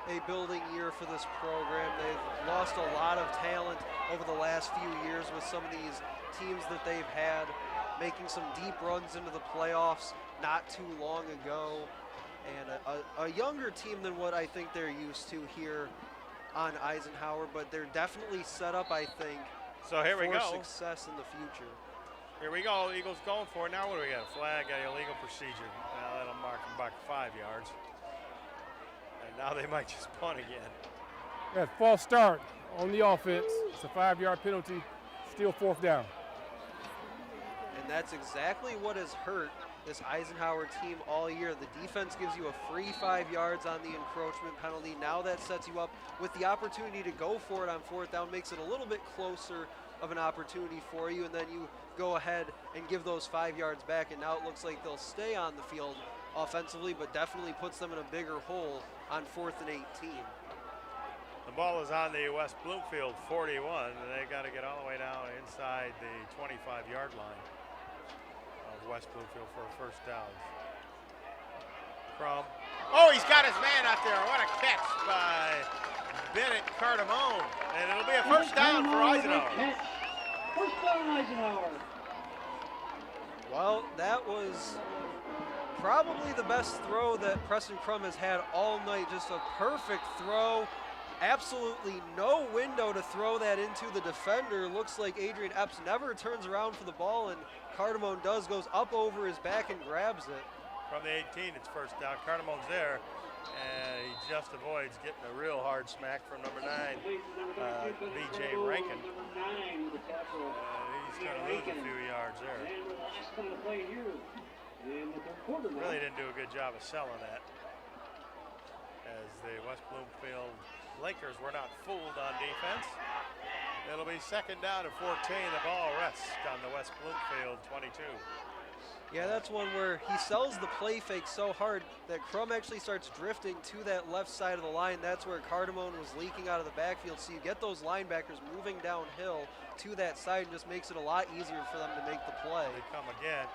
a building year for this program. They've lost a lot of talent over the last few years with some of these teams that they've had, making some deep runs into the playoffs not too long ago. And a younger team than what I think they're used to here on Eisenhower, but they're definitely set up, I think, so here we for go. success in the future. Here we go. Eagles going for it. Now what do we got? A flag, an illegal procedure. Now that'll mark them back 5 yards. And now they might just punt again. Yeah, false start on the offense. It's a 5-yard penalty, still 4th down. And that's exactly what has hurt this Eisenhower team all year. The defense gives you a free 5 yards on the encroachment penalty. Now that sets you up with the opportunity to go for it on 4th down, makes it a little bit closer of an opportunity for you, and then you go ahead and give those 5 yards back, and now it looks like they'll stay on the field offensively, but definitely puts them in a bigger hole on 4th and 18. The ball is on the West Bloomfield 41, and they got to get all the way down inside the 25-yard line of West Bloomfield for a 1st down. Crum. Oh, he's got his man out there. What a catch by Bennett Cardamone. And it'll be a 1st down for Eisenhower. 1st down Eisenhower. Well, that was probably the best throw that Preston Crum has had all night. Just a perfect throw absolutely no window to throw that into the defender. Looks like Adrian Epps never turns around for the ball, and Cardamone goes up over his back and grabs it. From the 18, it's first down. Cardamone's there, and he just avoids getting a real hard smack from number 9, B.J. Rankin. He's going to lose a few yards there. Really didn't do a good job of selling that, as the West Bloomfield Lakers were not fooled on defense. It'll be second down at 14. The ball rests on the West Bloomfield 22. Yeah, that's one where he sells the play fake so hard that Crum actually starts drifting to that left side of the line. That's where Cardamone was leaking out of the backfield. So you get those linebackers moving downhill to that side, and just makes it a lot easier for them to make the play. They come again,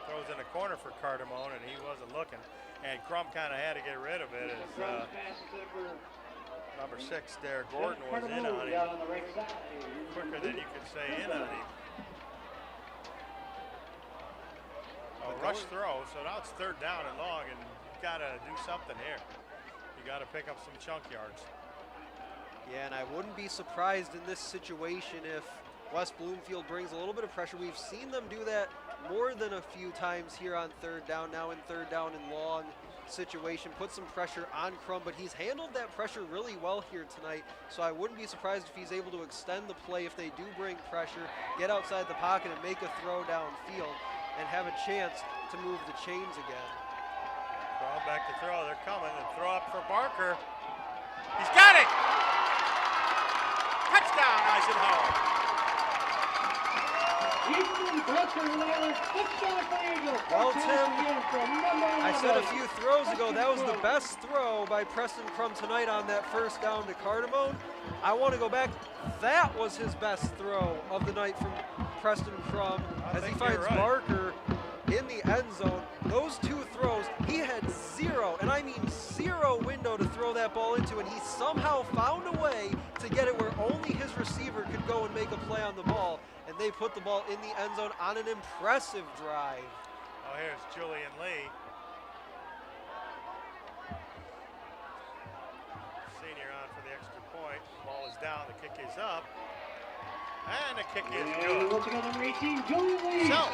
throws in the corner for Cardamone, and he wasn't looking. And Crum kind of had to get rid of it as number 6, Derek Gordon, was in on him. Quicker than you could say in on him. Rush throw, so now it's third down and long, and you've got to do something here. You got to pick up some chunk yards. Yeah, and I wouldn't be surprised in this situation if West Bloomfield brings a little bit of pressure. We've seen them do that more than a few times here on third down. Now in third down and long situation, put some pressure on Crum, but he's handled that pressure really well here tonight, so I wouldn't be surprised if he's able to extend the play if they do bring pressure, get outside the pocket and make a throw downfield and have a chance to move the chains again. Crum back to throw, they're coming, and throw up for Barker. He's got it! Touchdown, Eisenhower! Well, Tim, I said a few throws ago that was the best throw by Preston Crum tonight on that first down to Cardamone. I want to go back. That was his best throw of the night from Preston Crum as he finds Barker in the end zone. Those two throws, he had zero, and I mean zero window to throw that ball into, and he somehow found a way to get it where only his receiver could go and make a play on the ball, and they put the ball in the end zone on an impressive drive. Oh, here's Julian Lee. Senior on for the extra point. Ball is down, the kick is up. And the kick is good. So,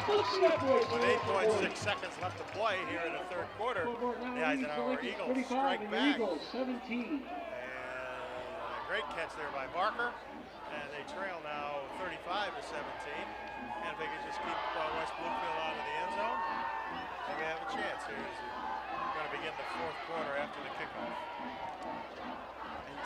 with 8.6 seconds left to play here in the third quarter, the Eisenhower Eagles strike back. And a great catch there by Barker. And they trail now 35-17. And if they can just keep West Bloomfield out of the end zone, they may have a chance here as we're going to begin the fourth quarter after the kickoff.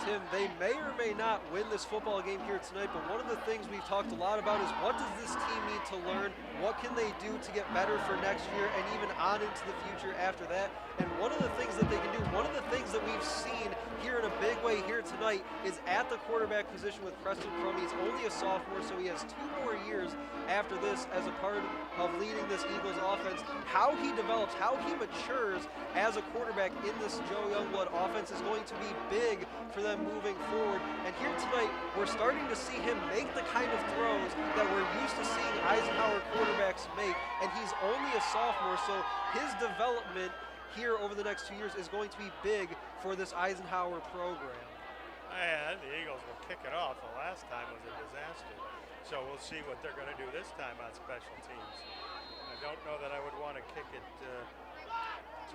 Tim, they may or may not win this football game here tonight, but one of the things we've talked a lot about is what does this team need to learn? What can they do to get better for next year and even on into the future after that? And one of the things that they can do, one of the things that we've seen here in a big way here tonight is at the quarterback position with Preston Crum. He's only a sophomore, so he has 2 more years after this as a part of leading this Eagles offense. How he develops, how he matures as a quarterback in this Joe Youngblood offense is going to be big for them moving forward. And here tonight, we're starting to see him make the kind of throws that we're used to seeing Eisenhower quarterbacks make, and he's only a sophomore, so his development here over the next 2 years is going to be big for this Eisenhower program. And the Eagles will kick it off. The last time was a disaster. So we'll see what they're going to do this time on special teams. I don't know that I would want to kick it to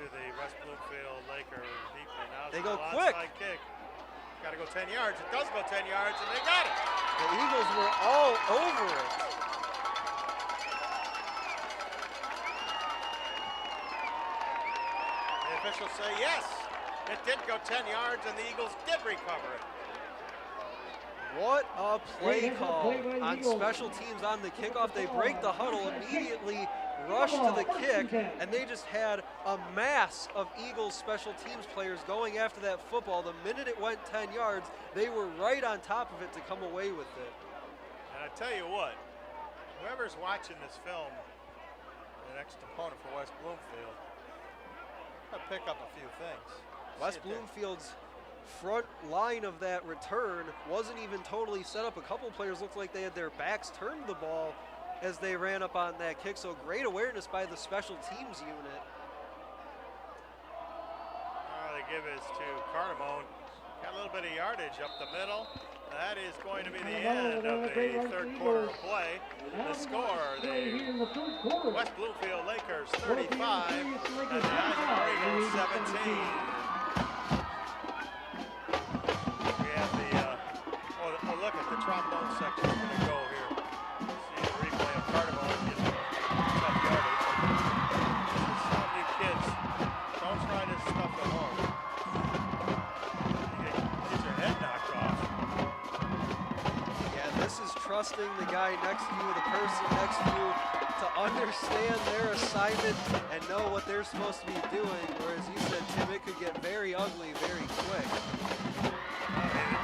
the West Bloomfield Laker deeply. Now they go quick. Kick. Got to go 10 yards. It does go 10 yards, and they got it. The Eagles were all over it. The officials say yes. It did go 10 yards, and the Eagles did recover it. What a play call on special teams on the kickoff. They break the huddle, immediately rush to the kick, and they just had a mass of Eagles special teams players going after that football. The minute it went 10 yards, they were right on top of it to come away with it. And I tell you what, whoever's watching this film, the next opponent for West Bloomfield, I'll pick up a few things. West Bloomfield's front line of that return wasn't even totally set up. A couple players looked like they had their backs turned to the ball as they ran up on that kick, so great awareness by the special teams unit. They give it to Cardamone. Got a little bit of yardage up the middle. That is going to be the end of the third quarter of play. The score, the West Bloomfield Lakers 35 and the Eisenhower Eagles 17. We have the, oh look at the trombone section is going to go here. See the replay of Cardamone getting tough yardage. Some of you kids, don't try this stuff at home. You get your head knocked off. This is trusting the guy next to you, the person next to you, to understand their assignment and know what they're supposed to be doing. Whereas you said, Tim, it could get very ugly very quick.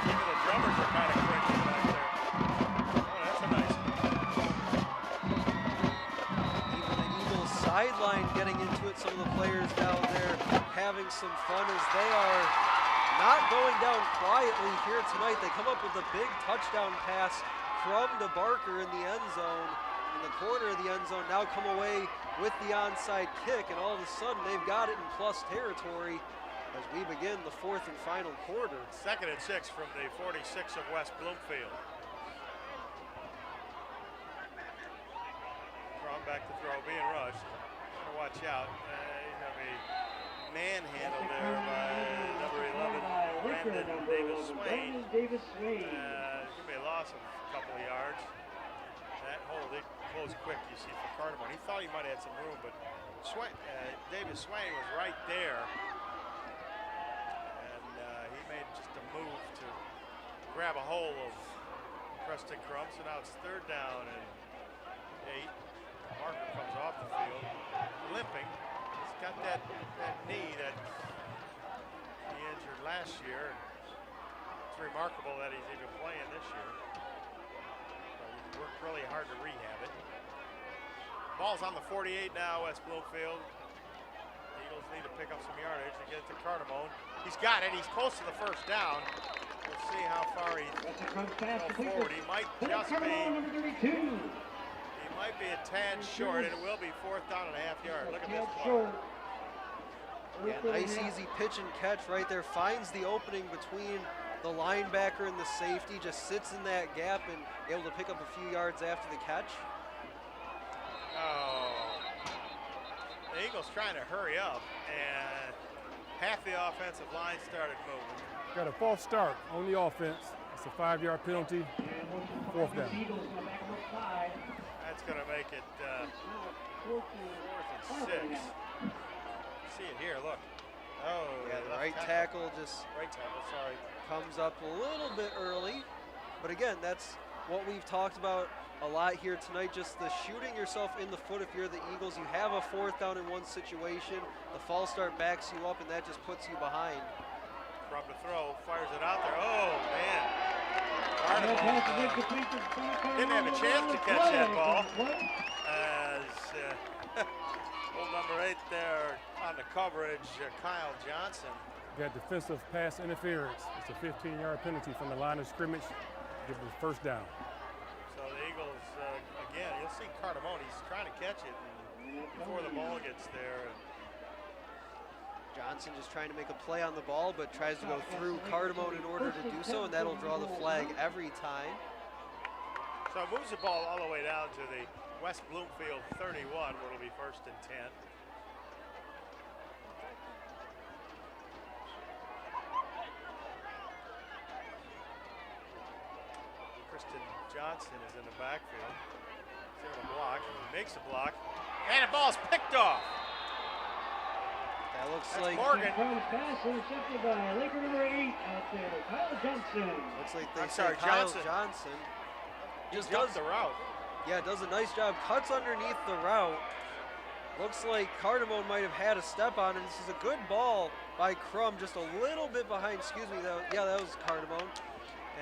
Even the drummers are kind of quick back there. Oh, that's a nice one. Even the Eagles sideline getting into it. Some of the players down there having some fun as they are not going down quietly here tonight. They come up with a big touchdown pass from to Barker in the end zone, in the corner of the end zone. Now come away with the onside kick, and all of a sudden they've got it in plus territory as we begin the fourth and final quarter. 2nd and 6 from the 46 of West Bloomfield. Crum back to throw, being rushed. Gotta watch out. He's gonna be manhandled there by number 11, Brandon Davis-Swain. There's gonna be a loss of a couple of yards. That hole did close quick, you see, for Cardamone. He thought he might have had some room, but Davis-Swain was right there. And he made just a move to grab a hold of Preston Crum. So now it's 3rd down and 8. Barker comes off the field, limping. He's got that knee that he injured last year. It's remarkable that he's even playing this year. But he worked really hard to rehab it. Ball's on the 48 now, West Bloomfield. The Eagles need to pick up some yardage to get it to Cardamone. He's got it. He's close to the 1st down. We'll see how far he goes forward. He might just be. Might be a tad short, and it will be 4th down and a half yard. Look at this play. Yeah, nice easy pitch and catch right there. Finds the opening between the linebacker and the safety. Just sits in that gap and able to pick up a few yards after the catch. Oh, the Eagles trying to hurry up, and half the offensive line started moving. Got a false start on the offense. It's a 5-yard penalty. 4th down. That's going to make it 4th and 6. See it here, look. Oh, yeah, the right tackle just sorry, comes up a little bit early. But again, that's what we've talked about a lot here tonight, just the shooting yourself in the foot if you're the Eagles. You have a 4th down and 1 situation. The false start backs you up, and that just puts you behind. From the throw, fires it out there. Oh, man. Didn't have a chance to catch that ball as old number 8 there on the coverage, Kyle Johnson. Got defensive pass interference. It's a 15-yard penalty from the line of scrimmage. Give it the 1st down. So the Eagles, again, you'll see Cardamone. He's trying to catch it before the ball gets there. Johnson just trying to make a play on the ball, but tries to go through Cardamone in order to do so, and that'll draw the flag every time. So it moves the ball all the way down to the West Bloomfield 31, where it'll be 1st and 10. Kristen Johnson is in the backfield. He's going to block. He makes a block, and the ball's picked off. That looks That's like Morgan. Pass intercepted by Laker number 8 out there, Kyle Johnson. Looks like they said Kyle Johnson. Just does the route. Yeah, does a nice job. Cuts underneath the route. Looks like Cardamone might have had a step on him. This is a good ball by Crum, just a little bit behind. Excuse me. That was Cardamone.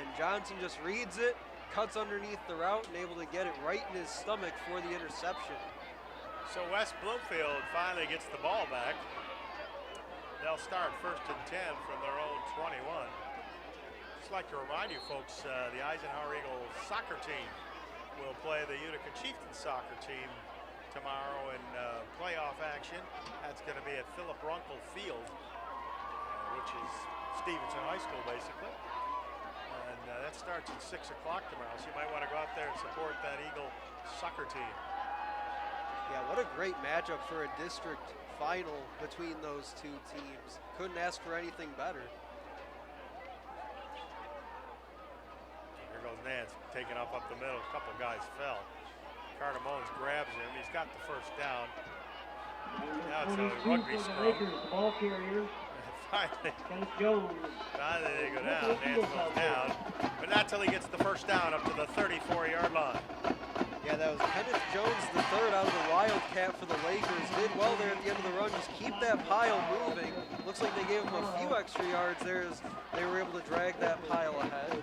And Johnson just reads it, cuts underneath the route, and able to get it right in his stomach for the interception. So West Bloomfield finally gets the ball back. They'll start 1st and 10 from their own 21. Just like to remind you folks, the Eisenhower Eagles soccer team will play the Utica Chieftains soccer team tomorrow in playoff action. That's going to be at Philip Runkle Field. which is Stevenson High School, basically. And that starts at 6 o'clock tomorrow, so you might want to go out there and support that Eagle soccer team. Yeah, what a great matchup for a district final between those two teams. Couldn't ask for anything better. Here goes Nance, taking off up the middle. A couple guys fell. Cardamones grabs him. He's got the first down. Now it's a rugby scrum. Ball carrier. Finally, Kenneth Jones. finally they go down. Nance goes down. But not till he gets the first down up to the 34-yard line. Yeah, that was Kenneth Jones, the third out of the Wildcat for the Lakers. Did well there at the end of the run. Just keep that pile moving. Looks like they gave him a few extra yards there as they were able to drag that pile ahead.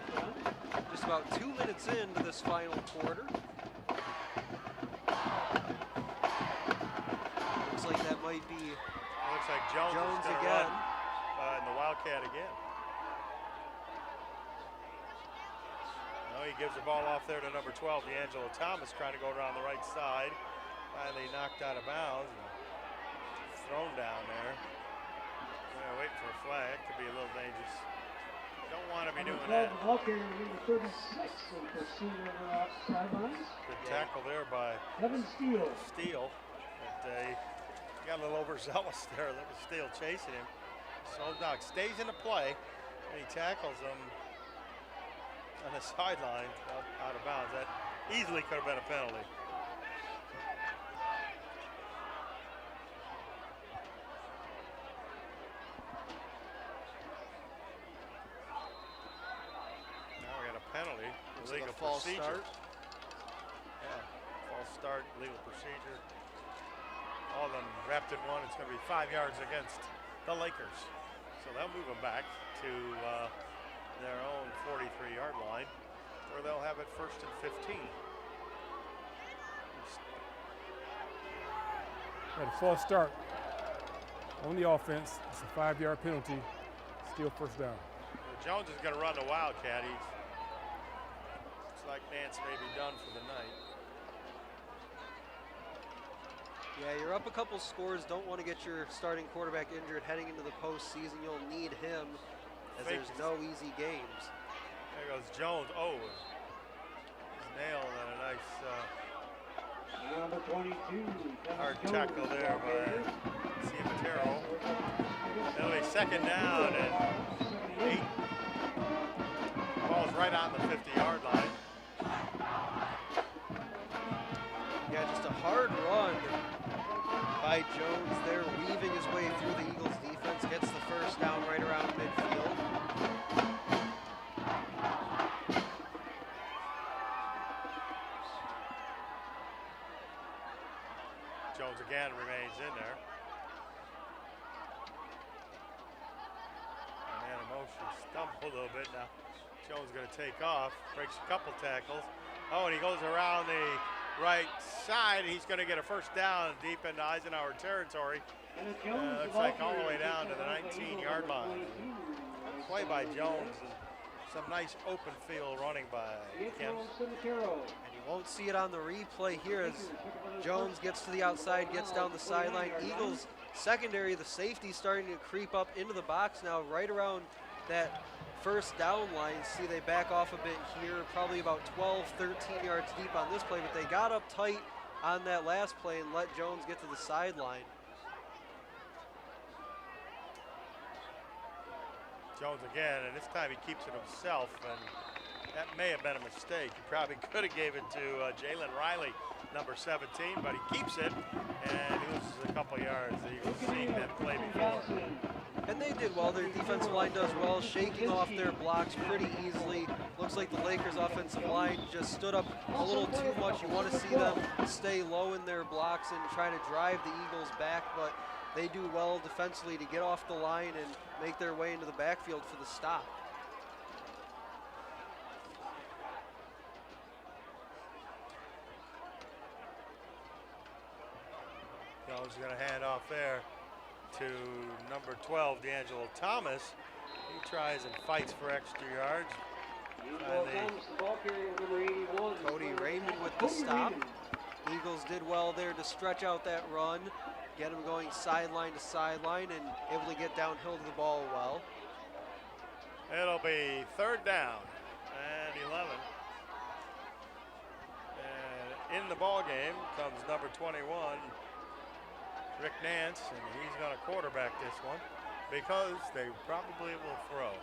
Just about 2 minutes into this final quarter. Looks like that might be Looks like Jones is gonna again. Run, in the Wildcat again. No, he gives the ball off there to number 12, D'Angelo Thomas, trying to go around the right side. Finally knocked out of bounds. Thrown down there. Waiting for a flag. Could be a little dangerous. Don't want to be doing that. Ball carrier number 36 for senior sidelines. Good tackle there by Kevin Steele. Steele. But he got a little overzealous there. That was Steele chasing him. So Doc stays in the play, and he tackles him on the sideline out of bounds. That easily could have been a penalty. Now we got a penalty. Legal false procedure. start. Yeah, false start, legal procedure. All of them wrapped in one. It's going to be 5 yards against the Lakers. So they'll move them back to their own 43-yard line, where they'll have it 1st and 15. At a false start on the offense. It's a 5-yard penalty. Still first down. Jones is going to run the Wildcat. Looks like Nance may be done for the night. Yeah, you're up a couple scores. Don't want to get your starting quarterback injured heading into the postseason. You'll need him, as there's no easy games. There goes Jones. Oh, he's nailed on a nice Number 22. hard tackle there by Ciamatero. That'll be second down and 8. Ball's right on the 50-yard line. Yeah, just a hard run by Jones there, weaving his way through the Eagles defense, gets the first down right around midfield. Jones again remains in there. And Animoshi stumbled a little bit now. Jones going to take off, breaks a couple tackles. Oh, and he goes around the right side. He's going to get a first down deep into Eisenhower territory. Looks like all the way down to the 19-yard line. Play by Jones and some nice open field running by Kim. And you won't see it on the replay here as Jones gets to the outside, gets down the sideline. Eagles secondary, the safety starting to creep up into the box now, right around that first down line. See, they back off a bit here, probably about 12, 13 yards deep on this play, but they got up tight on that last play and let Jones get to the sideline. Jones again, and this time he keeps it himself, and that may have been a mistake. He probably could have gave it to Jalen Riley, number 17, but he keeps it, and he loses a couple yards. You've seen that play before. And they did well. Their defensive line does well, shaking off their blocks pretty easily. Looks like the Lakers' offensive line just stood up a little too much. You want to see them stay low in their blocks and try to drive the Eagles back, but they do well defensively to get off the line and make their way into the backfield for the stop. Jones is going to hand off there to number 12, D'Angelo Thomas. He tries and fights for extra yards. Cody Raymond with the stop. Eagles did well there to stretch out that run, get him going sideline to sideline, and able to get downhill to the ball well. It'll be 3rd down and 11. And in the ball game comes number 21, Rick Nance, and he's going to quarterback this one because they probably will throw.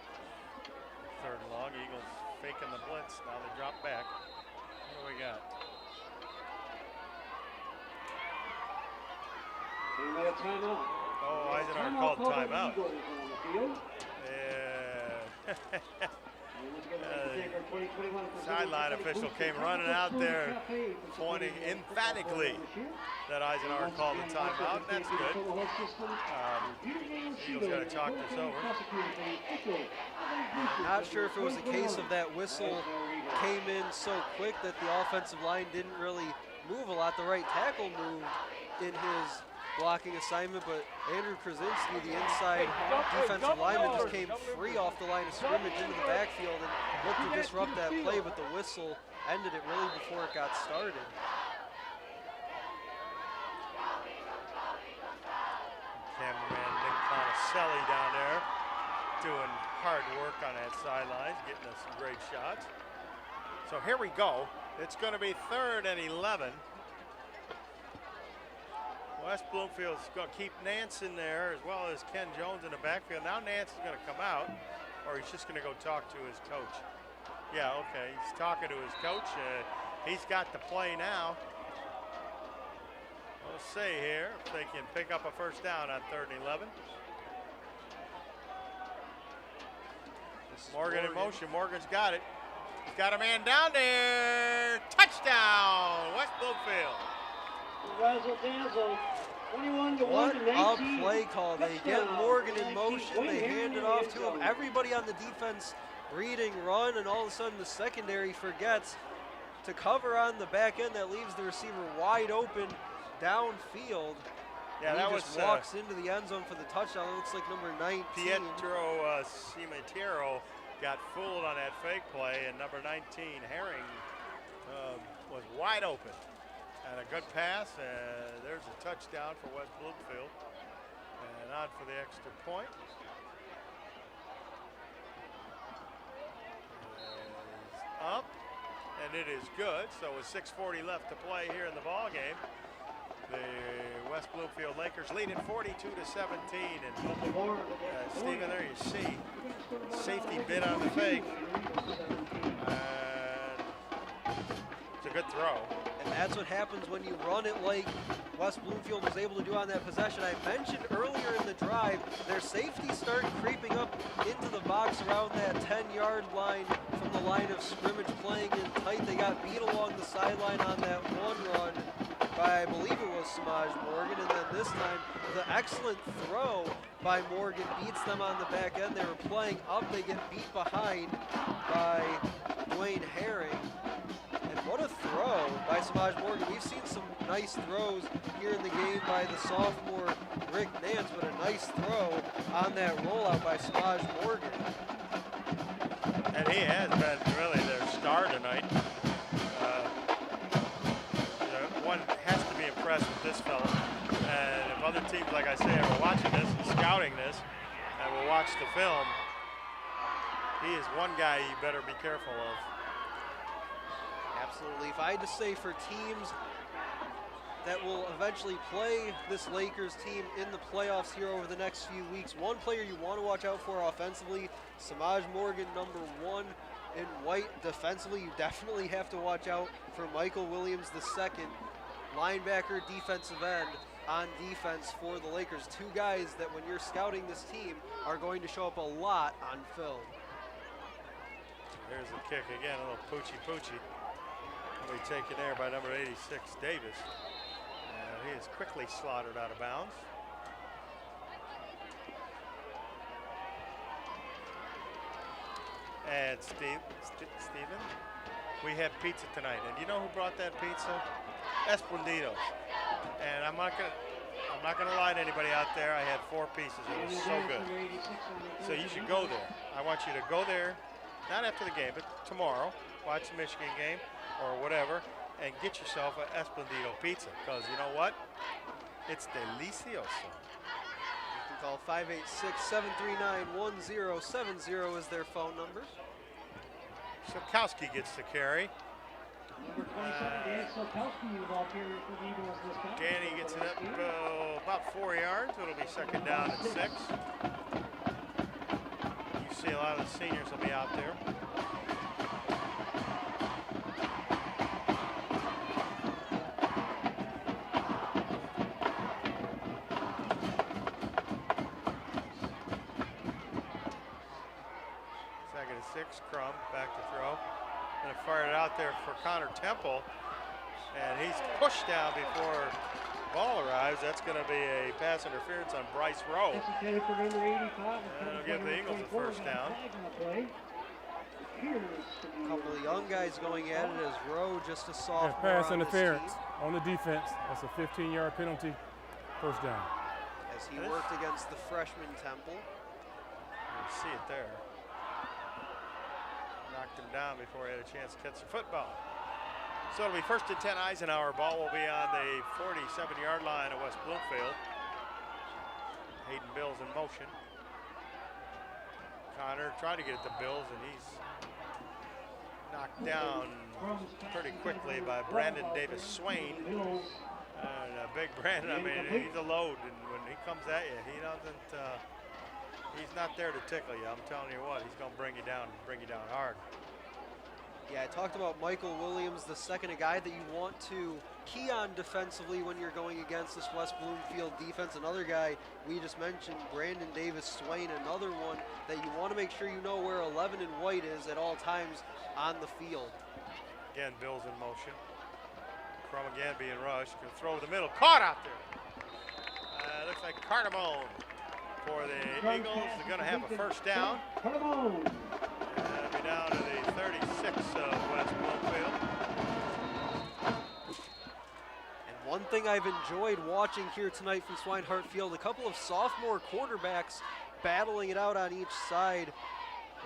3rd and long, Eagles faking the blitz. Now they drop back. What do we got? Oh, Eisenhower called timeout. Sideline official came running out there pointing emphatically that Eisenhower called a timeout, and that's good. Eagles got to talk this over. Not sure if it was a case of that whistle came in so quick that the offensive line didn't really move a lot. The right tackle moved in his blocking assignment, but Andrew Krasinski, the inside defensive lineman, just came free off the line of scrimmage into the backfield and looked to disrupt that play, but the whistle ended it really before it got started. Cameraman Nick Ponticelli down there doing hard work on that sideline, getting us some great shots. So here we go. It's going to be 3rd and 11. West Bloomfield's going to keep Nance in there as well as Ken Jones in the backfield. Now Nance is going to come out, or he's just going to go talk to his coach. Yeah, okay, he's talking to his coach. He's got the play now. We'll see here if they can pick up a 1st down on 3rd and 11. Morgan in motion. Morgan's got it. He's got a man down there. Touchdown, West Bloomfield. Razzle dazzle. 21 to what 1 to 19. A play call. They get Morgan in motion. They hand it off to him. Everybody on the defense reading run, and all of a sudden the secondary forgets to cover on the back end. That leaves the receiver wide open downfield. Yeah, that just walks into the end zone for the touchdown. It looks like number 19. Pietro Cimetiero got fooled on that fake play, and number 19, Herring, was wide open. And a good pass, and there's a touchdown for West Bloomfield. And on for the extra point. Is up, and it is good. So with 6:40 left to play here in the ball game, the West Bloomfield Lakers lead it 42 to 17. And Stephen, there you see safety bid on the fake. And it's a good throw. And that's what happens when you run it like West Bloomfield was able to do on that possession. I mentioned earlier in the drive, their safeties start creeping up into the box around that 10-yard line from the line of scrimmage, playing in tight. They got beat along the sideline on that one run by, I believe it was Samaj Morgan, and then this time the excellent throw by Morgan beats them on the back end. They were playing up, they get beat behind by Dwayne Herring. And what a throw by Samaj Morgan. We've seen some nice throws here in the game by the sophomore Rick Nance, but a nice throw on that rollout by Samaj Morgan. And he has been really their star tonight. One has to be impressed with this fella. And if other teams, like I say, are watching this and scouting this and will watch the film, he is one guy you better be careful of. Absolutely. If I had to say for teams that will eventually play this Lakers team in the playoffs here over the next few weeks, one player you want to watch out for offensively, Samaj Morgan, number 1 in white. Defensively, you definitely have to watch out for Michael Williams II, linebacker, defensive end on defense for the Lakers. Two guys that when you're scouting this team are going to show up a lot on film. Here's the kick again, a little poochie. Will be taken there by number 86, Davis. And he is quickly slaughtered out of bounds. And Steven, we had pizza tonight. And you know who brought that pizza? Esplendidos. And I'm not gonna lie to anybody out there. I had 4 pieces. It was so good. So you should go there. I want you to go there, not after the game, but tomorrow. Watch the Michigan game or whatever, and get yourself an Esplendido pizza, because you know what? It's delicioso. You can call 586-739-1070 is their phone number. Sikowski gets the carry. Number 27, Dan Silkowski, the ball carrier for the Eagles this time. Danny gets it up about 4 yards. It'll be second down and 6. You see a lot of the seniors will be out there. Second and 6, Crum back to throw. Gonna fire it out there for Connor Temple, and he's pushed down before the ball arrives. That's gonna be a pass interference on Bryce Rowe. That's for number 85. And it'll give the Eagles a first down. A couple of young guys going at it as Rowe, just a sophomore. Pass on interference on the defense. That's a 15-yard penalty. First down. As he worked against the freshman Temple. You see it there. Knocked him down before he had a chance to catch the football. So it'll be first and 10 Eisenhower. Ball will be on the 47-yard line of West Bloomfield. Hayden Bills in motion. Connor tried to get it to Bills, and he's knocked down pretty quickly by Brandon Davis Swain. And big Brandon, I mean, he's a load, and when he comes at you, he doesn't, he's not there to tickle you. I'm telling you what, he's going to bring you down hard. Yeah, I talked about Michael Williams, the second, a guy that you want to key on defensively when you're going against this West Bloomfield defense. Another guy we just mentioned, Brandon Davis Swain, another one that you want to make sure you know where 11 and white is at all times on the field. Again, Bill's in motion. Crum again being rushed. Gonna throw the middle. Caught out there. Looks like Cardamone for the Eagles. They're gonna have a first down. Cardamone. That'll be down to the 36 of West Bloomfield. And one thing I've enjoyed watching here tonight from Swinehart Field, a couple of sophomore quarterbacks battling it out on each side.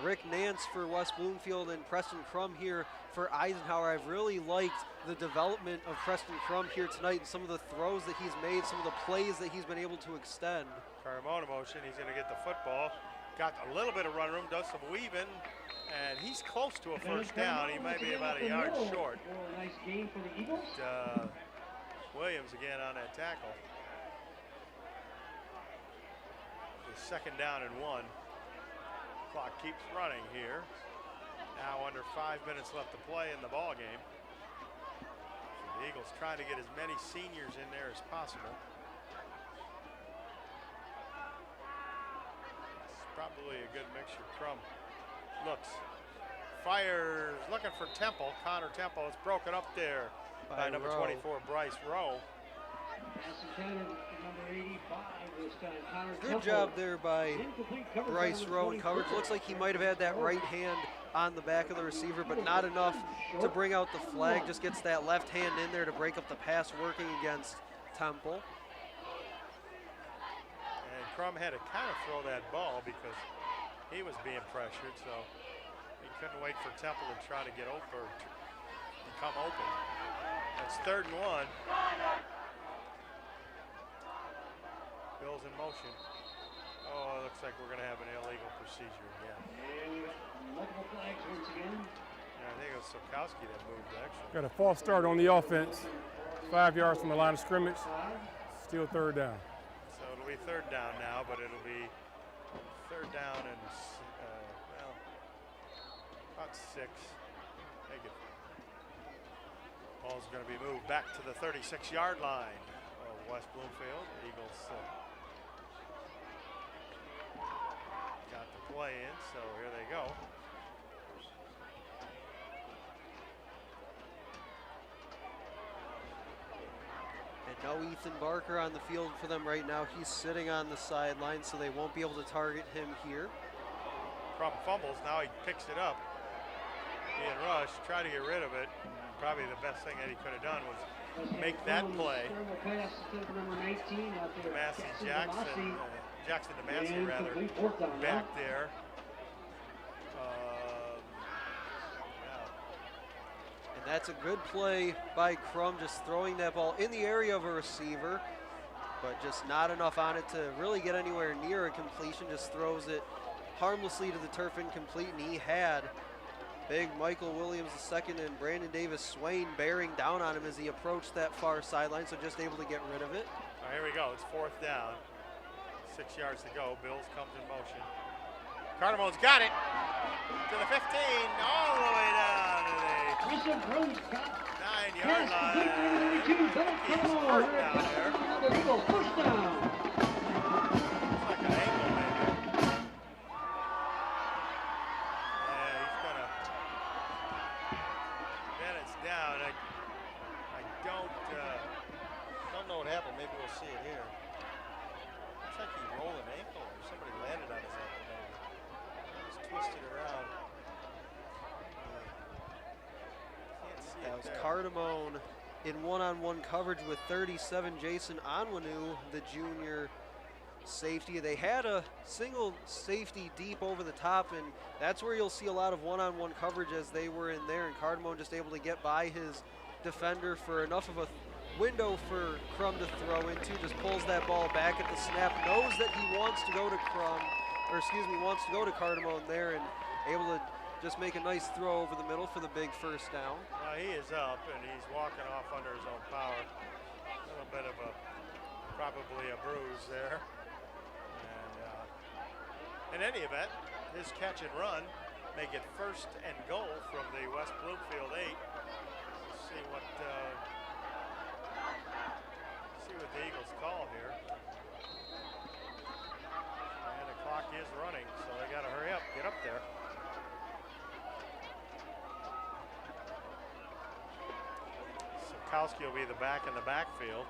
Rick Nance for West Bloomfield and Preston Crum here for Eisenhower. I've really liked the development of Preston Crum here tonight and some of the throws that he's made, some of the plays that he's been able to extend. Cardamone in motion. He's gonna get the football. Got a little bit of run room, does some weaving, and he's close to a first down. He might be about a yard short. Nice game for the Eagles. Williams again on that tackle. The second down and 1. Clock keeps running here. Now under 5 minutes left to play in the ball game. So the Eagles trying to get as many seniors in there as possible. It's probably a good mixture. Crum looks, fires, looking for Temple. Connor Temple. It's broken up there by number 24, Bryce Rowe. Good job there by Bryce Rowe in coverage. Looks like he might have had that right hand on the back of the receiver, but not enough to bring out the flag. Just gets that left hand in there to break up the pass working against Temple. And Crum had to kind of throw that ball because he was being pressured, so he couldn't wait for Temple to try to get open, to come open. It's 3rd and 1. Bill's in motion. Oh, it looks like we're going to have an illegal procedure again. Multiple flags once again. Yeah, I think it was Sikowski that moved, actually. Got a false start on the offense. 5 yards from the line of scrimmage. Still 3rd down. So it'll be 3rd down now, but it'll be 3rd down and, well, about 6. Take it. Ball's going to be moved back to the 36-yard line of West Bloomfield. The Eagles got the play in, so here they go. And no Ethan Barker on the field for them right now. He's sitting on the sideline, so they won't be able to target him here. Crum fumbles. Now he picks it up. Being rushed, try to get rid of it. Probably the best thing that he could have done was make that play. Jackson DeMassey rather, back there. And That's a good play by Crum, just throwing that ball in the area of a receiver, but just not enough on it to really get anywhere near a completion. Just throws it harmlessly to the turf, incomplete, and he had big Michael Williams II and Brandon Davis Swain bearing down on him as he approached that far sideline, so just able to get rid of it. All right, here we go. It's 4th down. 6 yards to go. Bills comes in motion. Cardamone's got it to the 15, all the way down to the 9-yard line. He's hurt down there. First down. Looks like an ankle, maybe. Yeah, he's gonna. Bennett's down. I don't know what happened. Maybe we'll see it here. Looks like he rolled an ankle or somebody landed on his ankle. Maybe. Just twisted around. Can't see That it was there. Cardamone in one-on-one coverage with 37, Jason Onwenu, the junior safety. They had a single safety deep over the top, and that's where you'll see a lot of one-on-one coverage as they were in there, and Cardamone just able to get by his defender for enough of a window for Crum to throw into. Just pulls that ball back at the snap, knows that he wants to go to wants to go to Cardamone there, and able to just make a nice throw over the middle for the big first down. Well, he is up, and he's walking off under his own power. A little bit of probably a bruise there. And in any event, his catch and run make it 1st and goal from the West Bloomfield 8. Let's see what the Eagles call here. And the clock is running, so they got to hurry up, get up there. Sikowski will be the back in the backfield.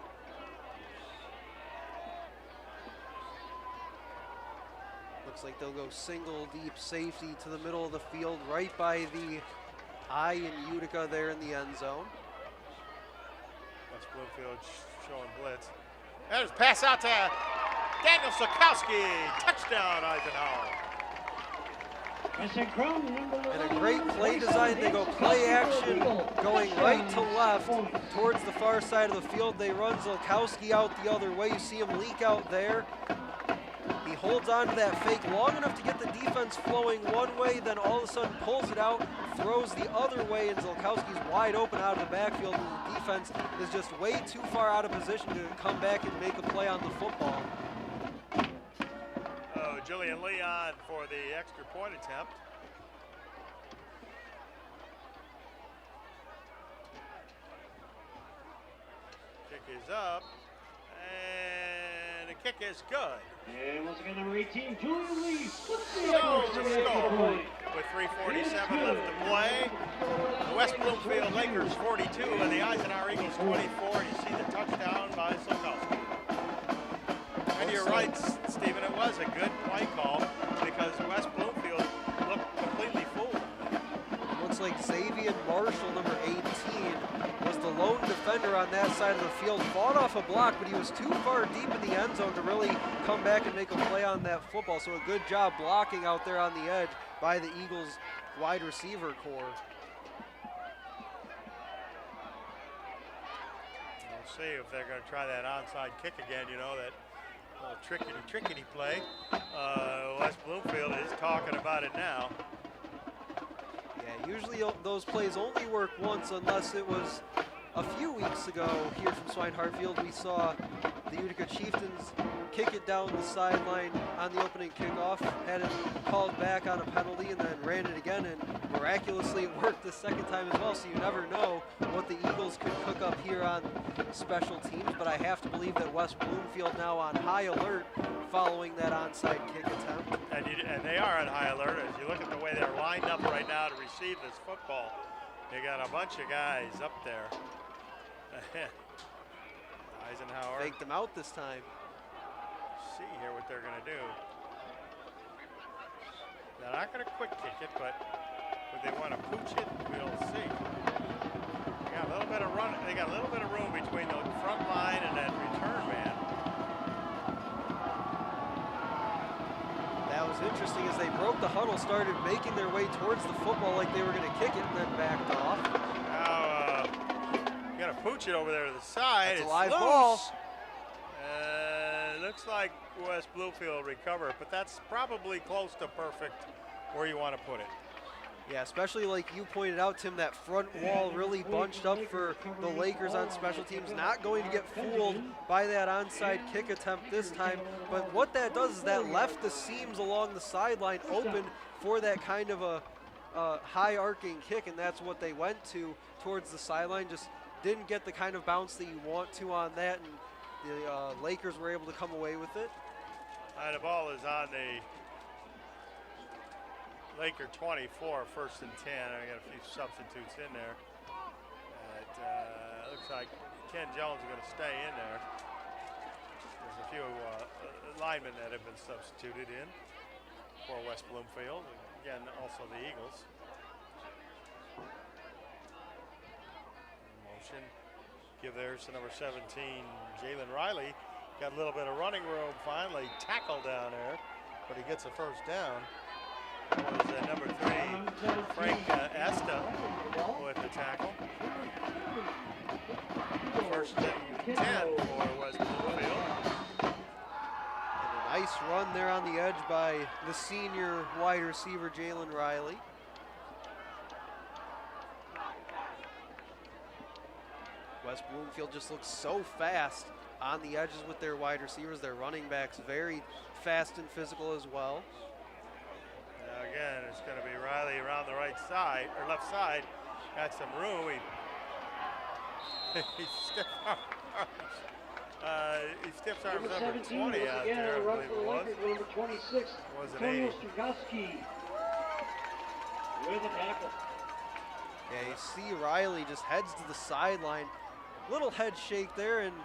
Looks like they'll go single deep safety to the middle of the field, right by the I in Utica there in the end zone. West Bloomfield showing blitz. There's a pass out to Daniel Sikowski. Touchdown, Eisenhower. And a great play design. They go play action going right to left towards the far side of the field. They run Zolkowski out the other way. You see him leak out there. He holds on to that fake long enough to get the defense flowing one way, then all of a sudden pulls it out, throws the other way, and Zolkowski's wide open out of the backfield, and the defense is just way too far out of position to come back and make a play on the football. Julian Leon for the extra point attempt. Kick is up, and the kick is good. And once again, number 18, Julian Lee. So the score with 3:47 left to play. The West Bloomfield Lakers 42 and the Eisenhower Eagles 24. You see the touchdown by Sikowski. And you're right, Stephen, it was a good play call because West Bloomfield looked completely fooled. It looks like Xavier Marshall, number 18, was the lone defender on that side of the field. Fought off a block, but he was too far deep in the end zone to really come back and make a play on that football. So a good job blocking out there on the edge by the Eagles wide receiver core. We'll see if they're going to try that onside kick again, you know, that trickety play. West Bloomfield is talking about it now. Yeah, usually those plays only work once unless it was a few weeks ago here from Swinehart Field. We saw the Utica Chieftains kick it down the sideline on the opening kickoff, had it called back on a penalty, and then ran it again, and miraculously it worked the second time as well, so you never know what the Eagles could cook up here on special teams, but I have to believe that West Bloomfield now on high alert following that onside kick attempt. And they are on high alert as you look at the way they're lined up right now to receive this football. They got a bunch of guys up there. Eisenhower. Faked them out this time. See here what they're going to do. They're not going to quick kick it, but would they want to pooch it? We'll see. They got a little bit of run. They got a little bit of room between the front line and that return man. That was interesting as they broke the huddle, started making their way towards the football like they were going to kick it, and then backed off. Now pooch it over there to the side. It's a It's live loose. ball. Looks like West Bloomfield recover, but that's probably close to perfect where you want to put it. Yeah, especially like you pointed out, Tim, that front wall really bunched up for the Lakers on special teams. Not going to get fooled by that onside kick attempt this time. But what that does is that left the seams along the sideline open for that kind of a high arcing kick, and that's what they went to towards the sideline. Just didn't get the kind of bounce that you want to on that, and the Lakers were able to come away with it. The ball is on the Laker 24, 1st and 10. I got a few substitutes in there. Looks like Ken Jones is going to stay in there. There's a few linemen that have been substituted in for West Bloomfield. Again, also the Eagles. Motion. Give theirs to number 17, Jalen Riley. Got a little bit of running room finally. Tackle down there, but he gets a first down. Was number 3, Frank Asta, with the tackle. 1st and 10 for West Bloomfield. And a nice run there on the edge by the senior wide receiver, Jalen Riley. West Bloomfield just looks so fast on the edges with their wide receivers. Their running backs very fast and physical as well. Again, it's going to be Riley around the right side, or left side. Got some room. He stiff arms number 20 out there, I believe it was. Number 26, Was it Antonio 80? Strugowski with a tackle. Yeah, you see Riley just heads to the sideline. Little head shake there and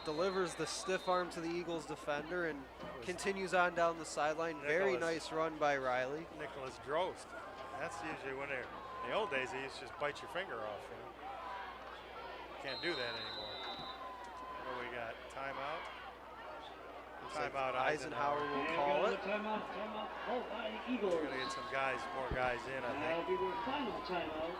delivers the stiff arm to the Eagles defender and continues on down the sideline. Very nice run by Riley. Nicholas Drost. That's usually when they're, in the old days, they used to just bite your finger off, you know. Can't do that anymore. What do we got? Timeout? Timeout, Eisenhower will call it. Timeout. Oh, Eagles. We're going to get some guys, more guys in, I think. That'll be their final timeout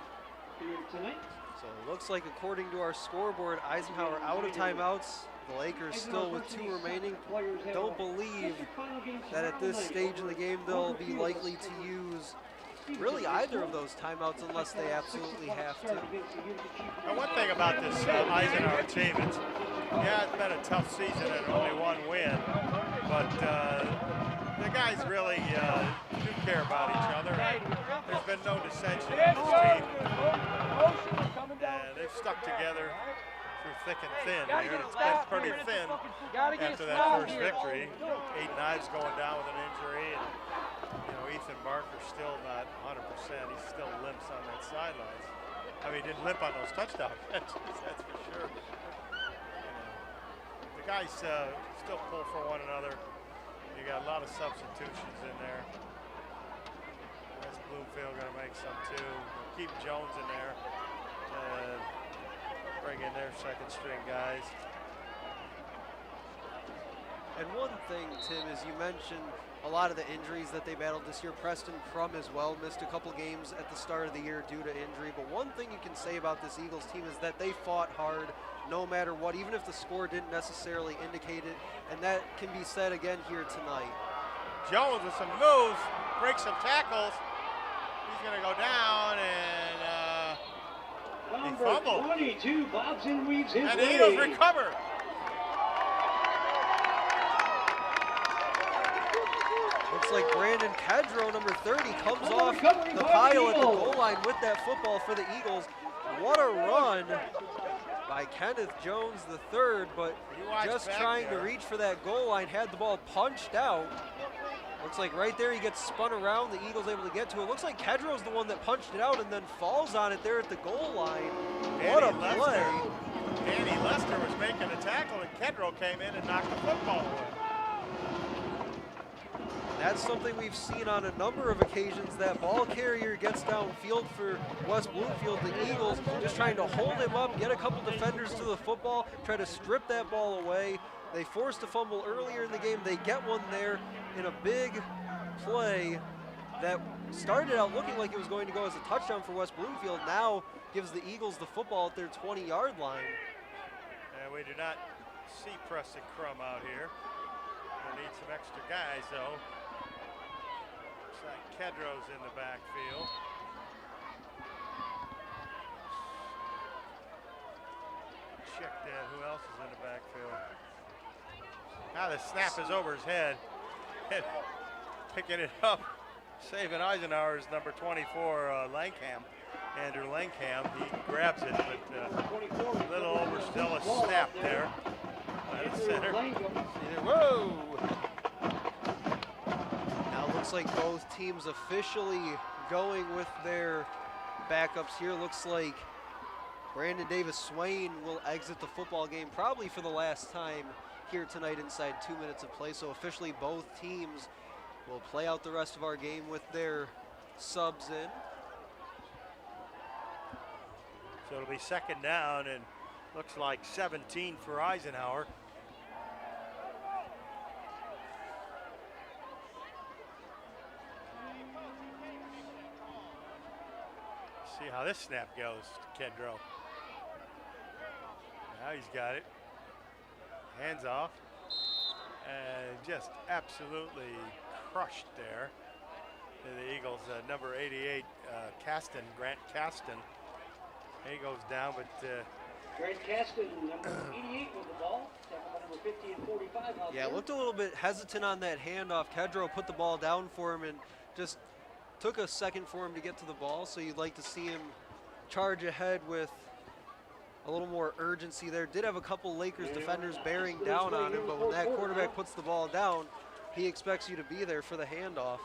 here tonight. So it looks like, according to our scoreboard, Eisenhower out of timeouts. The Lakers still with 2 remaining. Don't believe that at this stage in the game they'll be likely to use really either of those timeouts unless they absolutely have to. Now, one thing about this Eisenhower team, it's been a tough season and only 1 win, but the guys really do care about each other. There's been no dissension in this team. They've stuck together through thick and thin here, and it's been pretty thin after that first victory. Aiden Ives going down with an injury, and Ethan Barker's still not 100%. He still limps on that sideline. I mean, he didn't limp on those touchdown catches, that's for sure. The guys still pull for one another. You got a lot of substitutions in there. West Bloomfield going to make some too. We'll keep Jones in there. Bring in their second string guys. And one thing, Tim, is you mentioned a lot of the injuries that they battled this year. Preston Crum as well missed a couple games at the start of the year due to injury. But one thing you can say about this Eagles team is that they fought hard no matter what, even if the score didn't necessarily indicate it. And that can be said again here tonight. Jones with some moves, breaks some tackles. He's going to go down and he fumbled. 22 bobs and weaves his and way. the Eagles recover. Looks like Brandon Kedrow, number 30, comes off the pile at the goal line with that football for the Eagles. What a run by Kenneth Jones III, but just trying to reach for that goal line, had the ball punched out. Looks like right there he gets spun around, the Eagles able to get to it. Looks like Kedrow's the one that punched it out and then falls on it there at the goal line. What a play. Danny Lester was making a tackle and Kedrow came in and knocked the football away. That's something we've seen on a number of occasions. That ball carrier gets downfield for West Bloomfield. The Eagles just trying to hold him up, get a couple defenders to the football, try to strip that ball away. They forced a fumble earlier in the game. They get one there in a big play that started out looking like it was going to go as a touchdown for West Bloomfield now gives the Eagles the football at their 20-yard line. And we do not see Preston Crum out here. We'll need some extra guys, though. Looks like Kedro's in the backfield. Check that. Who else is in the backfield? Now the snap is over his head. And picking it up, saving Eisenhower is number 24, Langham. Andrew Langham. He grabs it, but a little over, still a snap there. At the center. Whoa! Now it looks like both teams officially going with their backups here. Looks like Brandon Davis Swain will exit the football game probably for the last time here tonight inside 2 minutes of play. So officially both teams will play out the rest of our game with their subs in. So it'll be second down and looks like 17 for Eisenhower. See how this snap goes to Kedro. Now he's got it. Hands off. And just absolutely crushed there. The Eagles, number 88, Grant Caston. He goes down, but Grant Caston, number 88 with the ball. Number 50 and 45 out there. Yeah, looked a little bit hesitant on that handoff. Kedro put the ball down for him and just took a second for him to get to the ball, so you'd like to see him charge ahead with a little more urgency there. Did have a couple Lakers defenders bearing down on him, but when that quarterback puts the ball down, he expects you to be there for the handoff.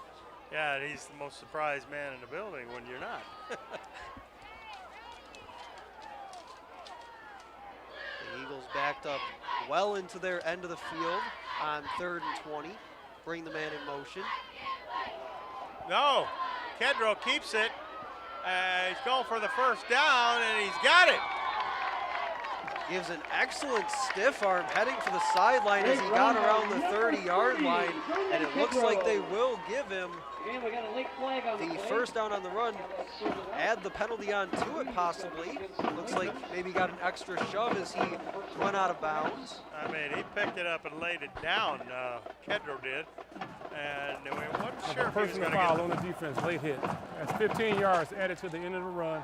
yeah, and he's the most surprised man in the building when you're not. The Eagles backed up well into their end of the field on 3rd and 20. Bring the man in motion. No, Kedro keeps it. He's going for the first down, and he's got it. Gives an excellent stiff arm heading for the sideline as he got around the 30-yard line, and it looks like they will give him the first down on the run. Add the penalty on to it possibly. Looks like maybe got an extra shove as he went out of bounds. I mean, he picked it up and laid it down, Kedro did. And we wasn't sure if he was Personal going to foul get on the defense, late hit. That's 15 yards added to the end of the run.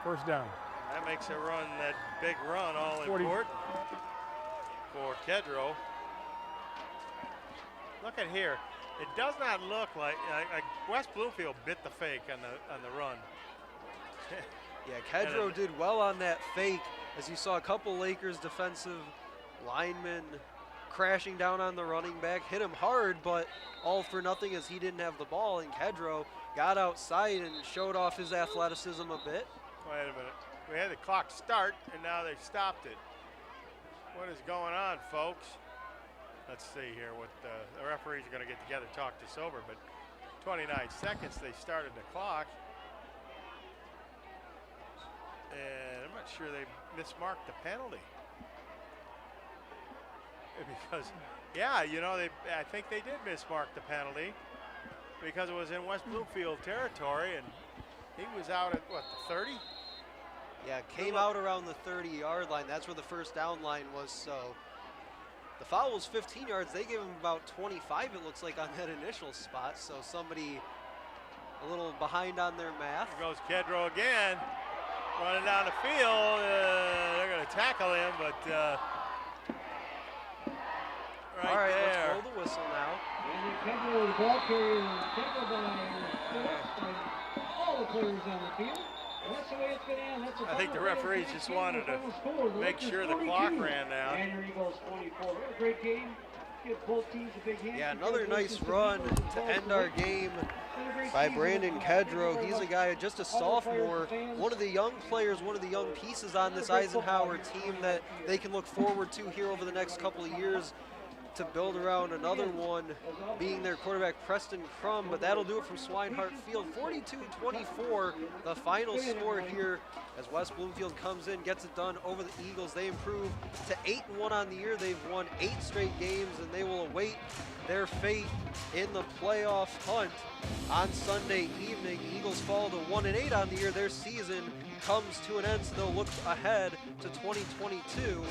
First down. That makes a run, that big run, all 40. important for Kedro. Look at here. It does not look like West Bloomfield bit the fake on the run. Yeah, Kedro did well on that fake as you saw a couple Lakers defensive linemen crashing down on the running back, hit him hard, but all for nothing as he didn't have the ball, and Kedro got outside and showed off his athleticism a bit. Wait a minute. We had the clock start, and now they've stopped it. What is going on, folks? Let's see here what the referees are going to get together, talk this over, but 29 seconds they started the clock. And I'm not sure they mismarked the penalty. Because, yeah, you know, I think they did mismark the penalty because it was in West Bloomfield territory, and he was out at, what, the 30? Yeah, came out around the 30-yard line. That's where the first down line was, so the foul was 15 yards. They gave him about 25, it looks like, on that initial spot, so somebody a little behind on their math. Here goes Kedro again, running down the field. They're going to tackle him, but all right, there. let's blow the whistle now. And Kedro, the ball carrier, tackled by all the players on the field. And that's the way it's going to end. That's I think the referees just wanted to make sure the clock ran down. And here he goes, 24. What a great game. Give both teams a big hand. Yeah, another nice run to end our game by Brandon Kedro. He's a guy, just a sophomore, one of the young players, one of the young pieces on this Eisenhower team that they can look forward to here over the next couple of years. to build around another one, being their quarterback Preston Crum, but that'll do it from Swinehart Field. 42-24, the final score here as West Bloomfield comes in, gets it done over the Eagles. They improve to 8-1 on the year. They've won 8 straight games, and they will await their fate in the playoff hunt on Sunday evening. Eagles fall to 1-8 on the year. Their season comes to an end, so they'll look ahead to 2022.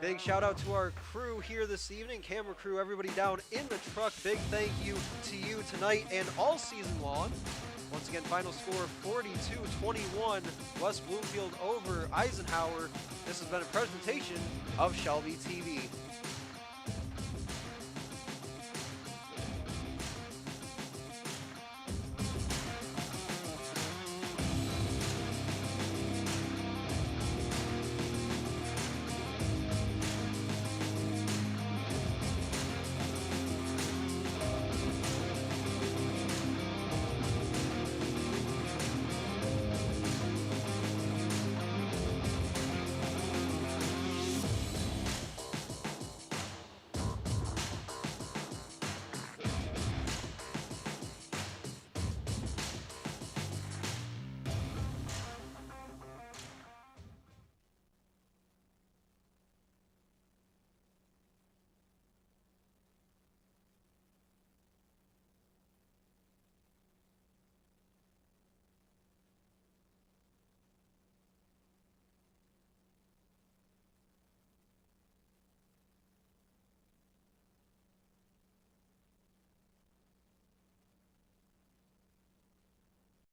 Big shout out to our crew here this evening, camera crew, everybody down in the truck. Big thank you to you tonight and all season long. Once again, final score 42-21, West Bloomfield over Eisenhower. This has been a presentation of Shelby TV.